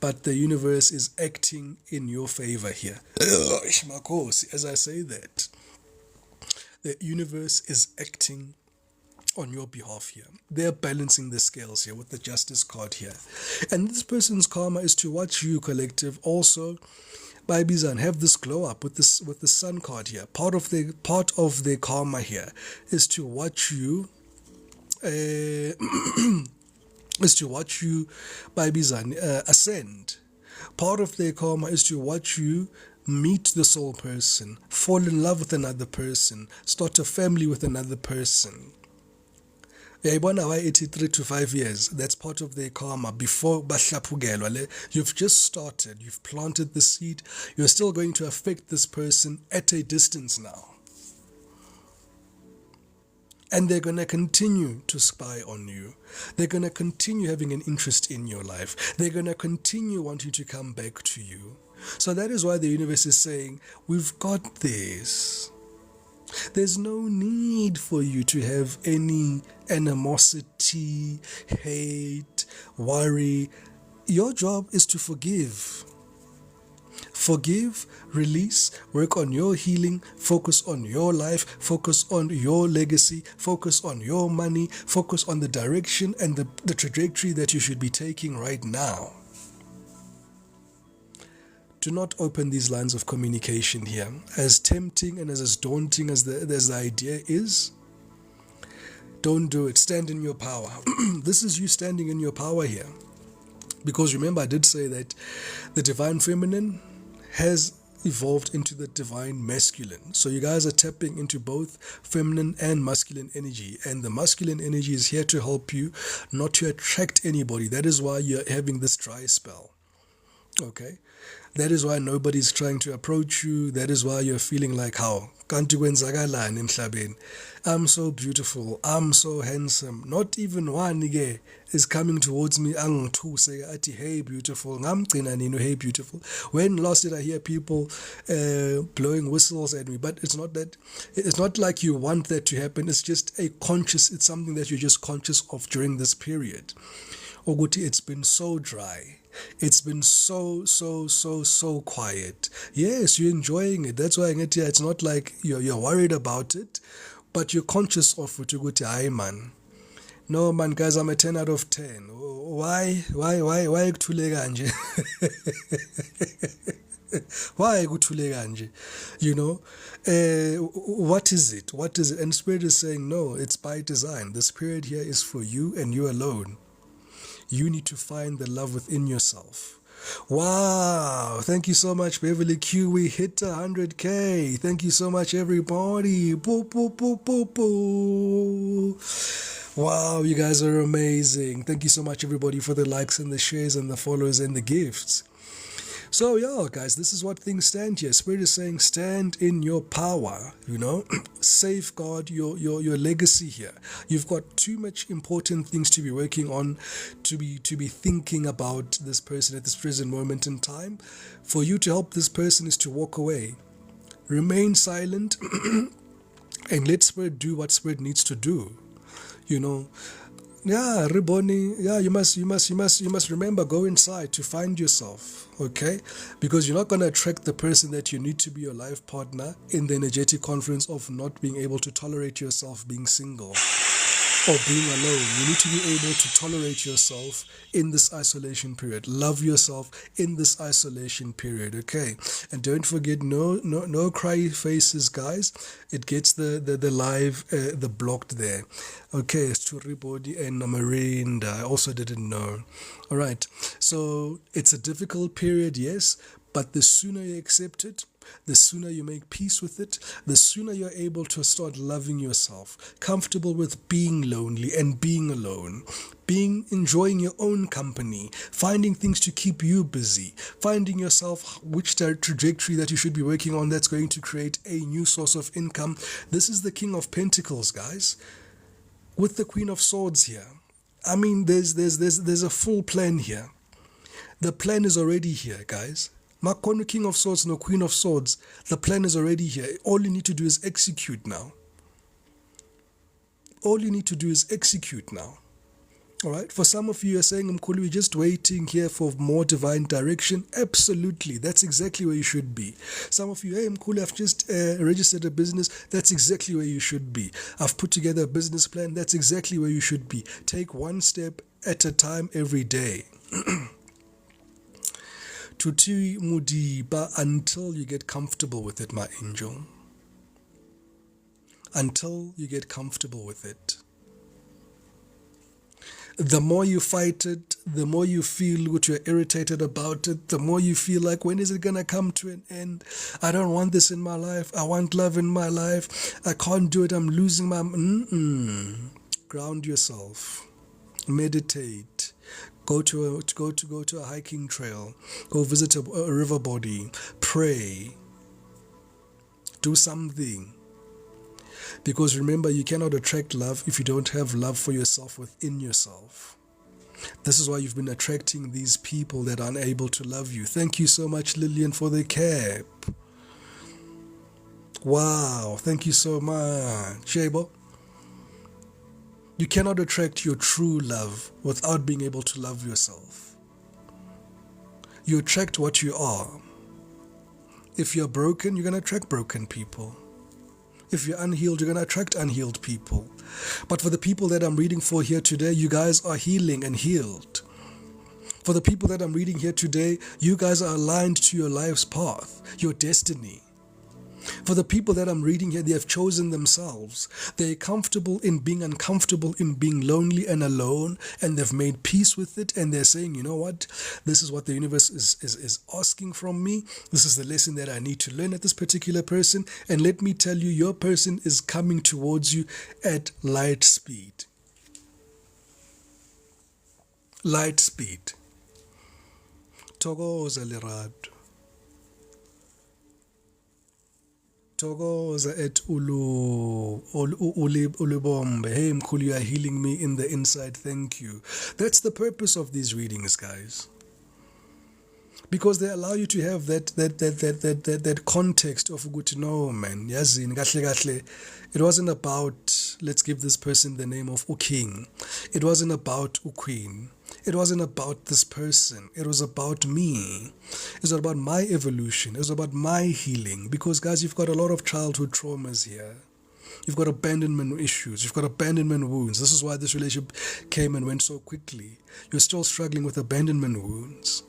but the universe is acting in your favor here. As I say that, the universe is acting on your behalf here. They're balancing the scales here with the Justice card here. And this person's karma is to watch you, collective, also by Bizan have this glow up with the Sun card here. Part of their karma here is to watch you by Bizan ascend. Part of their karma is to watch you meet the soul person, fall in love with another person, start a family with another person. Why 83 to 5 years? That's part of their karma. Before you've just started, you've planted the seed, you're still going to affect this person at a distance now. And they're going to continue to spy on you. They're going to continue having an interest in your life. They're going to continue wanting to come back to you. So that is why the universe is saying, we've got this. There's no need for you to have any animosity, hate, worry. Your job is to forgive. Forgive, release, work on your healing, focus on your life, focus on your legacy, focus on your money, focus on the direction and the trajectory that you should be taking right now. Do not open these lines of communication here. As tempting and as daunting as the idea is, don't do it. Stand in your power. This is you standing in your power here. Because remember, I did say that the divine feminine has evolved into the divine masculine. So you guys are tapping into both feminine and masculine energy. And the masculine energy is here to help you, not to attract anybody. That is why you're having this dry spell. Okay? That is why nobody's trying to approach you. That is why you're feeling like, how? I'm so beautiful. I'm so handsome. Not even one is coming towards me. Hey, beautiful. Hey, beautiful. When last did I hear people blowing whistles at me? But it's not that. It's not like you want that to happen. It's just it's something that you're just conscious of during this period. Oguti, it's been so dry. It's been so quiet. Yes, you're enjoying it. That's why I get here. It's not like you're worried about it, but you're conscious of it. You go to, aye man. No man, guys, I'm a 10 out of 10. Why kuthule kanje? Why kuthule kanje? You know, what is it? What is it? And Spirit is saying, no, it's by design. This period here is for you and you alone. You need to find the love within yourself. Wow. Thank you so much, Beverly Q. We hit 100K. Thank you so much, everybody. Boo, boo, boo, boo, boo. Wow, you guys are amazing. Thank you so much, everybody, for the likes and the shares and the follows and the gifts. So, yeah, guys, this is what things stand here. Spirit is saying stand in your power, you know, safeguard your legacy here. You've got too much important things to be working on, to be thinking about this person at this present moment in time. For you to help this person is to walk away. Remain silent and let Spirit do what Spirit needs to do, you know. Yeah, Riboni, yeah, you must remember, go inside to find yourself, okay? Because you're not going to attract the person that you need to be your life partner in the energetic conference of not being able to tolerate yourself being single or being alone. You need to be able to tolerate yourself in this isolation period. Love yourself in this isolation period, okay? And don't forget, no cry faces, guys. It gets the live, the blocked there. Okay, it's to Ribodi and Marinda. I also didn't know. All right, so it's a difficult period, yes, but the sooner you accept it, the sooner you make peace with it, the sooner you're able to start loving yourself, comfortable with being lonely and being alone, enjoying your own company, finding things to keep you busy, finding yourself which trajectory that you should be working on that's going to create a new source of income. This is the King of Pentacles, guys, with the Queen of Swords here. I mean, there's a full plan here. The plan is already here, guys. Makono, King of Swords, no Queen of Swords. The plan is already here. All you need to do is execute now. All you need to do is execute now. All right. For some of you are saying, Mkhulu, we're just waiting here for more divine direction. Absolutely. That's exactly where you should be. Some of you, hey, Mkhulu, I've just registered a business. That's exactly where you should be. I've put together a business plan. That's exactly where you should be. Take one step at a time every day. Tuti mudiba until you get comfortable with it, my angel. Until you get comfortable with it. The more you fight it, the more you feel what you're irritated about it, the more you feel like, when is it going to come to an end? I don't want this in my life. I want love in my life. I can't do it. I'm losing my... Ground yourself. Meditate. Go to a hiking trail. Go visit a river body. Pray. Do something. Because remember, you cannot attract love if you don't have love for yourself within yourself. This is why you've been attracting these people that are unable to love you. Thank you so much, Lillian, for the cap. Wow, thank you so much. Shebo. You cannot attract your true love without being able to love yourself. You attract what you are. If you're broken, you're going to attract broken people. If you're unhealed, you're going to attract unhealed people. But for the people that I'm reading for here today, you guys are healing and healed. For the people that I'm reading here today, you guys are aligned to your life's path, your destiny. For the people that I'm reading here, they have chosen themselves. They're comfortable in being uncomfortable, in being lonely and alone, and they've made peace with it, and they're saying, you know what, this is what the universe is asking from me. This is the lesson that I need to learn at this particular person, and let me tell you, your person is coming towards you at light speed. Light speed. Thokoza Lerato. Thokoza et ulibombe. Hey Mkhulu, you are healing me in the inside. Thank you. That's the purpose of these readings, guys. Because they allow you to have that context of good. No, man. Yazini kahle kahle. It wasn't about, let's give this person the name of Uking. It wasn't about Uqueen. It wasn't about this person. It was about me. It was about my evolution. It was about my healing. Because, guys, you've got a lot of childhood traumas here. You've got abandonment issues. You've got abandonment wounds. This is why this relationship came and went so quickly. You're still struggling with abandonment wounds.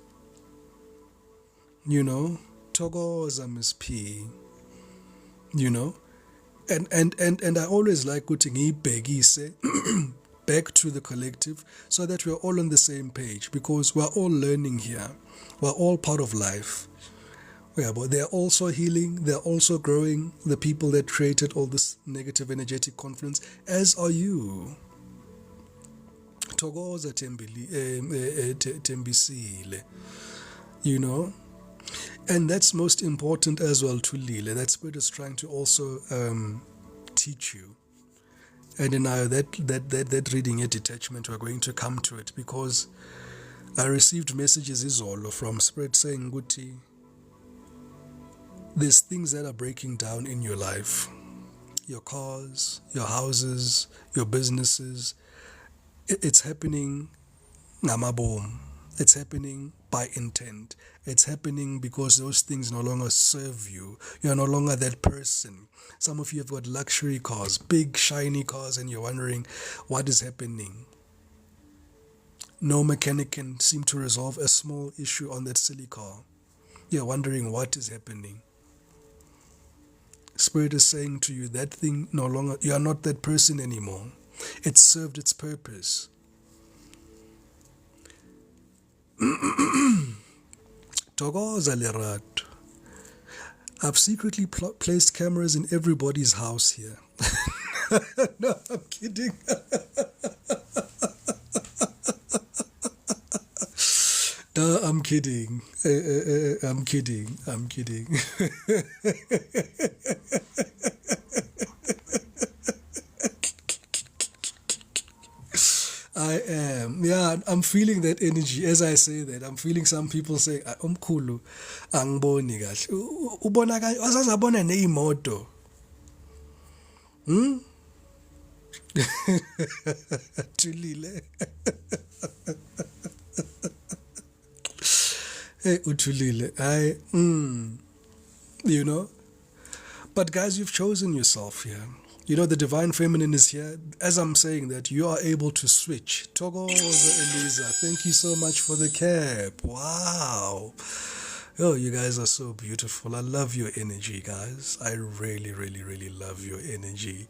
You know? Thokoza, Miss P. You know? And I always like putting ngiyibhekise back to the collective so that we're all on the same page, because we're all learning here. We're all part of life. Yeah, but they're also healing, they're also growing, the people that created all this negative energetic confluence, as are you. Thokoza Tembisile. You know? And that's most important as well to Lile. That spirit is trying to also teach you. And in that reading a detachment, we're going to come to it, because I received messages izolo from spirit saying, Guti, there's things that are breaking down in your life. Your cars, your houses, your businesses. It's happening ngamabom. It's happening by intent. It's happening because those things no longer serve you. You're no longer that person. Some of you have got luxury cars, big shiny cars, and you're wondering what is happening. No mechanic can seem to resolve a small issue on that silly car. You're wondering what is happening. Spirit is saying to you, that thing no longer, you are not that person anymore. It served its purpose. Thokoza Lerato. I've secretly placed cameras in everybody's house here. No, I'm kidding. No, I'm kidding. I'm kidding. I'm kidding. I am. Yeah, I'm feeling that energy. As I say that, I'm feeling some people say, Umkhulu, angiboni kahle. Ubona kahle, wasazabona neimoto. Tulile. Hey, utulile. You know. But guys, you've chosen yourself here. You know, the divine feminine is here. As I'm saying that, you are able to switch. Togoza Eliza, thank you so much for the cap. Wow. Oh, you guys are so beautiful. I love your energy, guys. I really, really, really love your energy.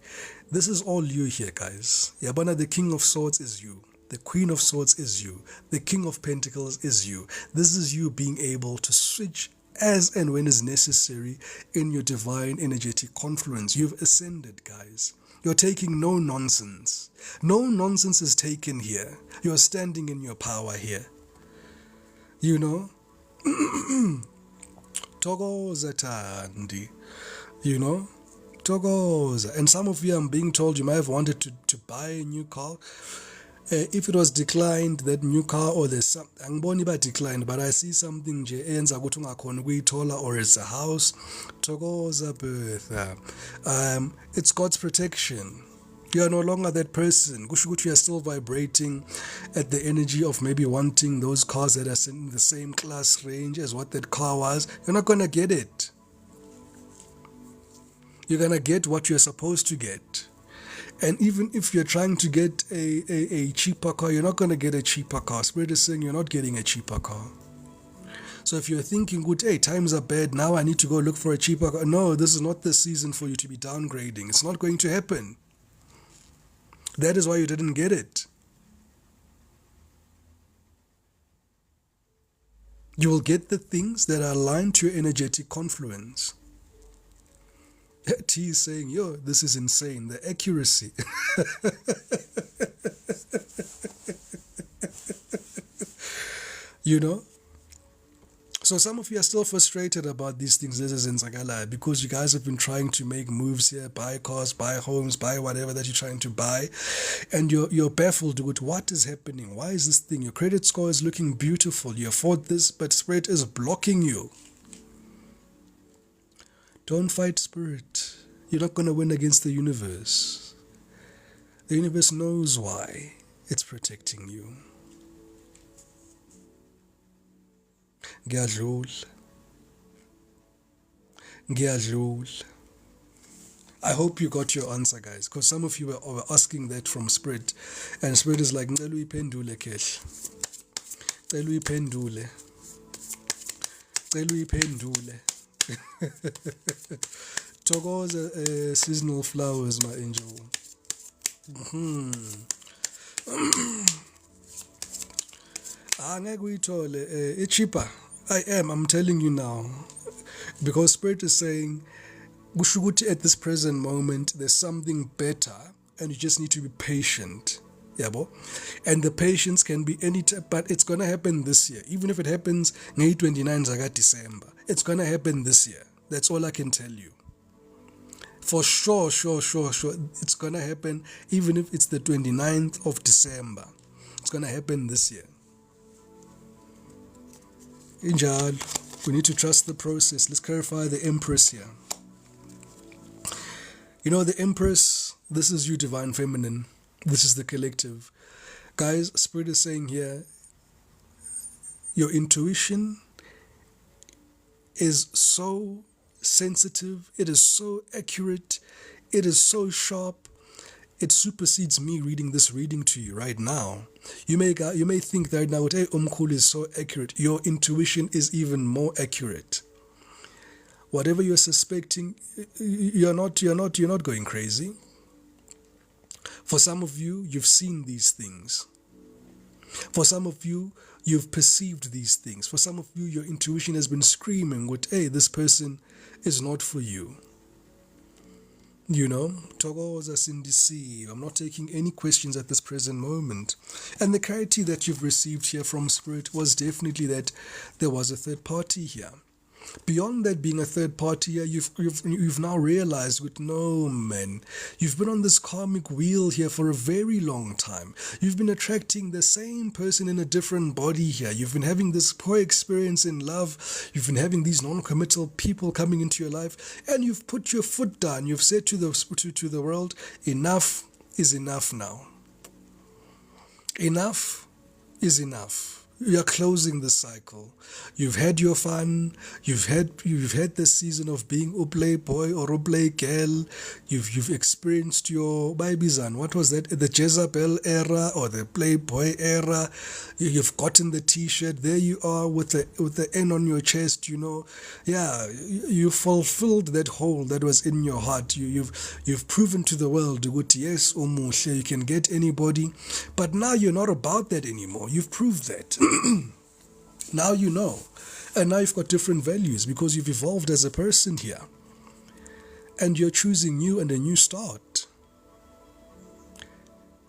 This is all you here, guys. Yabana, the King of Swords is you. The Queen of Swords is you. The King of Pentacles is you. This is you being able to switch as and when is necessary in your divine energetic confluence. You've ascended, guys. You're taking no nonsense. No nonsense is taken here. You're standing in your power here. You know? Togoza Tandi. You know? Togoza. And some of you, I'm being told, you might have wanted to buy a new car. If it was declined, that new car, or there's some, angiboni ba declined, but I see something nje enza ukuthi ungakhona ukuyithola, or it's a house. Togoza Bertha. It's God's protection. You are no longer that person. Kusho ukuthi you are still vibrating at the energy of maybe wanting those cars that are in the same class range as what that car was. You're not going to get it. You're going to get what you're supposed to get. And even if you're trying to get a cheaper car, you're not going to get a cheaper car. Spirit is saying you're not getting a cheaper car. So if you're thinking, good, hey, times are bad, now I need to go look for a cheaper car. No, this is not the season for you to be downgrading. It's not going to happen. That is why you didn't get it. You will get the things that are aligned to your energetic confluence. T is saying, yo, this is insane. The accuracy. You know? So some of you are still frustrated about these things. This is in Zagala because you guys have been trying to make moves here, buy cars, buy homes, buy whatever that you're trying to buy, and you're baffled with what is happening. Why is this thing? Your credit score is looking beautiful. You afford this, but Spirit is blocking you. Don't fight Spirit. You're not going to win against the universe. The universe knows why it's protecting you. Ngiyadlula. I hope you got your answer, guys, because some of you were asking that from Spirit, and Spirit is like, ngicela uyiphendule Kesh. Ngicela uyiphendule. Ngicela uyiphendule. Togoza seasonal flowers, my angel. It's cheaper. I'm telling you now. Because Spirit is saying, at this present moment, there's something better, and you just need to be patient. And the patience can be any time, but it's going to happen this year. Even if it happens 29 December, it's going to happen this year. That's all I can tell you. For sure. It's going to happen, even if it's the 29th of December. It's going to happen this year. Injal, we need to trust the process. Let's clarify the Empress here. You know, the Empress, this is you, Divine Feminine. This is the collective. Guys, Spirit is saying here, your intuition is so sensitive. It is so accurate. It is so sharp. It supersedes me reading this reading to you right now. You may think that now, hey, Umkhulu is so accurate. Your intuition is even more accurate. Whatever you're suspecting, you're not going crazy. For some of you, you've seen these things. For some of you, you've perceived these things. For some of you, your intuition has been screaming with, hey, this person is not for you. You know, Togoza Sindisi, I'm not taking any questions at this present moment. And the clarity that you've received here from Spirit was definitely that there was a third party here. Beyond that being a third party here, you've now realized with no man, you've been on this karmic wheel here for a very long time. You've been attracting the same person in a different body here. You've been having this poor experience in love. You've been having these non-committal people coming into your life, and you've put your foot down. You've said to the world, enough is enough now. Enough is enough. You are closing the cycle. You've had your fun. You've had this season of being a playboy or a play girl. You've experienced your Baibizan. What was that? The Jezebel era or the Playboy era. You've gotten the T-shirt. There you are with the N on your chest. Yeah. You fulfilled that hole that was in your heart. You've proven to the world that yes, umuhle, you can get anybody. But now you're not about that anymore. You've proved that. Now you know. And now you've got different values because you've evolved as a person here. And you're choosing new and a new start.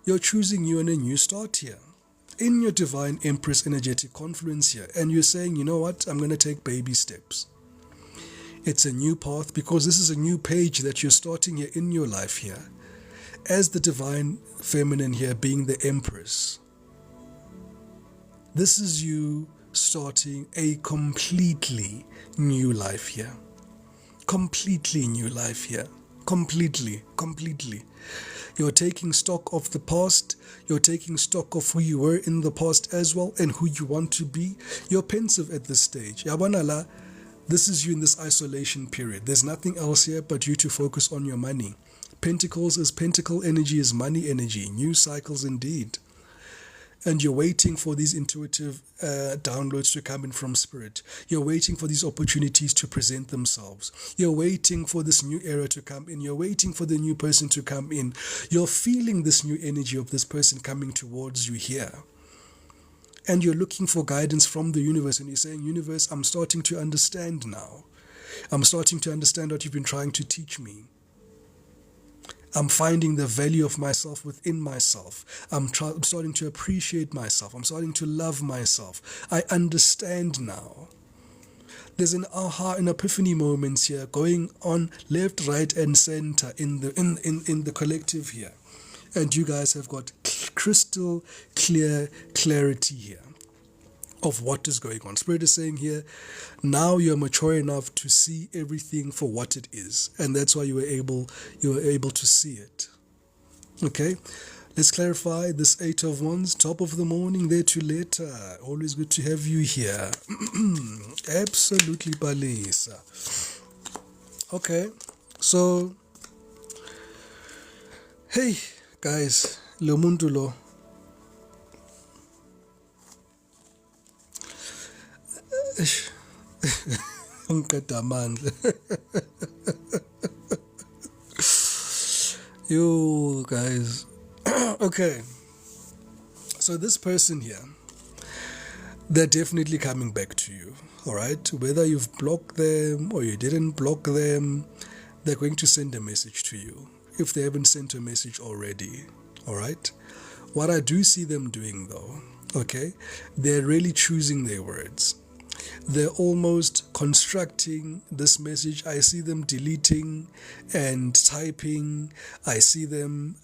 You're choosing you and a new start here. In your Divine Empress energetic confluence here. And you're saying, you know what? I'm going to take baby steps. It's a new path because this is a new page that you're starting here in your life here. As the Divine Feminine here being the Empress. This is you starting a completely new life here. Completely new life here. Completely. You're taking stock of the past. You're taking stock of who you were in the past as well and who you want to be. You're pensive at this stage. Yabanala, this is you in this isolation period. There's nothing else here but you to focus on your money. Pentacles is pentacle energy, is money energy. New cycles indeed. And you're waiting for these intuitive downloads to come in from spirit. You're waiting for these opportunities to present themselves. You're waiting for this new era to come in. You're waiting for the new person to come in. You're feeling this new energy of this person coming towards you here. And you're looking for guidance from the universe. And you're saying, universe, I'm starting to understand now. I'm starting to understand what you've been trying to teach me. I'm finding the value of myself within myself. I'm starting to appreciate myself. I'm starting to love myself. I understand now. There's an aha and epiphany moments here going on left, right, and center in the collective here. And you guys have got crystal clear clarity here of what is going on. Spirit is saying here, now you're mature enough to see everything for what it is. And that's why you were able to see it. Okay? Let's clarify this 8 of Wands, top of the morning, there to later. Always good to have you here. Absolutely, Balisa. Okay, so, hey, guys, lo muntu lo. You guys. Okay. So this person here, they're definitely coming back to you. Alright? Whether you've blocked them or you didn't block them, they're going to send a message to you. If they haven't sent a message already. Alright? What I do see them doing though, okay, they're really choosing their words. They're almost constructing this message. I see them deleting and typing. I see them,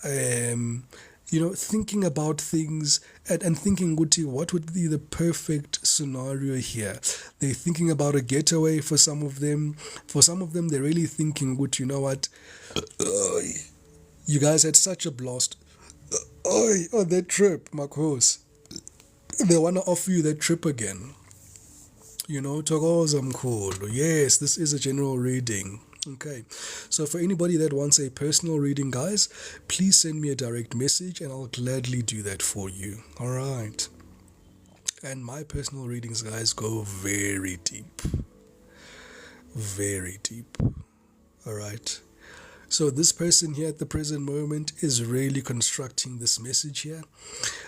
thinking about things and thinking, what would be the perfect scenario here? They're thinking about a getaway for some of them. For some of them, they're really thinking, you know what? You guys had such a blast. On that trip, Marcos. They want to offer you that trip again. Thokoza mkhulu. Yes, this is a general reading. Okay, so for anybody that wants a personal reading, guys, please send me a direct message and I'll gladly do that for you. All right. And my personal readings, guys, go very deep. Very deep. All right. So this person here at the present moment is really constructing this message here.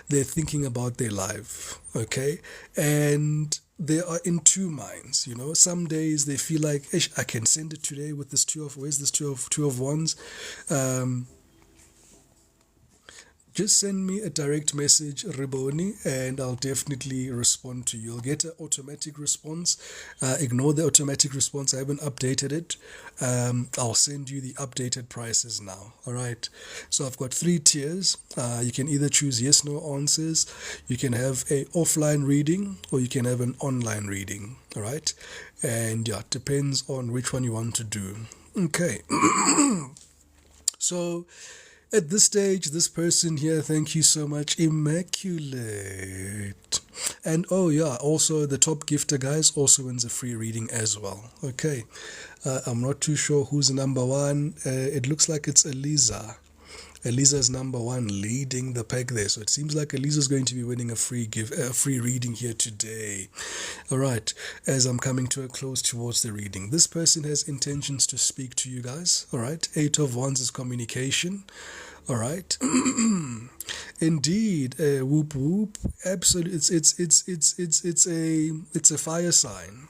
They're thinking about their life, okay? And they are in two minds, Some days they feel like, I can send it today with this where's this two of wands? Just send me a direct message, Riboni, and I'll definitely respond to you. You'll get an automatic response. Ignore the automatic response. I haven't updated it. I'll send you the updated prices now. All right. So I've got 3 tiers. You can either choose yes, no answers. You can have a offline reading or you can have an online reading. All right. And yeah, it depends on which one you want to do. Okay. So At this stage, this person here, thank you so much, Immaculate. And oh yeah, also the top gifter, guys, also wins a free reading as well. Okay, I'm not too sure who's number one. It looks like it's Eliza. Eliza's number one, leading the pack there. So it seems like Eliza's going to be winning a free reading here today. All right, as I'm coming to a close towards the reading, this person has intentions to speak to you guys. All right, Eight of Wands is communication. All right, indeed, whoop whoop. Absolutely, it's a fire sign.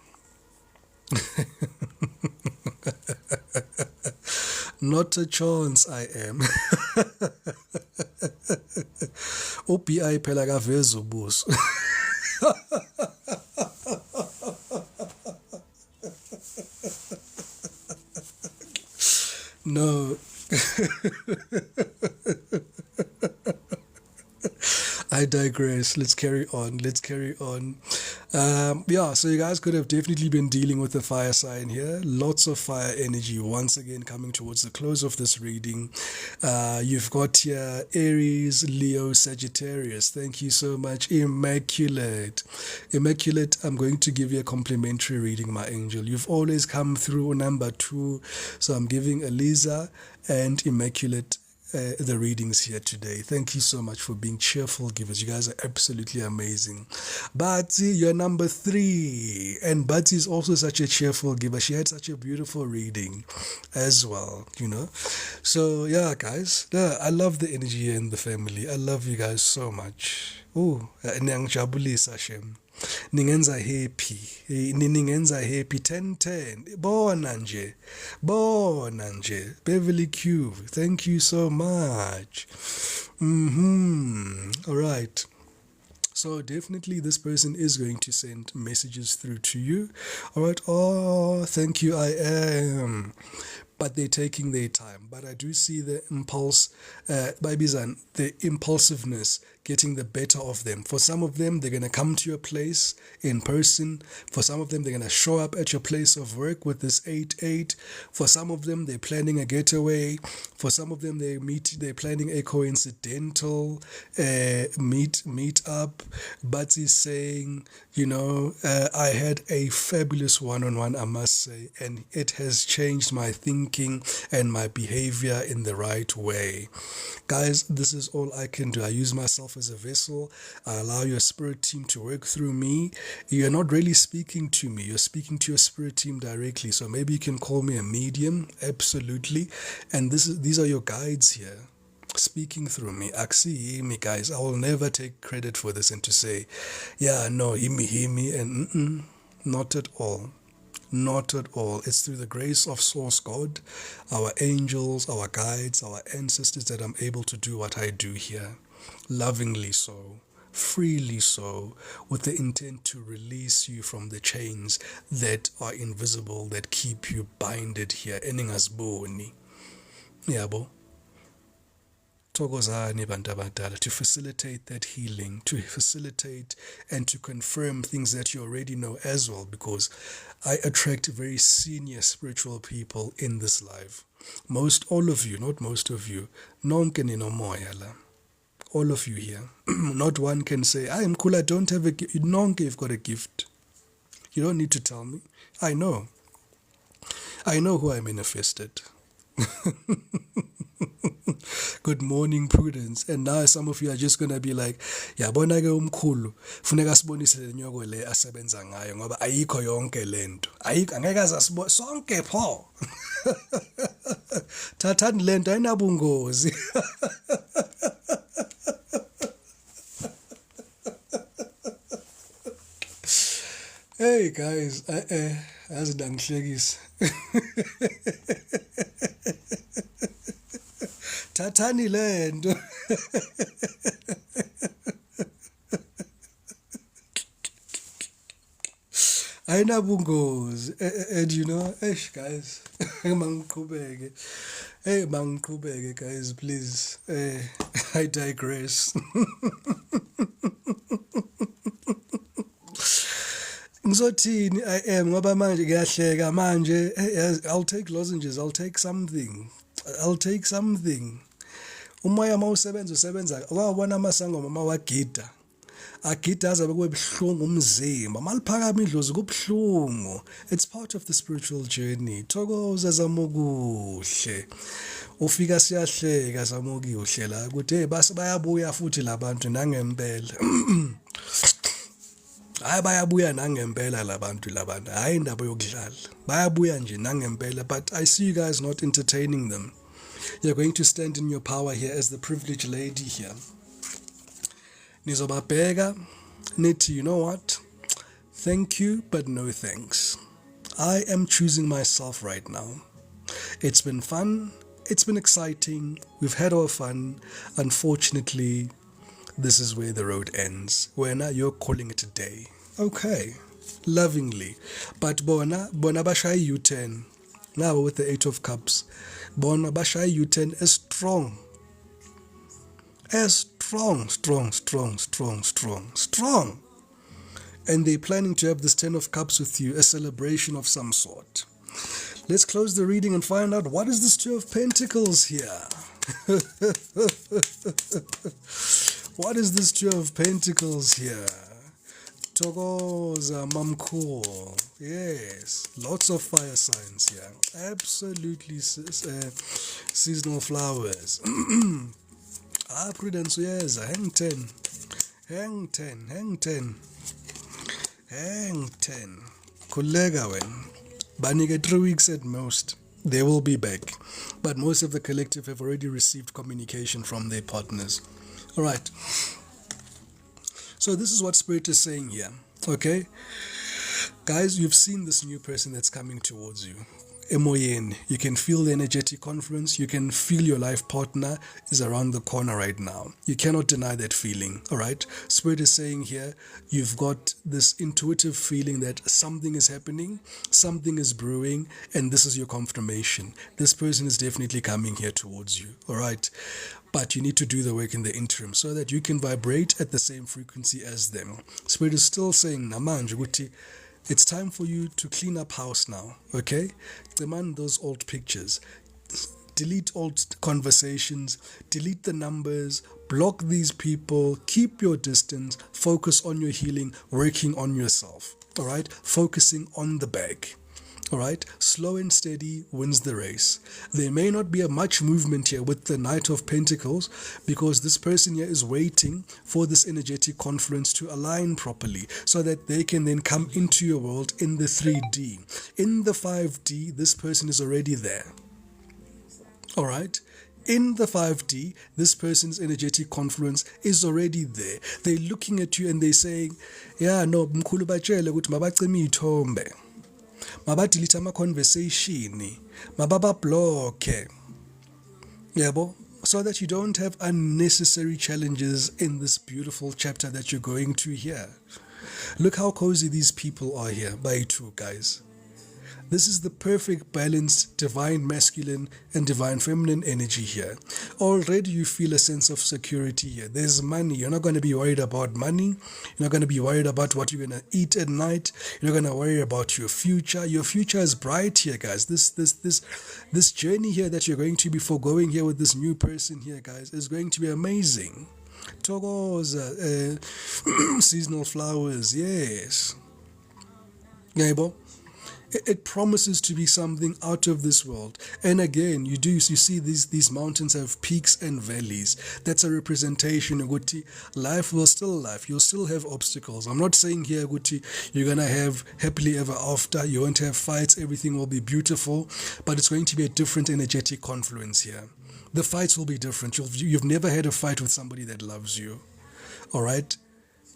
Not a chance, I am. OPI phela kaveza ubuso. No. I digress. Let's carry on. Yeah, so you guys could have definitely been dealing with the fire sign here. Lots of fire energy once again coming towards the close of this reading. You've got here Aries, Leo, Sagittarius. Thank you so much. Immaculate. Immaculate, I'm going to give you a complimentary reading, my angel. You've always come through number 2. So I'm giving Eliza and Immaculate the readings here today. Thank you so much for being cheerful givers. You guys are absolutely amazing. Batsy, you're number 3. And Batsy is also such a cheerful giver. She had such a beautiful reading as well, you know. So, yeah, guys, I love the energy here in the family. I love you guys so much. Oh, niyangijabulisa Shem. Ningenza happy 10-10 bona nje Beverly Q, thank you so much. All right, so definitely this person is going to send messages through to you. All right, oh, thank you, I am, but they're taking their time. But I do see the impulse, the impulsiveness getting the better of them. For some of them, they're going to come to your place in person. For some of them, they're going to show up at your place of work with this 8-8. For some of them, they're planning a getaway. For some of them, they're planning a coincidental meet up. But he's saying, you know, I had a fabulous one-on-one, I must say, and it has changed my thinking and my behavior in the right way. Guys, this is all I can do. I use myself as a vessel. I allow your spirit team to work through me. You're not really speaking to me. You're speaking to your spirit team directly. So maybe you can call me a medium. Absolutely. And these are your guides here, speaking through me. Aksi me, guys. I will never take credit for this and to say, yeah, no, hear me, and not at all. Not at all. It's through the grace of Source God, our angels, our guides, our ancestors that I'm able to do what I do here. Lovingly so, freely so, with the intent to release you from the chains that are invisible, that keep you binded here. Eningasboni. Yabo. Thokozani bantu abadala, to facilitate that healing, to facilitate and to confirm things that you already know as well, because I attract very senior spiritual people in this life. All of you, not most of you, nonke ninomoya la. All of you here. Not one can say, I am cool, I don't have a gift. Nonke, you've got a gift. You don't need to tell me. I know who I manifested. Good morning, Prudence. And now some of you are just going to be like, yabona ke umkhulu funeka sibonise le nyoko le asebenza ngayo ngoba ayikho yonke lento. Angeke azasibona sonke pho. Thathani lento ayinabungozi. Hey guys, azidangihlekisa. Thathani lento. Ayinabungozi. And you know, guys, mangiqhubeke. Hey, mangiqhubeke guys, please. I digress. Ngizothini I am ngoba manje kuyahleka manje. I'll take lozenges, I'll take something. umoya usebenza wabona amasangoma mawagida agida azabe kubuhlungu umzimba maliphakama idlozi kubuhlungu. It's part of the spiritual journey. Thokoza zamukuhle ufika siyahleka zamukuhle la ukuthi hey base bayabuya futhi labantu nangempela. Hayi bayabuya nangempela labantu hayi indaba yokudlala bayabuya nje nangempela. But I see you guys not entertaining them. You're going to stand in your power here as the privileged lady here. Nizobabheka nithi, you know what, thank you but no thanks. I am choosing myself right now. It's been fun, it's been exciting, we've had our fun. Unfortunately, this is where the road ends. Wena, you're calling it a day. Okay, lovingly. But bona bashai U10. Now with the 8 of Cups. Bona bashai U10 is strong. As strong. And they're planning to have this 10 of Cups with you, a celebration of some sort. Let's close the reading and find out what is this 2 of Pentacles here. What is this 2 of Pentacles here? Thokoza mamkhulu. Yes, lots of fire signs here. Absolutely seasonal flowers. Prudence uyeza. Hang 10. Khuleka wena. Banike 3 weeks at most. They will be back. But most of the collective have already received communication from their partners. All right. So this is what Spirit is saying here. Okay? Guys, you've seen this new person that's coming towards you. Emoyen. You can feel the energetic confluence. You can feel your life partner is around the corner right now. You cannot deny that feeling. All right? Spirit is saying here, you've got this intuitive feeling that something is happening, something is brewing, and this is your confirmation. This person is definitely coming here towards you. All right? But you need to do the work in the interim so that you can vibrate at the same frequency as them. Spirit is still saying, Namanje Guti, it's time for you to clean up house now, okay? Demand those old pictures. Delete old conversations. Delete the numbers. Block these people. Keep your distance. Focus on your healing. Working on yourself, all right? Focusing on the bag. All right, slow and steady wins the race. There may not be a much movement here with the Knight of Pentacles because this person here is waiting for this energetic confluence to align properly so that they can then come into your world in the 3D. In the 5D, this person is already there. All right. In the 5D, this person's energetic confluence is already there. They're looking at you and they're saying, yeah, no, mkhulu batshele ukuthi mabacime ithombe. Mabadelete ama-conversation, mababablock, yabo, so that you don't have unnecessary challenges in this beautiful chapter that you're going to here. Look how cozy these people are here by 2 guys. This is the perfect balanced divine masculine and divine feminine energy here. Already you feel a sense of security here. There's money. You're not going to be worried about money. You're not going to be worried about what you're going to eat at night. You're not going to worry about your future. Your future is bright here, guys. This journey here that you're going to be foregoing here with this new person here, guys, is going to be amazing. Thokoza, seasonal flowers, yes. Neighbor. It promises to be something out of this world. And again, you see these mountains have peaks and valleys. That's a representation of Guti. Life will still life. You'll still have obstacles. I'm not saying here, Guti, you're going to have happily ever after. You won't have fights. Everything will be beautiful. But it's going to be a different energetic confluence here. The fights will be different. You've never had a fight with somebody that loves you. All right?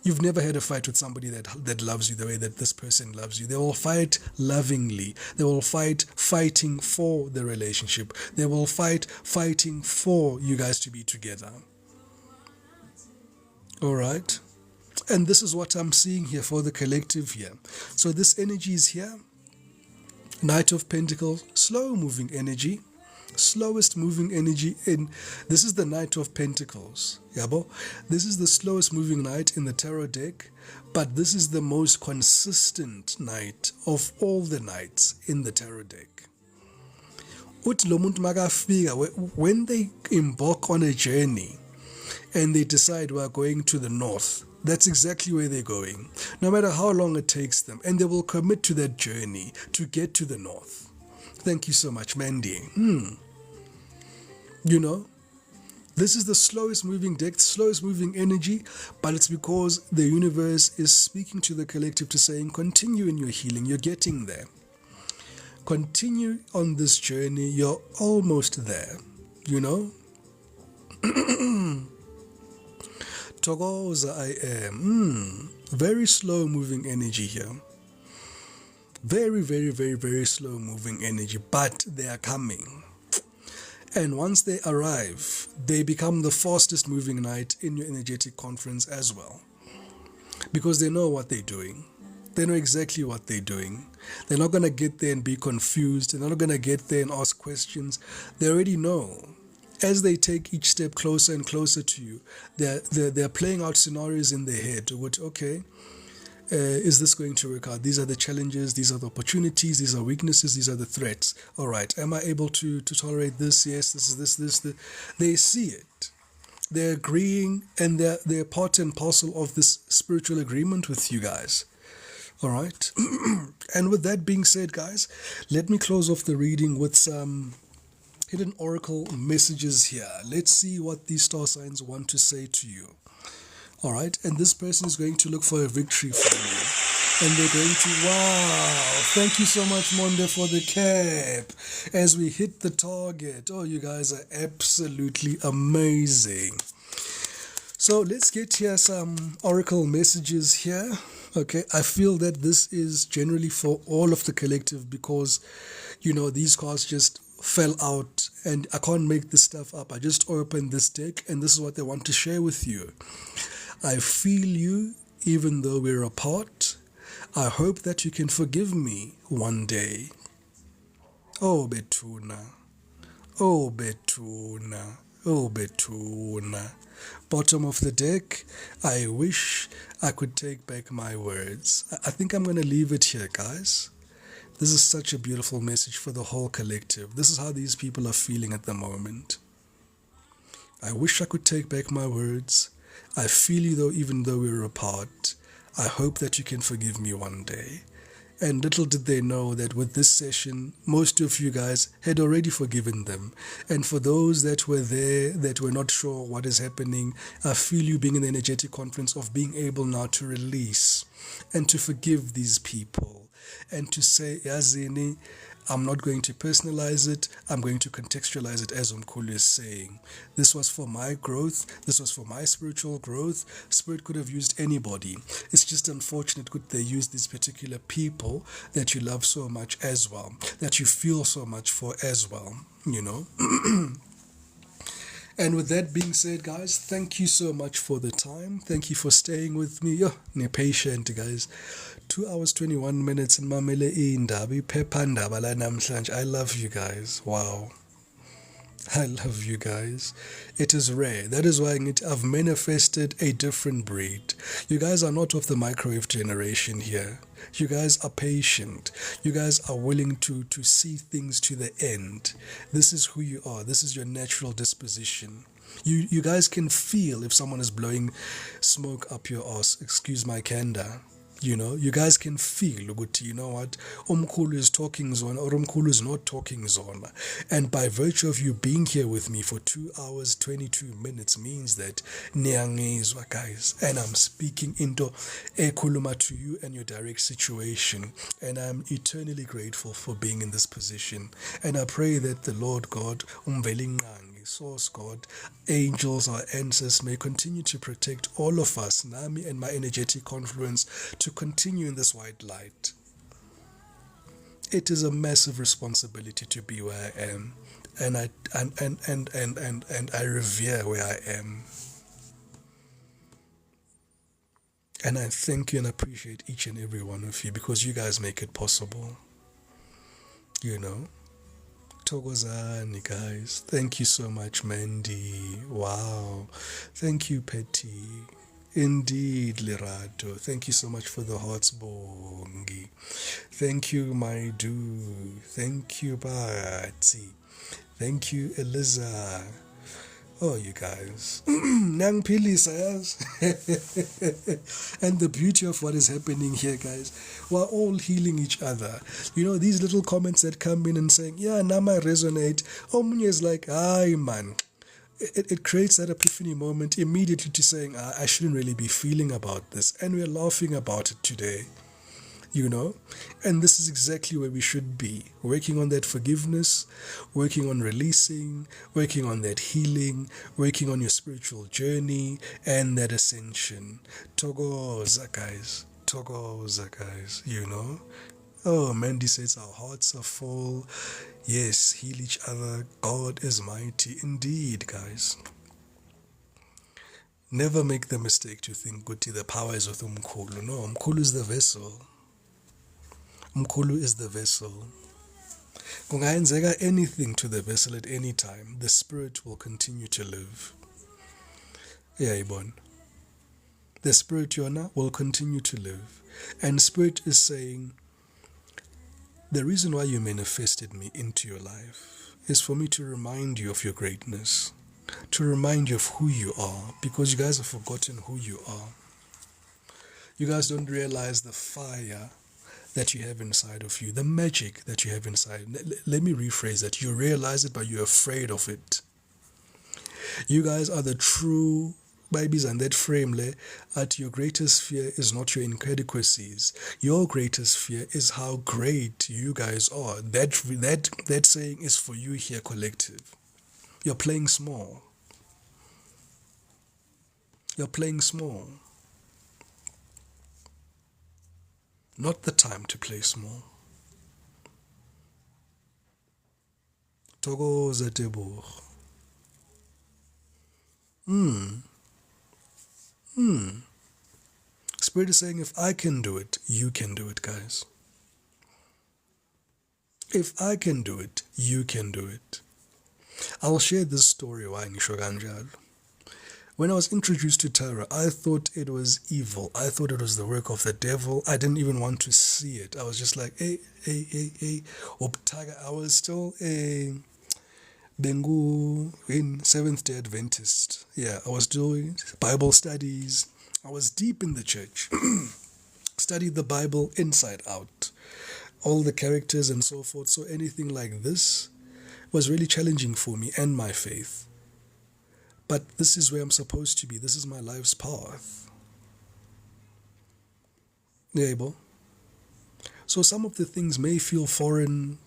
You've never had a fight with somebody that loves you the way that this person loves you. They will fight lovingly. They will fighting for the relationship. They will fighting for you guys to be together. All right? And this is what I'm seeing here for the collective here. So this energy is here. Knight of Pentacles, slow moving energy. Slowest moving energy in this is the Knight of Pentacles, yabo. This is the slowest moving knight in the tarot deck, but this is the most consistent knight of all the knights in the tarot deck. uthi lo muntu makafika, when they embark on a journey and they decide we are going to the north, that's exactly where they're going, no matter how long it takes them, and they will commit to that journey to get to the north. Thank you so much, Mandy. You know, this is the slowest moving deck, slowest moving energy, but it's because the universe is speaking to the collective to saying, continue in your healing, you're getting there. Continue on this journey, you're almost there, you know. Togoza, I am. Very slow moving energy here. Very, very, very, very slow moving energy, but they are coming. And once they arrive, they become the fastest moving knight in your energetic conference as well. Because they know what they're doing. They know exactly what they're doing. They're not going to get there and be confused. They're not going to get there and ask questions. They already know. As they take each step closer and closer to you, they're playing out scenarios in their head. Which, okay, is this going to work out? These are the challenges, these are the opportunities, these are weaknesses, these are the threats. All right, am I able to tolerate this? Yes, this is this. They see it. They're agreeing, and they're part and parcel of this spiritual agreement with you guys. All right. And with that being said, guys, let me close off the reading with some hidden oracle messages here. Let's see what these star signs want to say to you. All right, and this person is going to look for a victory from you. And they're going to, wow, thank you so much, Monde, for the cap. As we hit the target. Oh, you guys are absolutely amazing. So let's get here some oracle messages here. Okay, I feel that this is generally for all of the collective because, you know, these cards just fell out and I can't make this stuff up. I just opened this deck and this is what they want to share with you. I feel you even though we're apart. I hope that you can forgive me one day. Oh, Betuna. Oh, Betuna. Oh, Betuna. Bottom of the deck, I wish I could take back my words. I think I'm going to leave it here, guys. This is such a beautiful message for the whole collective. This is how these people are feeling at the moment. I wish I could take back my words. I feel you though, even though we're apart. I hope that you can forgive me one day. And little did they know that with this session, most of you guys had already forgiven them. And for those that were there, that were not sure what is happening, I feel you being in the energetic conference of being able now to release and to forgive these people. And to say, Yazini, I'm not going to personalize it. I'm going to contextualize it as Umkhulu is saying. This was for my growth. This was for my spiritual growth. Spirit could have used anybody. It's just unfortunate that they used these particular people that you love so much as well, that you feel so much for as well, you know. And with that being said, guys, thank you so much for the time. Thank you for staying with me. You're patient, guys. 2 hours, 21 minutes in Mamele Indaba, Iphephandaba la namhlanje. I love you guys. Wow. I love you guys. It is rare. That is why I've manifested a different breed. You guys are not of the microwave generation here. You guys are patient. You guys are willing to see things to the end. This is who you are. This is your natural disposition. You guys can feel if someone is blowing smoke up your ass. Excuse my candor. You know, you guys can feel, you know what, Umkhulu is talking zona or Umkhulu is not talking zona. And by virtue of you being here with me for 2 hours, 22 minutes means that niyangizwa, guys. And I'm speaking into ekhuluma to you and your direct situation. And I'm eternally grateful for being in this position. And I pray that the Lord God, Source God, angels, our ancestors may continue to protect all of us, Nami and my energetic confluence, to continue in this white light. It is a massive responsibility to be where I am, and I revere where I am. And I thank you and appreciate each and every one of you because you guys make it possible. You know. Tokozani, guys. Thank you so much, Mandy. Wow. Thank you, Petty. Indeed, Lerato. Thank you so much for the hearts, Bongi. Thank you, my do. Thank you, Bati. Thank you, Eliza. Oh, you guys. Nang Pili says. And the beauty of what is happening here, guys, we're all healing each other. You know, these little comments that come in and saying, yeah, Nama resonate. Omunye is like, aye, man. It creates that epiphany moment immediately to saying, I shouldn't really be feeling about this. And we're laughing about it today, you know? And this is exactly where we should be. Working on that forgiveness, working on releasing, working on that healing, working on your spiritual journey and that ascension. Togoza, guys. Togoza, guys, you know? Oh, Mandy says our hearts are full. Yes, heal each other. God is mighty. Indeed, guys. Never make the mistake to think Guti, the power is with Umkhulu. No, Umkhulu is the vessel. Umkhulu is the vessel. Kungayenzeka anything to the vessel at any time. The spirit will continue to live. Yeah, Ibon. The spirit, Yona, will continue to live. And spirit is saying, the reason why you manifested me into your life is for me to remind you of your greatness, to remind you of who you are, because you guys have forgotten who you are. You guys don't realize the fire that you have inside of you, the magic that you have inside. Let me rephrase that. You realize it, but you're afraid of it. You guys are the true babies, and that frame at your greatest fear is not your inadequacies. Your greatest fear is how great you guys are. That saying is for you here, collective. You're playing small. You're playing small. Not the time to play small. Togoza Tebour. Spirit is saying, if I can do it, you can do it, guys. If I can do it, you can do it. I'll share this story why ngisho kanjalo. When I was introduced to tarot, I thought it was evil. I thought it was the work of the devil. I didn't even want to see it. I was just like, hey. I was still a Bengu in Seventh-day Adventist. Yeah, I was doing Bible studies. I was deep in the church. Studied the Bible inside out. All the characters and so forth. So anything like this was really challenging for me and my faith. But this is where I'm supposed to be. This is my life's path. Yeah, Bo. So some of the things may feel foreign,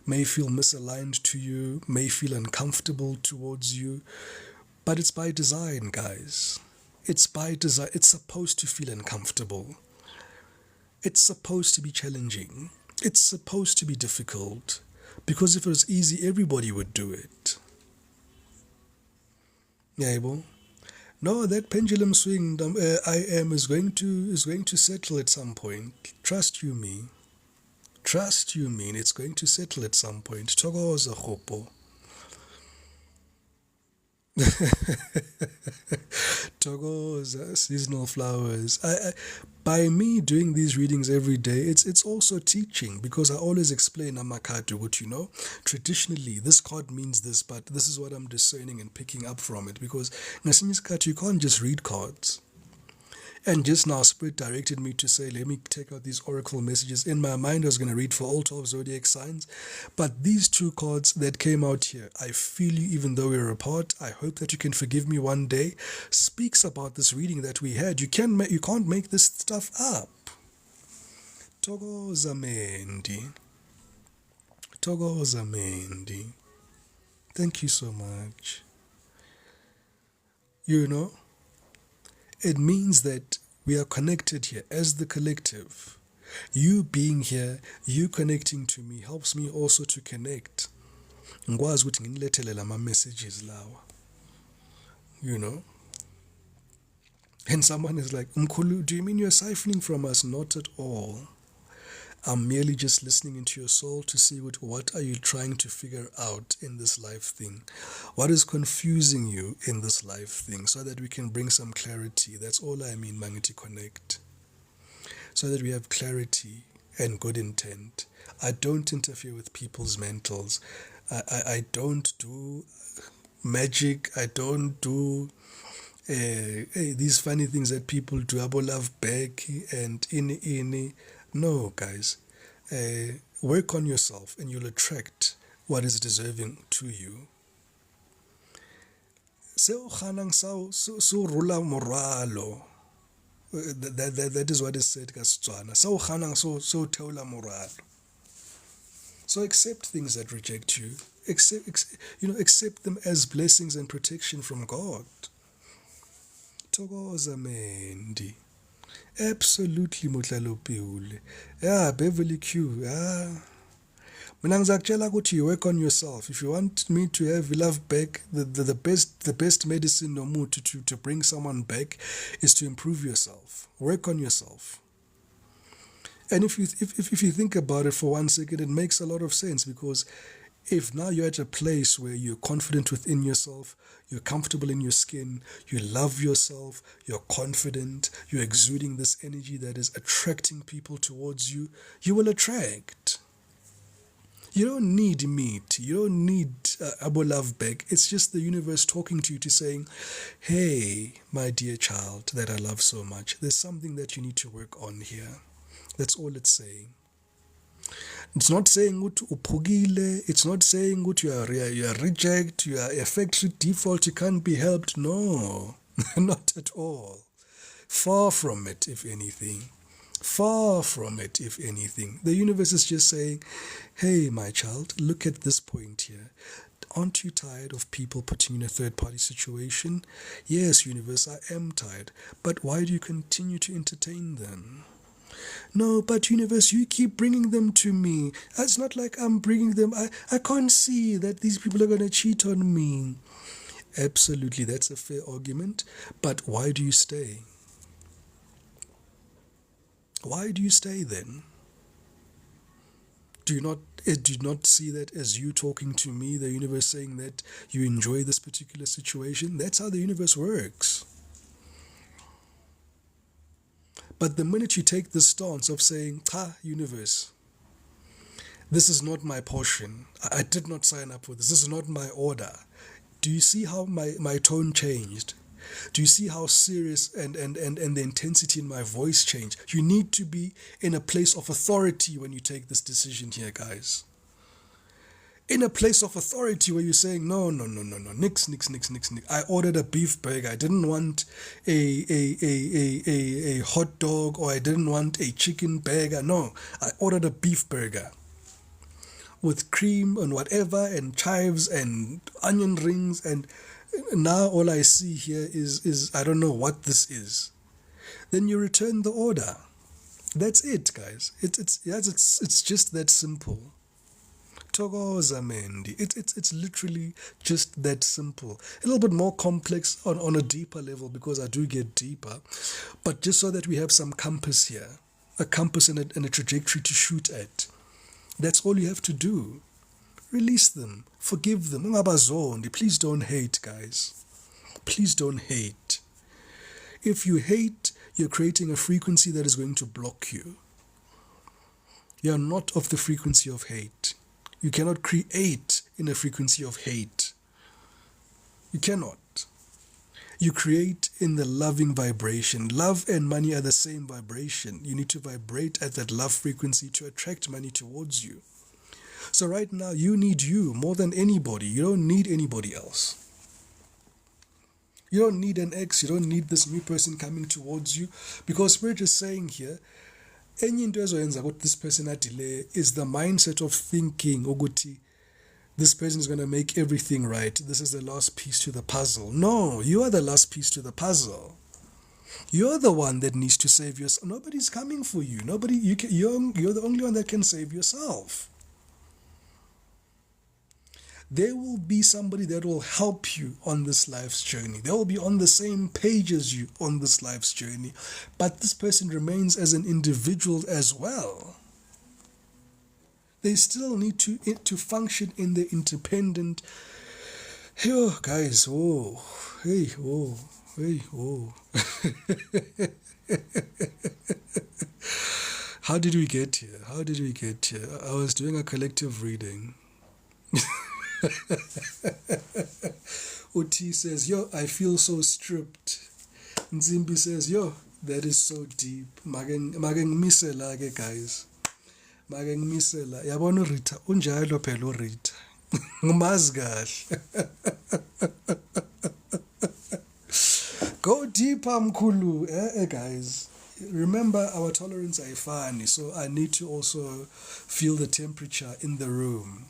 may feel misaligned to you, may feel uncomfortable towards you, but it's by design, guys. It's by design. It's supposed to feel uncomfortable. It's supposed to be challenging. It's supposed to be difficult. Because if it was easy, everybody would do it. Yeah, Bo. No, that pendulum swing I am is going to settle at some point. Trust you me. Trust you me. It's going to settle at some point. Togoza hopo. Togoza seasonal flowers. By me doing these readings every day, it's also teaching, because I always explain amakadu, what you know. Traditionally, this card means this, but this is what I'm discerning and picking up from it, because you can't just read cards. And just now, Spirit directed me to say, let me take out these oracle messages. In my mind, I was going to read for all 12 zodiac signs. But these two cards that came out here, I feel you even though we're apart. I hope that you can forgive me one day. Speaks about this reading that we had. You can't make this stuff up. Togoza Mendi. Togoza Mendi. Thank you so much. You know, it means that we are connected here as the collective. You being here, you connecting to me, helps me also to connect. Ngwazi ukuthi nginilethele lama messages lawa. You know? And someone is like, Mkhulu, do you mean you're siphoning from us? Not at all. I'm merely just listening into your soul to see what are you trying to figure out in this life thing. What is confusing you in this life thing, so that we can bring some clarity. That's all I mean, Mangiti Connect. So that we have clarity and good intent. I don't interfere with people's mentals. I don't do magic. I don't do these funny things that people do. Abo love back and ini. No, guys. Work on yourself and you'll attract what is deserving to you. So rula moralo. That is what is said ka Setswana. So kganang so theola moralo. So accept things that reject you. Accept them as blessings and protection from God. Thokoza Mendi. Absolutely Mutlalopiule. Yeah, Beverly Q. Mina ngizakutshela ukuthi you work on yourself. If you want me to have love back, the best medicine no more to bring someone back is to improve yourself. Work on yourself. And if you think about it for 1 second, it makes a lot of sense, because if now you're at a place where you're confident within yourself, you're comfortable in your skin, you love yourself, you're confident, you're exuding this energy that is attracting people towards you, you will attract. You don't need meat. You don't need abo love back. It's just the universe talking to you to saying, hey, my dear child that I love so much, there's something that you need to work on here. That's all it's saying. It's not saying ukuthi uphukile. It's not saying ukuthi you are reject, you are a factory default, you can't be helped. No, not at all. Far from it, if anything. Far from it, if anything. The universe is just saying, hey, my child, look at this point here. Aren't you tired of people putting you in a third-party situation? Yes, universe, I am tired. But why do you continue to entertain them? No, but universe, you keep bringing them to me. It's not like I'm bringing them. I can't see that these people are going to cheat on me. Absolutely, that's a fair argument. But why do you stay? Why do you stay then? Do you not see that as you talking to me, the universe saying that you enjoy this particular situation? That's how the universe works. But the minute you take the stance of saying, universe, this is not my portion. I did not sign up for this. This is not my order. Do you see how my tone changed? Do you see how serious and the intensity in my voice changed? You need to be in a place of authority when you take this decision here, guys. In a place of authority where you're saying, no, nix. I ordered a beef burger. I didn't want a hot dog, or I didn't want a chicken burger. No, I ordered a beef burger with cream and whatever and chives and onion rings, and now all I see here is I don't know what this is. Then you return the order. That's it, guys. It's just that simple. Thokoza Mendi. It's literally just that simple. A little bit more complex on a deeper level, because I do get deeper. But just so that we have some compass here, a compass and a trajectory to shoot at. That's all you have to do. Release them. Forgive them. Please don't hate, guys. Please don't hate. If you hate, you're creating a frequency that is going to block you. You are not of the frequency of hate. You cannot create in a frequency of hate. You cannot. You create in the loving vibration. Love and money are the same vibration. You need to vibrate at that love frequency to attract money towards you. So right now, you need you more than anybody. You don't need anybody else. You don't need an ex. You don't need this new person coming towards you. Because we're just saying here, enye into ezoyenza ukuthi this person delay is the mindset of thinking ukuthi this person is going to make everything right. This is the last piece to the puzzle. No, you are the last piece to the puzzle. You're the one that needs to save yourself. Nobody's coming for you. You're the only one that can save yourself. There will be somebody that will help you on this life's journey. They will be on the same page as you on this life's journey. But this person remains as an individual as well. They still need to function in the independent. Hey, guys, oh, hey, oh, hey, oh. How did we get here? How did we get here? I was doing a collective reading. Uti says, yo, I feel so stripped. Nzimbi says, yo, that is so deep. Mageng misela ke guys. Mageng misela. Yabona Rita, unjalo phela Rita. Ngumazi kahle. Go deeper mkhulu, guys. Remember, our tolerance ayifani, so I need to also feel the temperature in the room.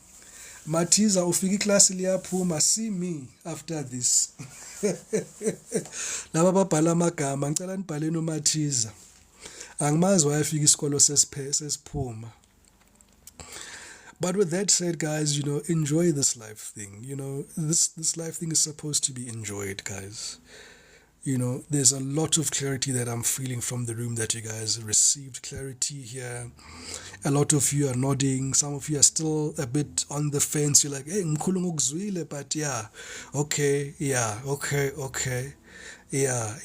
Matiza ufika iklasi liyaphuma, see me after this. Laba babhala amagama ngicela nibhaleni uMathiza. Angimazi wayefika isikolo sesiphuma. But with that said, guys, enjoy this life thing. This life thing is supposed to be enjoyed, guys. There's a lot of clarity that I'm feeling from the room that you guys received clarity here. A lot of you are nodding. Some of you are still a bit on the fence. You're like, hey, mkhulu ngokuzwile, but yeah, okay, yeah, okay, yeah.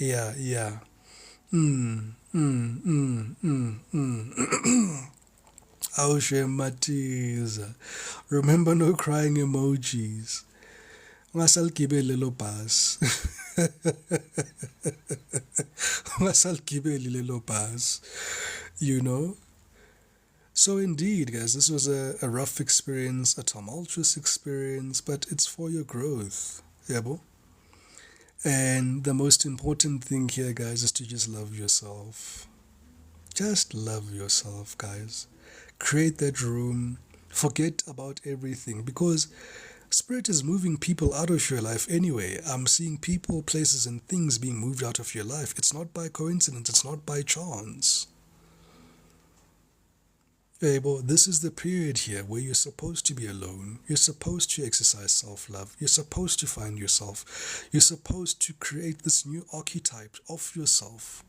Aushe Matiza. Remember, no crying emojis. Ungasaligibeli lelo bus. Ungasaligibeli lelo bus. So indeed, guys, this was a rough experience, a tumultuous experience, but it's for your growth. Yabo? And the most important thing here, guys, is to just love yourself. Just love yourself, guys. Create that room. Forget about everything, because Spirit is moving people out of your life anyway. I'm seeing people, places, and things being moved out of your life. It's not by coincidence. It's not by chance. This is the period here where you're supposed to be alone. You're supposed to exercise self-love. You're supposed to find yourself. You're supposed to create this new archetype of yourself.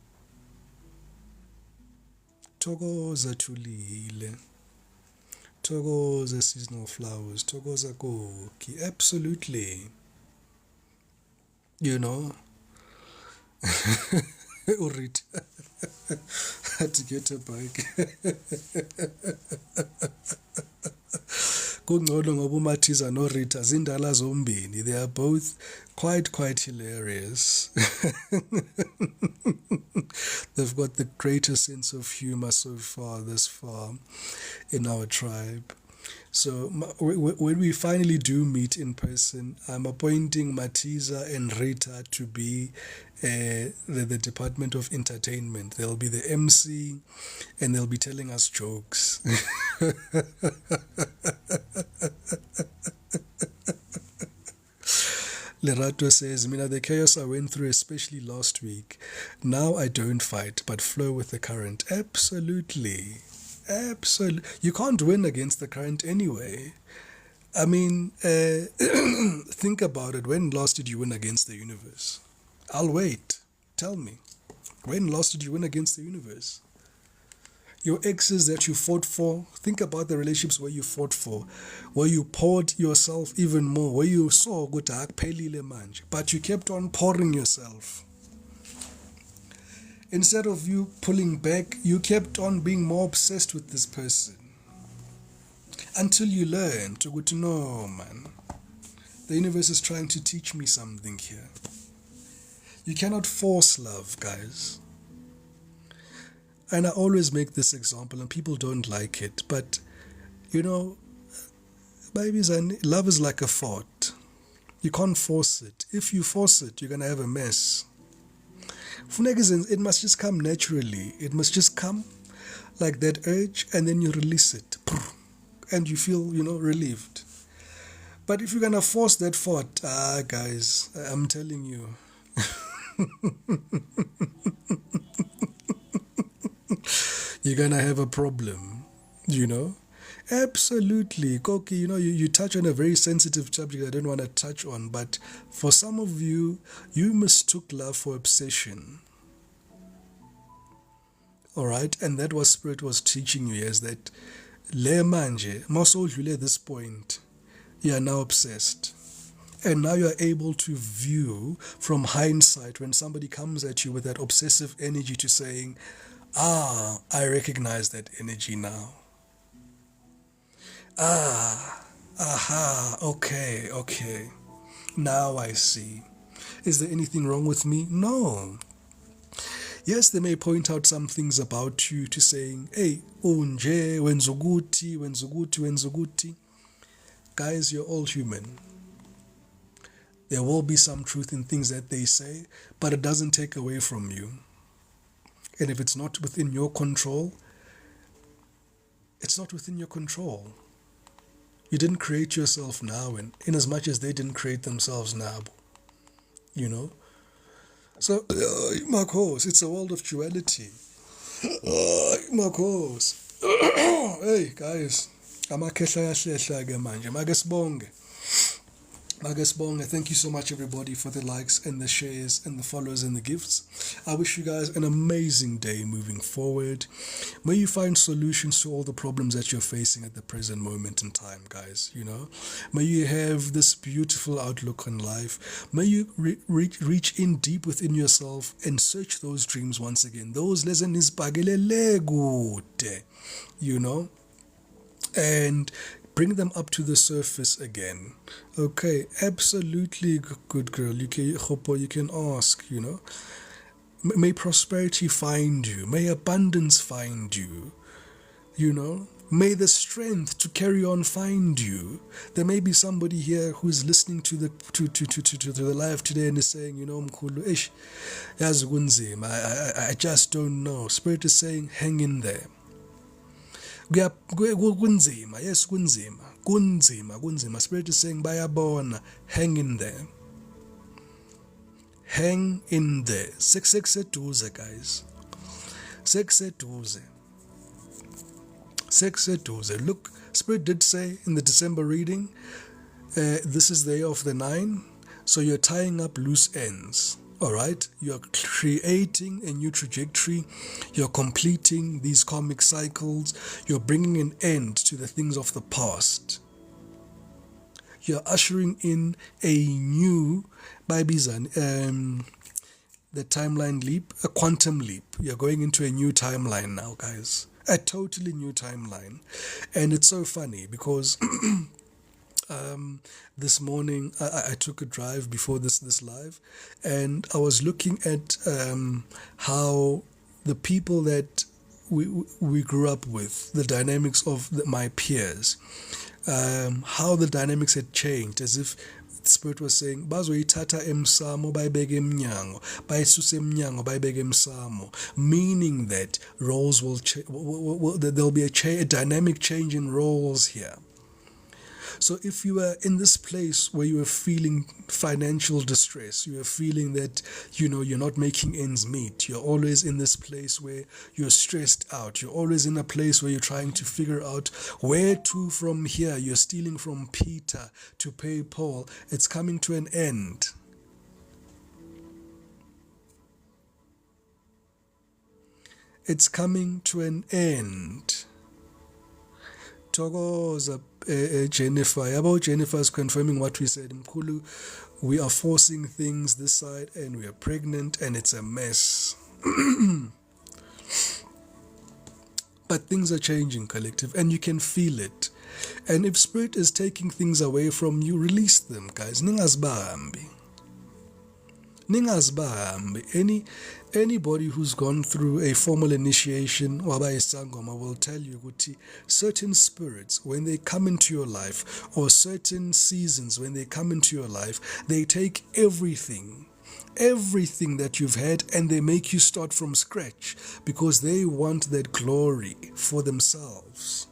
Thokoza Thulile. Thokoza Seasonal Flowers. Thokoza Koki. Absolutely. Urit. Had to get a bike. Kungcono ngoba uMathiza noRita zindala zombini. They are both quite hilarious. They've got the greatest sense of humor this far in our tribe. So when we finally do meet in person, I'm appointing Matiza and Rita to be the Department of Entertainment. They'll be the MC and they'll be telling us jokes. Lerato says, Mina, the chaos I went through, especially last week, now I don't fight, but flow with the current. Absolutely. You can't win against the current anyway. I mean, think about it. When last did you win against the universe? I'll wait. Tell me. When last did you win against the universe? Your exes that you fought for, think about the relationships where you fought for, where you poured yourself even more, where you saw good but you kept on pouring yourself. Instead of you pulling back, you kept on being more obsessed with this person. Until you learn to go to know, man. The universe is trying to teach me something here. You cannot force love, guys. And I always make this example, and people don't like it, but, babies, love is like a fort. You can't force it. If you force it, you're going to have a mess. It must just come naturally. It must just come like that urge, and then you release it. And you feel, relieved. But if you're going to force that fort, guys, I'm telling you. You're going to have a problem, Absolutely. Koki, you touch on a very sensitive subject I don't want to touch on, but for some of you, you mistook love for obsession. All right? And that was Spirit was teaching you, is that Le manje, masodlule at this point, you are now obsessed. And now you are able to view from hindsight when somebody comes at you with that obsessive energy to saying, I recognize that energy now. Okay. Now I see. Is there anything wrong with me? No. Yes, they may point out some things about you to saying, hey, unje, wenzuguti. Guys, you're all human. There will be some truth in things that they say, but it doesn't take away from you. And if it's not within your control, it's not within your control. You didn't create yourself now, and in as much as they didn't create themselves now, you know. So, Marcos, it's a world of duality. Marcos. Hey, guys. Amakehla yahlehla ke manje. Make sibonge. Thank you so much, everybody, for the likes and the shares and the follows and the gifts. I wish you guys an amazing day moving forward. May you find solutions to all the problems that you're facing at the present moment in time, guys. You know, may you have this beautiful outlook on life. May you reach in deep within yourself and search those dreams once again. Those lessons, you know, and bring them up to the surface again. Okay, absolutely good girl. You can ask, you know. May prosperity find you. May abundance find you. You know. May the strength to carry on find you. There may be somebody here who is listening to the the live today and is saying, you know, Mkhulu, I just don't know. Spirit is saying, hang in there. Kunzima, yes, kunzima. Spirit is saying, bayabona, hang in there. Hang in there. Sekuseduze, guys. Sekuseduze. Look, Spirit did say in the December reading, this is the year of the 9, so you're tying up loose ends. All right, you're creating a new trajectory, you're completing these karmic cycles, you're bringing an end to the things of the past. You're ushering in a new, the timeline leap, a quantum leap. You're going into a new timeline now, guys. A totally new timeline. And it's so funny because this morning I took a drive before this live, and I was looking at how the people that we grew up with, the dynamics of my peers, how the dynamics had changed, as if the Spirit was saying, bazoyithatha emsamo bayibeke emnyango, bayisuse emnyango bayibeke emsamo, meaning that roles will there'll be a dynamic change in roles here. So if you are in this place where you are feeling financial distress, you are feeling that, you know, you're not making ends meet, you're always in this place where you're stressed out, you're always in a place where you're trying to figure out where to from here, you're stealing from Peter to pay Paul, it's coming to an end. It's coming to an end. Togoza Jennifer. About Jennifer's confirming what we said. Mkhulu, we are forcing things this side and we are pregnant and it's a mess. But things are changing, collective, and you can feel it. And if Spirit is taking things away from you, release them, guys. Ningasbahambi. Anybody who's gone through a formal initiation will tell you that certain spirits, when they come into your life, or certain seasons when they come into your life, they take everything that you've had and they make you start from scratch because they want that glory for themselves.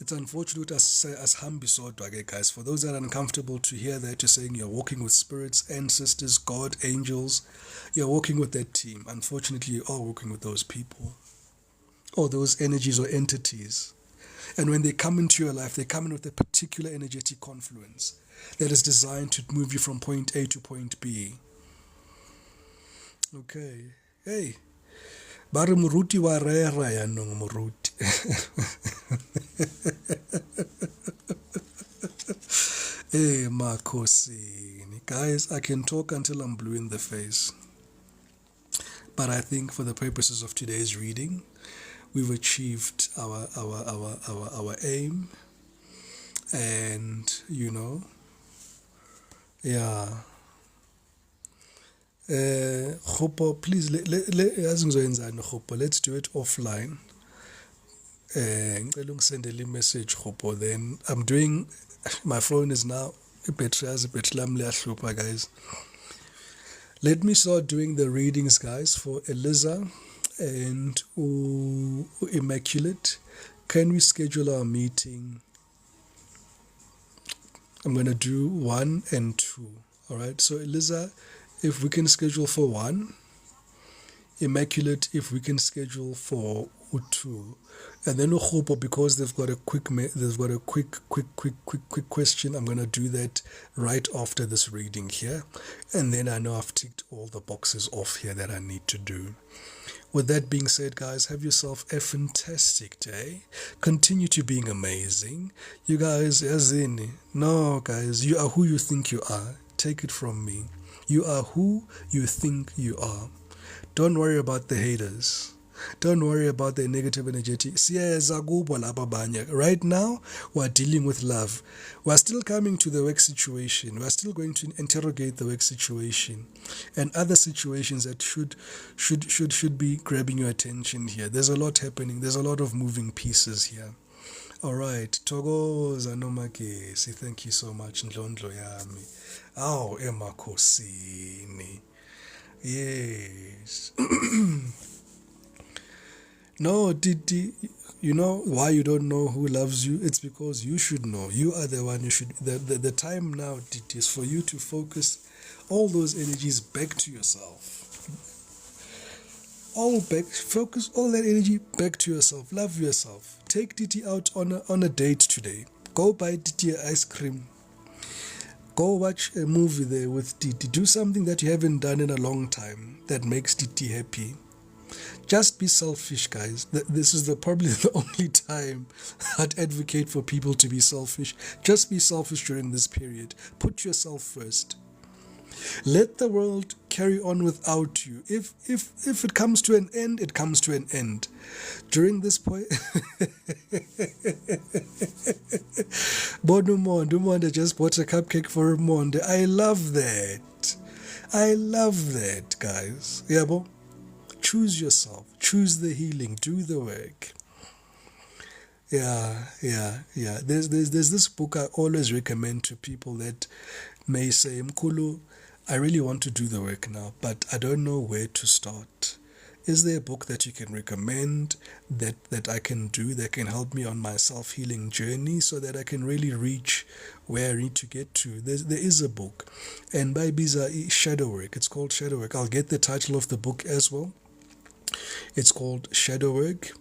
It's unfortunate as hambi sodwa, guys. For those that are uncomfortable to hear that, you're saying you're walking with spirits, ancestors, God, angels, you're walking with that team. Unfortunately, you are walking with those people or those energies or entities. And when they come into your life, they come in with a particular energetic confluence that is designed to move you from point A to point B. Okay. Hey. ba re moruti wa rera yaanong moruti. Hey, Makosini. Guys, I can talk until I'm blue in the face. But I think for the purposes of today's reading, we've achieved our aim. And, yeah. Khopo, please, let's do it offline. Send a message, Khopo. Then I'm doing, my phone is now, guys. Let me start doing the readings, guys, for Eliza and Immaculate. Can we schedule our meeting? I'm going to do 1 and 2. All right. So, Eliza, if we can schedule for 1. Immaculate, if we can schedule for 2. And then Ukhupo, because they've got a quick question, I'm going to do that right after this reading here. And then I know I've ticked all the boxes off here that I need to do. With that being said, guys, have yourself a fantastic day. Continue to being amazing. You guys, no, guys, you are who you think you are. Take it from me. You are who you think you are. Don't worry about the haters. Don't worry about the negative energy. Right now, we're dealing with love. We're still coming to the work situation. We're still going to interrogate the work situation and other situations that should be grabbing your attention here. There's a lot happening. There's a lot of moving pieces here. All right. Togo Zanomagesi. Thank you so much. Ndlondlo yami. Aw, emakosini. Yes. No, Titi, you know why you don't know who loves you? It's because you should know. You are the one you should. The time now, Titi, is for you to focus all those energies back to yourself. Focus all that energy back to yourself. Love yourself. Take Titi out on a date today. Go buy Titi ice cream. Go watch a movie there with Titi. Do something that you haven't done in a long time that makes Titi happy. Just be selfish, guys. This is probably the only time I'd advocate for people to be selfish. Just be selfish during this period. Put yourself first. Let the world carry on without you. If it comes to an end, it comes to an end. During this point, Bonumonde just bought a cupcake for Monde. I love that. I love that, guys. Yeah, bo. Choose yourself. Choose the healing. Do the work. Yeah. There's this book I always recommend to people that may say, Mkulu, I really want to do the work now, but I don't know where to start. Is there a book that you can recommend that I can do that can help me on my self-healing journey so that I can really reach where I need to get to? There is a book, and by Biza Shadow Work. It's called Shadow Work. I'll get the title of the book as well. It's called Shadow Work,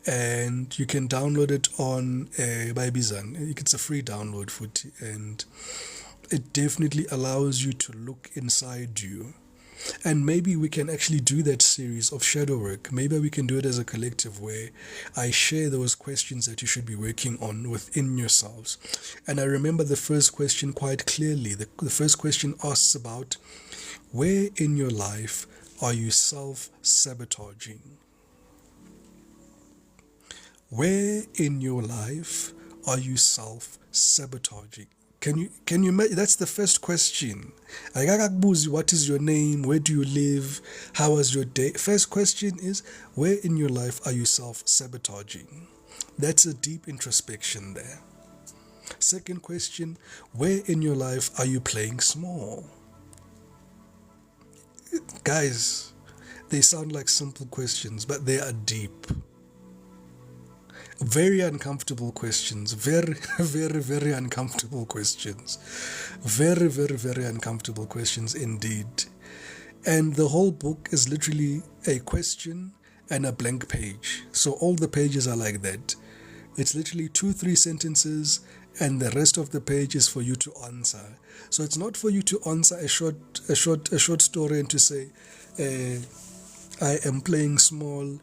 and you can download it on by Bizan. It's a free download for and it definitely allows you to look inside you. And maybe we can actually do that series of shadow work. Maybe we can do it as a collective where I share those questions that you should be working on within yourselves. And I remember the first question quite clearly. The first question asks about where in your life are you self-sabotaging? Where in your life are you self-sabotaging? Can you that's the first question. What is your name? Where do you live? How was your day? First question is, where in your life are you self-sabotaging? That's a deep introspection there. Second question, where in your life are you playing small? Guys, they sound like simple questions, but they are deep. Very uncomfortable questions. Very, very, very uncomfortable questions. Very, very, very uncomfortable questions indeed. And the whole book is literally a question and a blank page. So all the pages are like that. It's literally 2-3 sentences, and the rest of the page is for you to answer. So it's not for you to answer a short story and to say, I am playing small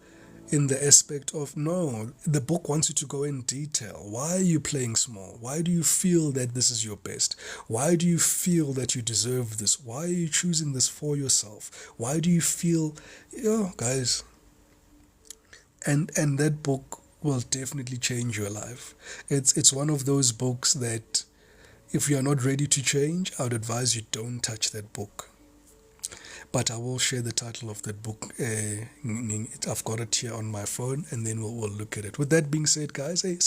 in the aspect of no, the book wants you to go in detail. Why are you playing small? Why do you feel that this is your best? Why do you feel that you deserve this? Why are you choosing this for yourself? Why do you feel, guys, and that book will definitely change your life. It's one of those books that if you are not ready to change, I would advise you don't touch that book. But I will share the title of that book. I've got it here on my phone, and then we'll look at it. With that being said, guys, hey,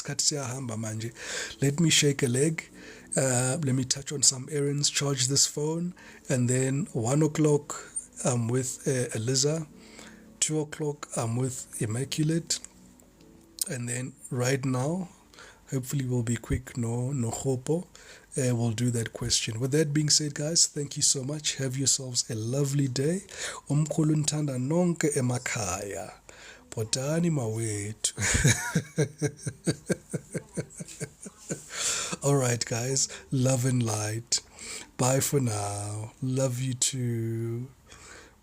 let me shake a leg. Let me touch on some errands, charge this phone, and then 1 o'clock I'm with Eliza. 2 o'clock I'm with Immaculate, and then right now, hopefully we'll be quick. No hopo. We'll do that question. With that being said, guys, thank you so much. Have yourselves a lovely day. Umkhulu nthanda nonke emakhaya. Bhotani mawethu. All right, guys. Love and light. Bye for now. Love you too.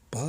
Bye.